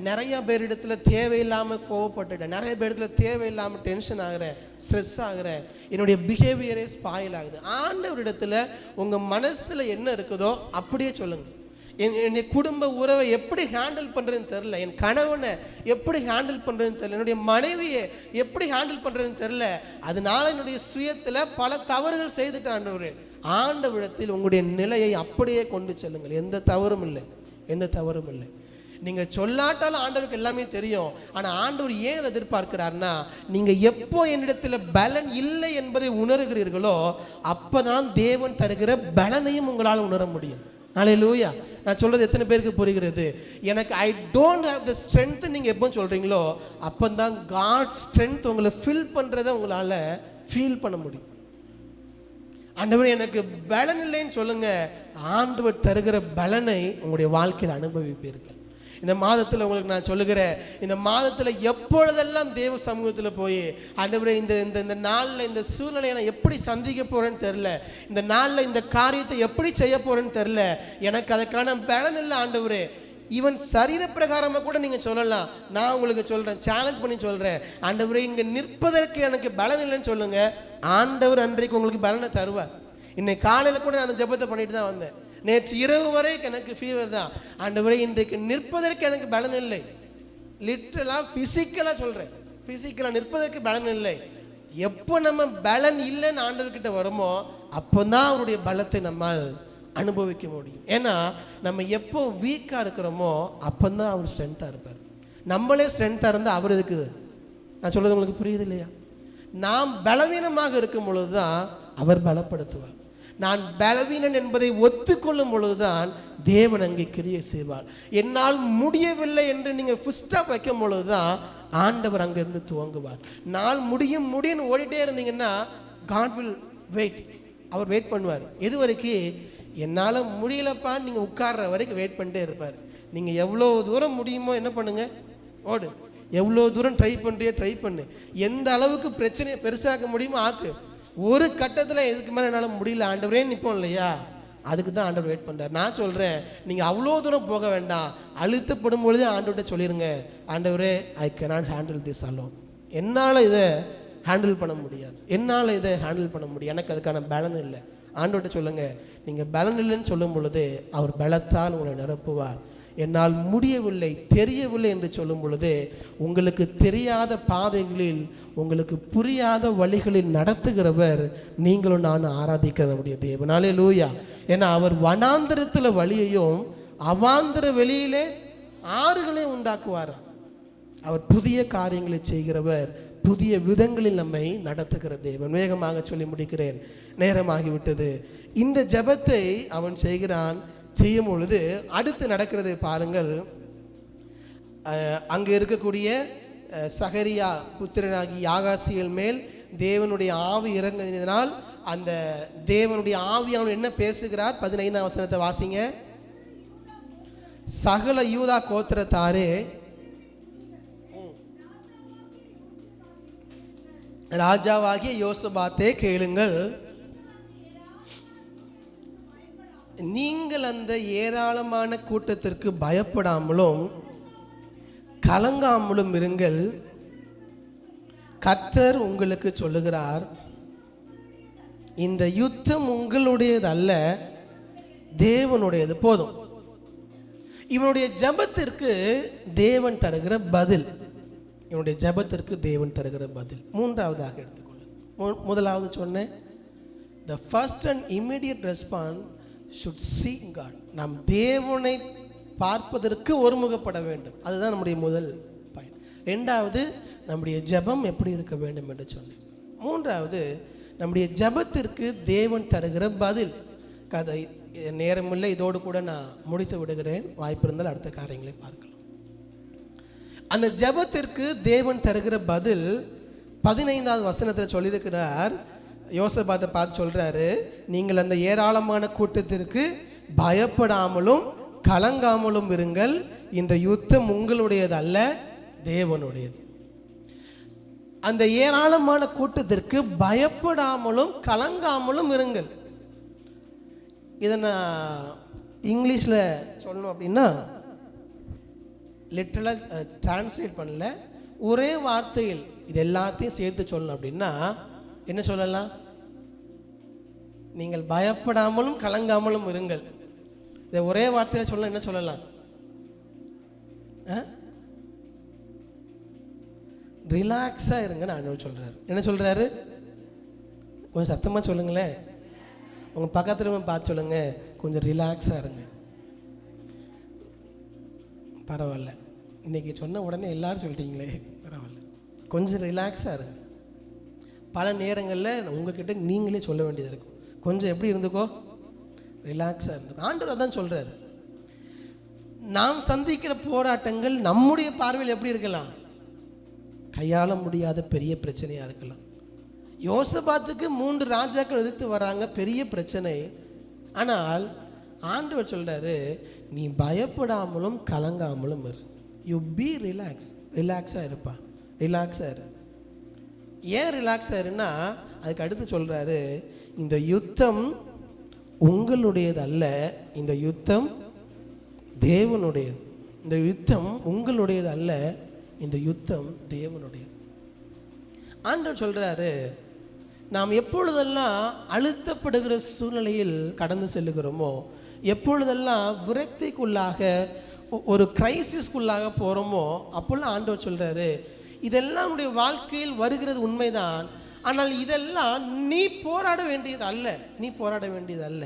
நிறைய பேரிடத்துல தேவையில்லாமல் கோவப்பட்டுட்டேன், நிறைய பேரிடத்துல தேவையில்லாமல் டென்ஷன் ஆகிறேன், ஸ்ட்ரெஸ் ஆகிறேன், என்னுடைய பிஹேவியரே ஸ்பாயில் ஆகுது. ஆண்டவரிடத்துல உங்கள் மனசில் என்ன இருக்குதோ அப்படியே சொல்லுங்கள். என்னுடைய குடும்ப உறவை எப்படி ஹேண்டில் பண்ணுறதுன்னு தெரில, என் கணவனை எப்படி ஹேண்டில் பண்ணுறதுன்னு தெரில, என்னுடைய மனைவியை எப்படி ஹேண்டில் பண்ணுறதுன்னு தெரில, அதனால என்னுடைய சுயத்தில் பல தவறுகள் செய்துட்டேன். ஆண்டவரிடத்தில் உங்களுடைய நிலையை அப்படியே கொண்டு செல்லுங்கள். எந்த தவறும் இல்லை. நீங்கள் சொல்லாட்டாலும் ஆண்டவருக்கு எல்லாமே தெரியும். ஆனால் ஆண்டவர் ஏன் எதிர்பார்க்கிறார்னா, நீங்கள் எப்போ என்னிடத்தில் பலன் இல்லை என்பதை உணர்கிறீர்களோ அப்போ தான் தேவன் தருகிற பலனையும் உங்களால் உணர முடியும். ஹல்லேலூயா. நான் சொல்கிறது எத்தனை பேருக்கு புரிகிறது? எனக்கு I don't have the strength நீங்கள் எப்போ சொல்கிறீங்களோ அப்போ தான் காட் ஸ்ட்ரென்த் உங்களை ஃபில் பண்ணுறதை உங்களால் ஃபீல் பண்ண முடியும். ஆண்டவர் எனக்கு பலன் இல்லைன்னு சொல்லுங்க, ஆண்டவர் தருகிற பலனை உங்களுடைய வாழ்க்கையில் அனுபவிப்பீர்கள். இந்த மாதத்தில் உங்களுக்கு நான் சொல்லுகிறேன், இந்த மாதத்தில் எப்பொழுதெல்லாம் தேவ சமூகத்தில் போய் ஆண்டவரே இந்த இந்த நாளில் இந்த சூழ்நிலையை நான் எப்படி சந்திக்க போகிறேன்னு தெரில, இந்த நாளில் இந்த காரியத்தை எப்படி செய்ய போகிறேன்னு தெரில, எனக்கு அதுக்கான பலன் இல்லை ஆண்டவரே. ஈவன் சரீர பிரகாரமாக கூட நீங்கள் சொல்லலாம். நான் உங்களுக்கு சொல்கிறேன், சேலஞ்ச் பண்ணி சொல்கிறேன், ஆண்டவரே இங்கே நிற்பதற்கு எனக்கு பலன் இல்லைன்னு சொல்லுங்கள், ஆண்டவர் அன்றைக்கு உங்களுக்கு பலனை தருவார். இன்னைக்கு காலையில் கூட நான் அந்த ஜெபத்தை பண்ணிட்டு தான் வந்தேன். நேற்று இரவு வரை எனக்கு ஃபீவர் தான். ஆண்டவரே இன்றைக்கு நிற்பதற்கு எனக்கு பலன் இல்லை. லிட்டரலாக ஃபிசிக்கலாக சொல்கிறேன், ஃபிசிக்கலாக நிற்பதற்கு பலன் இல்லை. எப்போ நம்ம பலன் இல்லைன்னு ஆண்டவர்கிட்ட வருமோ அப்போ தான் அவருடைய பலத்தை நம்மால் அனுபவிக்க முடியும். ஏன்னா நம்ம எப்போ வீக்காக இருக்கிறோமோ அப்போ தான் அவர் ஸ்ட்ரென்த்தாக இருப்பார். நம்மளே ஸ்ட்ரென்த்தாக இருந்தால் அவர் இதுக்கு, நான் சொல்கிறது உங்களுக்கு புரியுது இல்லையா? நாம் பலவீனமாக இருக்கும் பொழுது தான் அவர் பலப்படுத்துவார். நான் பலவீனன் என்பதை ஒத்துக்கொள்ளும் பொழுதுதான் தேவன் அங்கே கிரியை செய்வார். என்னால் முடியவில்லை என்று நீங்கள் ஃபுல் ஸ்டாப் வைக்கும் பொழுதுதான் ஆண்டவர் அங்கிருந்து துவங்குவார். நாள் முடியும் முடியும்னு ஓடிட்டே இருந்தீங்கன்னா God will wait. அவர் வெயிட் பண்ணுவார். எது வரைக்கும்? என்னால் முடியலப்பான்னு நீங்கள் உட்கார்ற வரைக்கும் வெயிட் பண்ணிட்டே இருப்பார். நீங்கள் எவ்வளோ தூரம் முடியுமோ என்ன பண்ணுங்க, ஓடு. எவ்வளோ தூரம் ட்ரை பண்ணுறியோ ட்ரை பண்ணு. எந்த அளவுக்கு பிரச்சனையை பெருசாக்க முடியுமோ ஆக்கு. ஒரு கட்டத்தில் இதுக்கு மேலே என்னால் முடியல ஆண்டவரே நிற்போம் இல்லையா, அதுக்கு தான் ஆண்டவர் வெயிட் பண்ணுறார். நான் சொல்கிறேன், நீங்கள் அவ்வளோ தூரம் போக வேண்டாம். அழுத்தப்படும் பொழுதே ஆண்டவர்கிட்ட சொல்லிடுங்க, ஆண்டவரே ஐ cannot handle this alone. என்னால் இதை ஹேண்டில் பண்ண முடியாது, என்னால் இதை ஹேண்டில் பண்ண முடியும், எனக்கு அதுக்கான பலன் இல்லை. ஆண்டவர்கிட்ட சொல்லுங்கள். நீங்கள் பலன் இல்லைன்னு சொல்லும் பொழுது அவர் பலத்தால் உங்களை நிரப்புவார். என்னால் முடியவில்லை, தெரியவில்லை என்று சொல்லும் பொழுது உங்களுக்கு தெரியாத பாதைகளில், உங்களுக்கு புரியாத வழிகளில் நடத்துகிறவர் நீங்களும் நான் ஆராதிக்க நம்முடைய தேவன். ஹல்லேலூயா. ஏன்னா அவர் வனாந்திரத்தில் வழியையும் அவாந்திர வெளியிலே ஆறுகளையும் உண்டாக்குவார். அவர் புதிய காரியங்களை செய்கிறவர், புதிய விதங்களில் நம்மை நடத்துகிற தேவன். வேகமாக சொல்லி முடிக்கிறேன், நேரமாகிவிட்டது. இந்த ஜெபத்தை அவன் செய்கிறான். செய்யும் பொழுது அடுத்து நடக்கிறது பாருங்கள். அங்கே இருக்கக்கூடிய சகரியா புத்திரனாகி யாகாசியல் மேல் தேவனுடைய ஆவி இறங்கினால் அந்த தேவனுடைய ஆவி அவன் என்ன பேசுகிறார்? 15ஆம் வசனத்தை வாசிங்க. சகல யூதா கோத்திரத்தாரே, ராஜாவாகிய யோசபாத்தே கேளுங்கள், நீங்கள் அந்த ஏராளமான கூட்டத்திற்கு பயப்படாமலும் கலங்காமலும் இருங்கள். கர்த்தர் உங்களுக்கு சொல்லுகிறார், இந்த யுத்தம் உங்களுடையது அல்ல, தேவனுடையது. போதும். இவனுடைய ஜெபத்திற்கு தேவன் தருகிற பதில், இவனுடைய ஜெபத்திற்கு தேவன் தருகிற பதில். மூன்றாவதாக எடுத்துக்கொள்ளுங்கள். முதலாவது சொன்னேன், the first and immediate response should see God. நாம் தேவனை பார்ப்பதற்கு ஒருமுகப்பட வேண்டும். அதுதான் நம்முடைய முதல் பாயிண்ட். ரெண்டாவது, நம்முடைய ஜெபம் எப்படி இருக்க வேண்டும் என்று சொன்னேன். மூன்றாவது, நம்முடைய ஜெபத்திற்கு தேவன் தருகிற பதில். கதை நேரமில்லை, இதோடு கூட நான் முடித்து விடுகிறேன். வாய்ப்பு இருந்தால் அடுத்த காரியங்களை பார்க்கலாம். அந்த ஜெபத்திற்கு தேவன் தருகிற பதில் 15ஆவது வசனத்தில் சொல்லியிருக்கிறார். யோசபாத்தை பார்த்து சொல்கிறாரு, நீங்கள் அந்த ஏராளமான கூட்டத்திற்கு பயப்படாமலும் கலங்காமலும் இருங்கள், இந்த யுத்தம் உங்களுடையது அல்ல, தேவனுடையது. அந்த ஏராளமான கூட்டத்திற்கு பயப்படாமலும் கலங்காமலும் இருங்கள். இதை நான் இங்கிலீஷில் சொல்லணும் அப்படின்னா லிட்டரலாக டிரான்ஸ்லேட் பண்ணல, ஒரே வார்த்தையில் இது எல்லாத்தையும் சேர்த்து சொல்லணும் அப்படின்னா என்ன சொல்லலாம்? நீங்கள் பயப்படாமலும் கலங்காமலும் இருங்கள். இதை ஒரே வார்த்தையில் சொல்ல என்ன சொல்லலாம்? ரிலாக்ஸாக இருங்கன்னு ஆண்டவர் சொல்கிறாரு. என்ன சொல்கிறாரு? கொஞ்சம் சத்தமாக சொல்லுங்களேன். உங்கள் பக்கத்தில் பார்த்து சொல்லுங்கள், கொஞ்சம் ரிலாக்ஸாக இருங்க. பரவாயில்ல, இன்றைக்கி சொன்ன உடனே எல்லோரும் சொல்லிட்டீங்களே, பரவாயில்ல. கொஞ்சம் ரிலாக்ஸாக இருங்க. பல நேரங்களில் உங்ககிட்ட நீங்களே சொல்ல வேண்டியது இருக்கும். கொஞ்சம் எப்படி இருந்துக்கோ, ரிலாக்ஸாக இருந்துக்கோ. ஆண்டவர் தான் சொல்கிறாரு. நாம் சந்திக்கிற போராட்டங்கள் நம்முடைய பார்வையில் எப்படி இருக்கலாம்? கையாள முடியாத பெரிய பிரச்சனையாக இருக்கலாம். யோசபாத்துக்கு 3 ராஜாக்கள் எதிர்த்து வராங்க, பெரிய பிரச்சனை. ஆனால் ஆண்டவர் சொல்கிறாரு, நீ பயப்படாமலும் கலங்காமலும் இரு. யூ பி ரிலாக்ஸாக இருப்பா, ரிலாக்ஸாக இரு. ஏன் ரிலாக்ஸாக இருன்னா, அதுக்கு அடுத்து சொல்கிறாரு, இந்த யுத்தம் உங்களுடையது அல்ல, இந்த யுத்தம் தேவனுடையது. இந்த யுத்தம் உங்களுடையது அல்ல, இந்த யுத்தம் தேவனுடையது. ஆண்டவர் சொல்கிறாரு, நாம் எப்பொழுதெல்லாம் அழுத்தப்படுகிற சூழ்நிலையில் கடந்து செல்லுகிறோமோ, எப்பொழுதெல்லாம் விரக்திக்குள்ளாக ஒரு கிரைசிஸ்க்குள்ளாக போகிறோமோ, அப்போல்லாம் ஆண்டவர் சொல்கிறாரு, இதெல்லாம் உடைய வாழ்க்கையில் வருகிறது உண்மைதான். ஆனால் இதெல்லாம் நீ போராட வேண்டியது அல்ல, நீ போராட வேண்டியது அல்ல.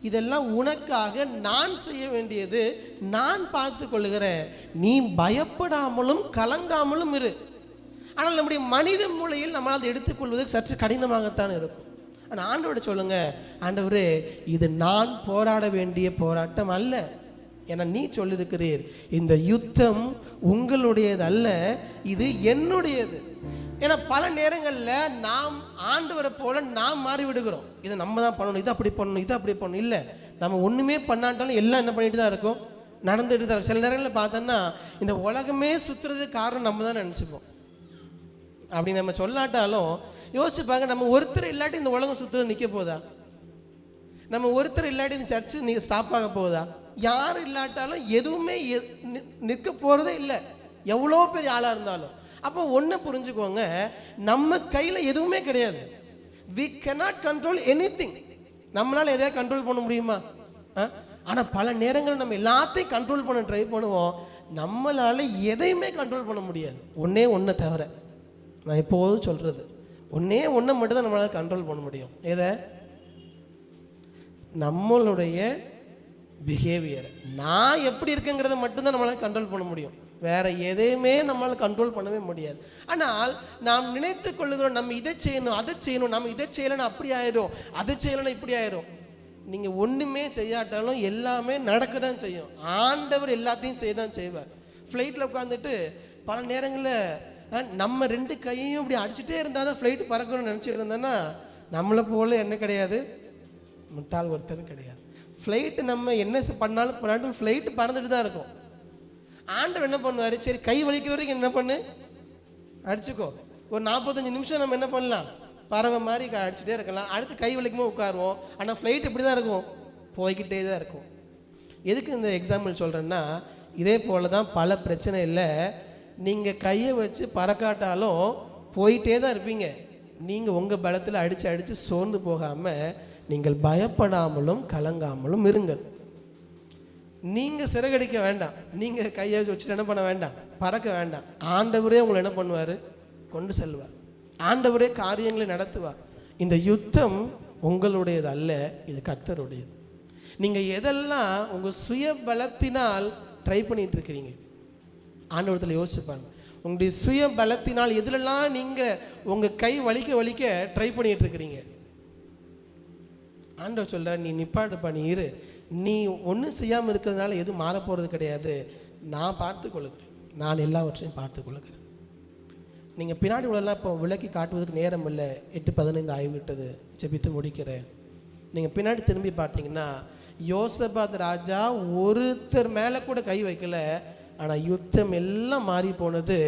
இதெல்லாம் உனக்காக நான் செய்ய வேண்டியது, நான் பார்த்து கொள்ளுகிறேன். நீ பயப்படாமலும் கலங்காமலும் இரு. ஆனால் நம்முடைய மனித மூளையில் நம்மளால் அதை எடுத்துக்கொள்வதற்கு சற்று கடினமாகத்தான் இருக்கும். ஆனால் ஆண்டவரை சொல்லுங்க, ஆண்டவரே, இது நான் போராட வேண்டிய போராட்டம் அல்ல. ஏன்னா நீ சொல்லியிருக்கிறீர், இந்த யுத்தம் உங்களுடையது அல்ல, இது என்னுடையது. ஏன்னா பல நேரங்களில் நாம் ஆண்டவரை போல நாம் மாறி விடுகிறோம். இதை நம்ம தான் பண்ணணும், இதை அப்படி பண்ணணும், இதை அப்படி பண்ணணும். இல்லை, நம்ம ஒன்றுமே பண்ணாட்டாலும் எல்லாம் என்ன பண்ணிட்டு தான் இருக்கும், நடந்துட்டு தான் இருக்கும். சில நேரங்களில் பார்த்தோன்னா இந்த உலகமே சுற்றுறதுக்கு காரணம் நம்ம தான் நினச்சிப்போம். அப்படி நம்ம சொல்லாட்டாலும் யோசிச்சு பாருங்க, நம்ம ஒருத்தர் இல்லாட்டி இந்த உலகம் சுற்றுறது நிற்க போதா? நம்ம ஒருத்தர் இல்லாட்டி இந்த சர்ச்சு நீங்கள் ஸ்டாப் ஆக போகுதா? யார் இல்லாட்டாலும் எதுவுமே நிற்க போகிறதே இல்லை, எவ்வளோ பெரிய ஆளாக இருந்தாலும். அப்போ ஒன்று புரிஞ்சுக்கோங்க, நம்ம கையில் எதுவுமே கிடையாது. we cannot control anything. நம்மளால் எதையாவது கண்ட்ரோல் பண்ண முடியுமா? ஆனால் பல நேரங்கள் நம்ம எல்லாத்தையும் கண்ட்ரோல் பண்ண ட்ரை பண்ணுவோம். நம்மளால் எதையுமே கண்ட்ரோல் பண்ண முடியாது. ஒன்றை தவிர, நான் எப்போதும் சொல்கிறது, ஒன்றை மட்டும் தான் நம்மளால் கண்ட்ரோல் பண்ண முடியும். எதை? நம்மளுடைய பிஹேவியர். நான் எப்படி இருக்குங்கிறத மட்டும்தான் நம்மளால் கண்ட்ரோல் பண்ண முடியும். வேற எதையுமே நம்மளால் கண்ட்ரோல் பண்ணவே முடியாது. ஆனால் நாம் நினைத்து கொள்ளுகிறோம், நம்ம இதை செய்யணும், அதை செய்யணும், நம்ம இதை செய்யலைன்னா அப்படி ஆயிடும், அதை செய்யலைன்னா இப்படி ஆயிடும். நீங்கள் ஒன்றுமே செய்யாட்டாலும் எல்லாமே நடக்க தான் செய்யும். ஆண்டவர் எல்லாத்தையும் செய்ய தான் செய்வார். ஃப்ளைட்டில் உட்காந்துட்டு பல நேரங்களில் நம்ம 2 கையையும் இப்படி அடிச்சுட்டே இருந்தால் தான் ஃப்ளைட்டு பறக்கணும்னு நினச்சிட்டு இருந்தோன்னா நம்மளை போல என்ன கிடையாது, முட்டாள் ஒருத்தரும் கிடையாது. ஃப்ளைட்டு நம்ம என்ன பண்ணாலும் ஃப்ளைட்டு பறந்துட்டு தான் இருக்கும். ஆண்டவர் என்ன பண்ணுவார், சரி கை வலிக்கிற வரைக்கும் என்ன பண்ணு, அடிச்சுக்கோ. ஒரு 45 நிமிஷம் நம்ம என்ன பண்ணலாம், பறவை மாதிரி அடிச்சுட்டே இருக்கலாம். அடுத்து கை வலிக்கும்போது உட்காருவோம். ஆனால் ஃப்ளைட் இப்படி தான் இருக்கும், போய்கிட்டே தான் இருக்கும். எதுக்கு இந்த எக்ஸாம்பிள் சொல்கிறேன்னா, இதே போல தான் பல பிரச்சனை இல்லை. நீங்கள் கையை வச்சு பறக்காட்டாலும் போயிட்டே தான் இருப்பீங்க. நீங்கள் உங்கள் பலத்தில் அடித்து சோர்ந்து போகாமல் நீங்கள் பயப்படாமலும் கலங்காமலும் இருங்கள். நீங்கள் சிறகடிக்க வேண்டாம், நீங்கள் கையை வச்சுட்டு என்ன பண்ண வேண்டாம், பறக்க வேண்டாம். ஆண்டவரே உங்களை என்ன பண்ணுவார், கொண்டு செல்வார். ஆண்டவரே காரியங்களை நடத்துவார். இந்த யுத்தம் உங்களுடையது அல்ல, இது கர்த்தருடையது. நீங்கள் எதெல்லாம் உங்கள் சுய பலத்தினால் ட்ரை பண்ணிட்டு இருக்கிறீங்க, ஆண்டவரத்தில் யோசிச்சு பாருங்க. உங்களுடைய சுய பலத்தினால் எதுலெல்லாம் நீங்கள் உங்கள் கை வலிக்க ட்ரை பண்ணிட்டு இருக்கிறீங்க. ஆண்டவர் சொல்ற, நீ நிப்பாட்டுப்பா, நீ இரு. நீ ஒன்றும் செய்யாமல் இருக்கிறதுனால எதுவும் மாறப்போகிறது கிடையாது. நான் பார்த்து கொள்ளுகிறேன், நான் எல்லாவற்றையும் பார்த்து கொள்ளுகிறேன். நீங்கள் பின்னாடி உள்ளெல்லாம் இப்போ விளக்கி காட்டுவதற்கு நேரம் இல்லை. 8:15 ஆகிவிட்டது, ஜெபித்து முடிக்கிறேன். நீங்கள் பின்னாடி திரும்பி பார்த்தீங்கன்னா, யோசபாத் ராஜா ஒருத்தர் மேலே கூட கை வைக்கல. ஆனால் யுத்தம் எல்லாம் மாறி போனது.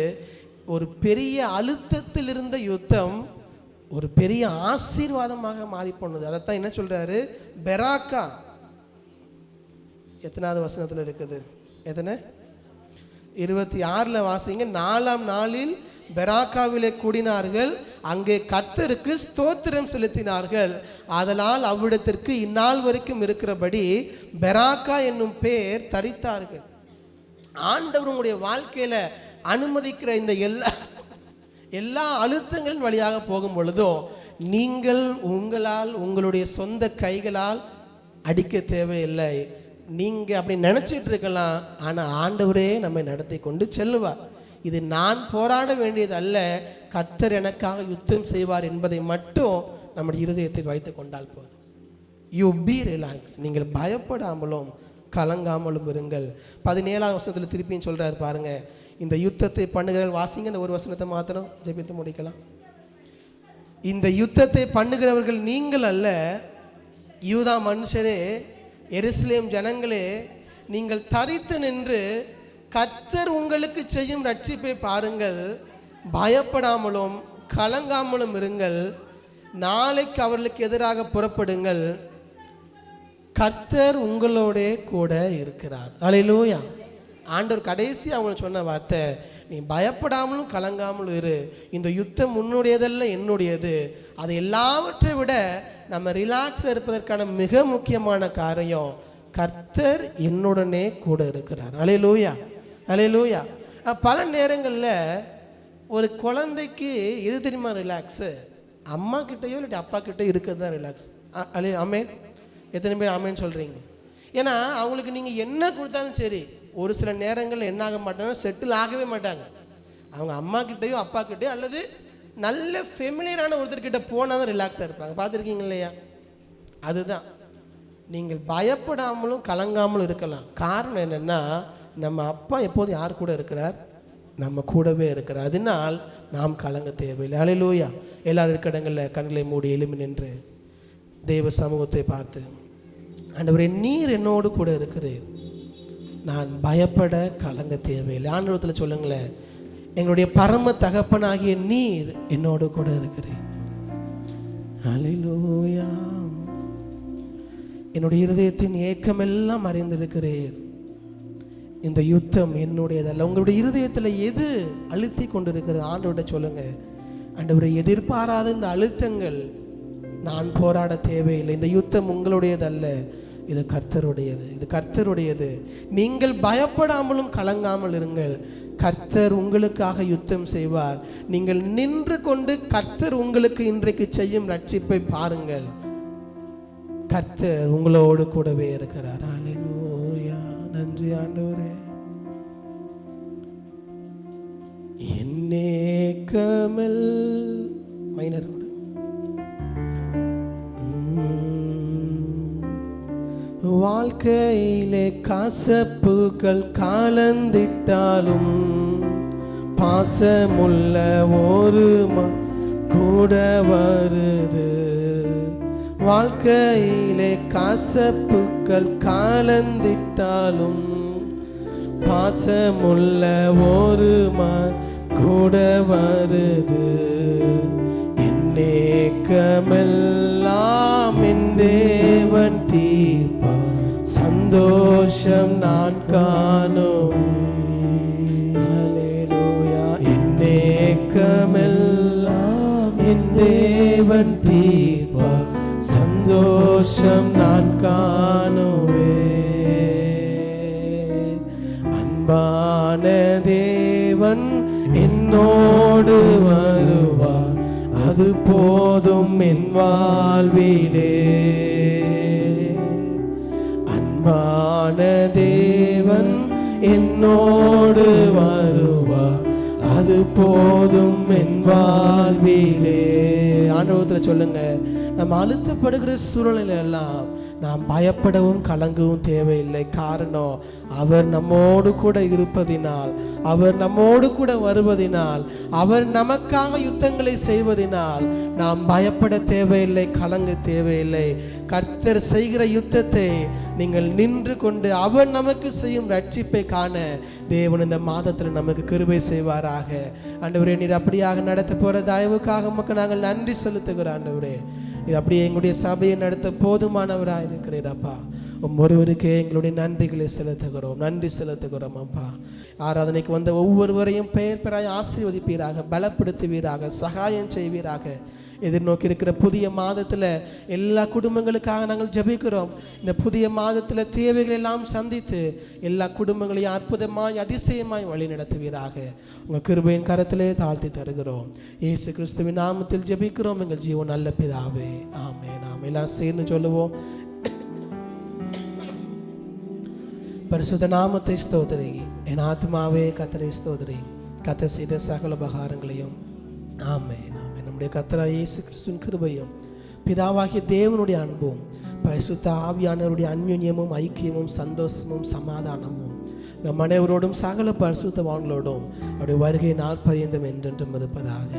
ஒரு பெரிய அழுத்தத்தில் இருந்த யுத்தம் ஒரு பெரிய ஆசீர்வாதமாக மாறி போனது. அதைத்தான் என்ன சொல்கிறாரு, பெராக்கா. எத்தனாவது வசனத்தில் இருக்குது, எத்தனை? 26 வாசிங்க. 4ஆம் நாளில் பெராக்காவிலே கூடினார்கள், அங்கே கர்த்தருக்கு ஸ்தோத்திரம் செலுத்தினார்கள். அதனால் அவ்விடத்திற்கு இந்நாள் வரைக்கும் இருக்கிறபடி பெராக்கா என்னும் பேர் தரித்தார்கள். ஆண்டவர் உங்களுடைய வாழ்க்கையில் அனுமதிக்கிற இந்த எல்லா அழுத்தங்களின் வழியாக போகும் பொழுதும் நீங்கள் உங்களுடைய சொந்த கைகளால் அடிக்க தேவையில்லை. நீங்கள் அப்படி நினச்சிட்டு இருக்கலாம், ஆனால் ஆண்டவரே நம்மை நடத்தி கொண்டு செல்லுவார். இது நான் போராட வேண்டியது அல்ல, கர்த்தர் எனக்காக யுத்தம் செய்வார் என்பதை மட்டும் நம்முடைய இருதயத்தில் வைத்து கொண்டால் போதும். You B relax. நீங்கள் பயப்படாமலும் கலங்காமலும் இருங்கள். 17ஆம் வசனத்தில் திருப்பியும் சொல்கிறார் பாருங்க, இந்த யுத்தத்தை பண்ணுகிறவர்கள், வாசிங்க இந்த ஒரு வசனத்தை மாத்திரம் ஜெபித்து முடிக்கலாம். இந்த யுத்தத்தை பண்ணுகிறவர்கள் நீங்கள் அல்ல, யூதா மனுஷரே, எருசலேம் ஜனங்களே, நீங்கள் தரித்து நின்று கர்த்தர் உங்களுக்கு செய்யும் ரட்சிப்பை பாருங்கள். பயப்படாமலும் கலங்காமலும் இருங்கள். நாளைக்கு அவர்களுக்கு எதிராக புறப்படுங்கள். கர்த்தர் உங்களோட கூட இருக்கிறார். அல்லேலூயா. ஆண்டவர் கடைசி அவங்களுக்கு சொன்ன வார்த்தை, நீ பயப்படாமலும் கலங்காமலும் இரு. இந்த யுத்தம் உன்னுடையதல்ல, என்னுடையது. அது எல்லாவற்றை விட நம்ம ரிலாக்ஸாக இருப்பதற்கான மிக முக்கியமான காரியம், கர்த்தர் என்னுடனே கூட இருக்கிறார். அல்லேலூயா, அல்லேலூயா. பல நேரங்களில் ஒரு குழந்தைக்கு எது தெரியுமா ரிலாக்ஸு? அம்மா கிட்டேயோ இல்லாட்டி அப்பா கிட்டேயோ இருக்கிறது தான் ரிலாக்ஸ். ஆமேன். எத்தனை பேர் ஆமேன்னு சொல்கிறீங்க? ஏன்னா அவங்களுக்கு நீங்கள் என்ன கொடுத்தாலும் சரி, ஒரு சில நேரங்களில் என்ன ஆக மாட்டாங்கன்னா செட்டில் ஆகவே மாட்டாங்க. அவங்க அம்மா கிட்டேயோ அப்பா கிட்டேயோ அல்லது நல்ல ஃபெமிலியரான ஒருத்தர்கிட்ட போனால் தான் ரிலாக்ஸாக இருப்பாங்க. பார்த்துருக்கீங்க இல்லையா? அதுதான். நீங்கள் பயப்படாமலும் கலங்காமலும் இருக்கலாம். காரணம் என்னென்னா, நம்ம அப்பா எப்போதும் யார் கூட இருக்கிறார்? நம்ம கூடவே இருக்கிறார். அதனால் நாம் கலங்க தேவையில்லை. அல்லேலூயா. எல்லாரும் இருக்கிற இடங்களில் கண்களை மூடி எலும்பி நின்று தேவ சமூகத்தை பார்த்து, ஆண்டவரே நீர் என்னோடு கூட இருக்கிறீர், நான் பயப்பட கலங்க தேவையில்லை. ஆண்டவரத்தில் சொல்லுங்களேன், எங்களுடைய பரம தகப்பனாகிய நீர் என்னோடு கூட இருக்கிறீர். அல்லேலூயா. என்னுடைய இருதயத்தின் ஏக்கமெல்லாம் அறிந்திருக்கிறீர். இந்த யுத்தம் என்னுடையதல்ல. உங்களுடைய இருதயத்தில் எது அழுத்தி கொண்டிருக்கிறது? ஆண்டவர்கிட்ட சொல்லுங்க, ஆண்டவரை எதிர்பாராத இந்த அழுத்தங்கள் நான் போராட தேவையில்லை. இந்த யுத்தம் உங்களுடையதல்ல, இது கர்த்தருடையது. இது கர்த்தருடையது. நீங்கள் பயப்படாமலும் கலங்காமல் இருங்கள். கர்த்தர் உங்களுக்காக யுத்தம் செய்வார். நீங்கள் நின்று கொண்டு கர்த்தர் உங்களுக்கு இன்றைக்கு செய்யும் ரட்சிப்பை பாருங்கள். கர்த்தர் உங்களோடு கூடவே இருக்கிறார். அல்லேலூயா. நன்றி ஆண்டவரே. என்னேக்கமெல் மைனர் வாழ்க்கையிலே கசப்புகள் கலந்திட்டாலும் பாசமுள்ள ஒரு கூட வருது. வாழ்க்கையிலே கசப்புகள் கலந்திட்டாலும் பாசமுள்ள ஒரு கூட வருது. என்னேக்கமெல்லாம் என் தேவன் தீர்ப்பா, சந்தோஷம் நான் காணும். அல்லேலூயா. என்னேக்கமெல்லாம் என் தேவன் தீர்ப்பா, சந்தோஷம் நான் காணுவேன். அன்பான தேவன் என்னோடு வருவார், அது போதும் என் வாழ்விலே. அன்பான தேவன் என்னோடு வருவார், அது போதும் என் வாழ்விலே. ஆண்டவரத்தில் சொல்லுங்க, நம்ம அழுத்தப்படுகிற சூழ்நிலை எல்லாம் நாம் பயப்படவும் கலங்கவும் தேவையில்லை. காரணம், அவர் நம்மோடு கூட இருப்பதினால், அவர் நம்மோடு கூட வருவதினால், அவர் நமக்காக யுத்தங்களை செய்வதினால் நாம் பயப்பட தேவையில்லை, கலங்க தேவையில்லை. கர்த்தர் செய்கிற யுத்தத்தை நீங்கள் நின்று கொண்டு அவர் நமக்கு செய்யும் ரட்சிப்பை காண தேவன் இந்த மாதத்தில் நமக்கு கிருபை செய்வாராக. ஆண்டவரே, நீர் அப்படியாக நடத்த போகிற தயவுக்காக உமக்கு நாங்கள் நன்றி செலுத்துகிறோம். ஆண்டவரே, இது அப்படியே எங்களுடைய சபையை நடத்த போதுமானவராக இருக்கிறீர் அப்பா. ஒருவருக்கே எங்களுடைய நன்றிகளை செலுத்துகிறோம், நன்றி செலுத்துகிறோம் அப்பா. ஆராதனைக்கு வந்த ஒவ்வொருவரையும் பெயர் பெறாய் ஆசீர்வதிப்பீராக, பலப்படுத்துவீராக, சகாயம் செய்வீராக. எதிர்நோக்கி இருக்கிற புதிய மாதத்தில் எல்லா குடும்பங்களுக்காக நாங்கள் ஜெபிக்கிறோம். இந்த புதிய மாதத்தில் தேவைகள் எல்லாம் சந்தித்து எல்லா குடும்பங்களையும் அற்புதமாய் அதிசயமாய் வழி நடத்துவீராக. உங்கள் கிருபையின் கரத்திலே தாழ்த்தி தருகிறோம். இயேசு கிறிஸ்துவின் நாமத்தில் ஜெபிக்கிறோம் எங்கள் ஜீவன் நல்ல பிதாவே, ஆமென். நாம் எல்லாம் சேர்ந்து சொல்லுவோம். பரிசுத்த நாமத்தை ஸ்தோத்திரி. என் ஆத்மாவே கர்த்தரை ஸ்தோத்திரி. கர்த்தர் செய்த சகல உபகாரங்களையும். ஆமென் ஆமென். நம்முடைய கர்த்தராகிய இயேசு கிறிஸ்துவின் கிருபையும் பிதாவாகிய தேவனுடைய அன்பும் பரிசுத்த ஆவியானவருடைய அன்யோன்யமும் ஐக்கியமும் சந்தோஷமும் சமாதானமும் நம் அனைவரோடும் சகல பரிசுத்தவான்களோடும் அவருடைய வருகை நாட்பரியந்தம் என்றென்றும் இருப்பதாக.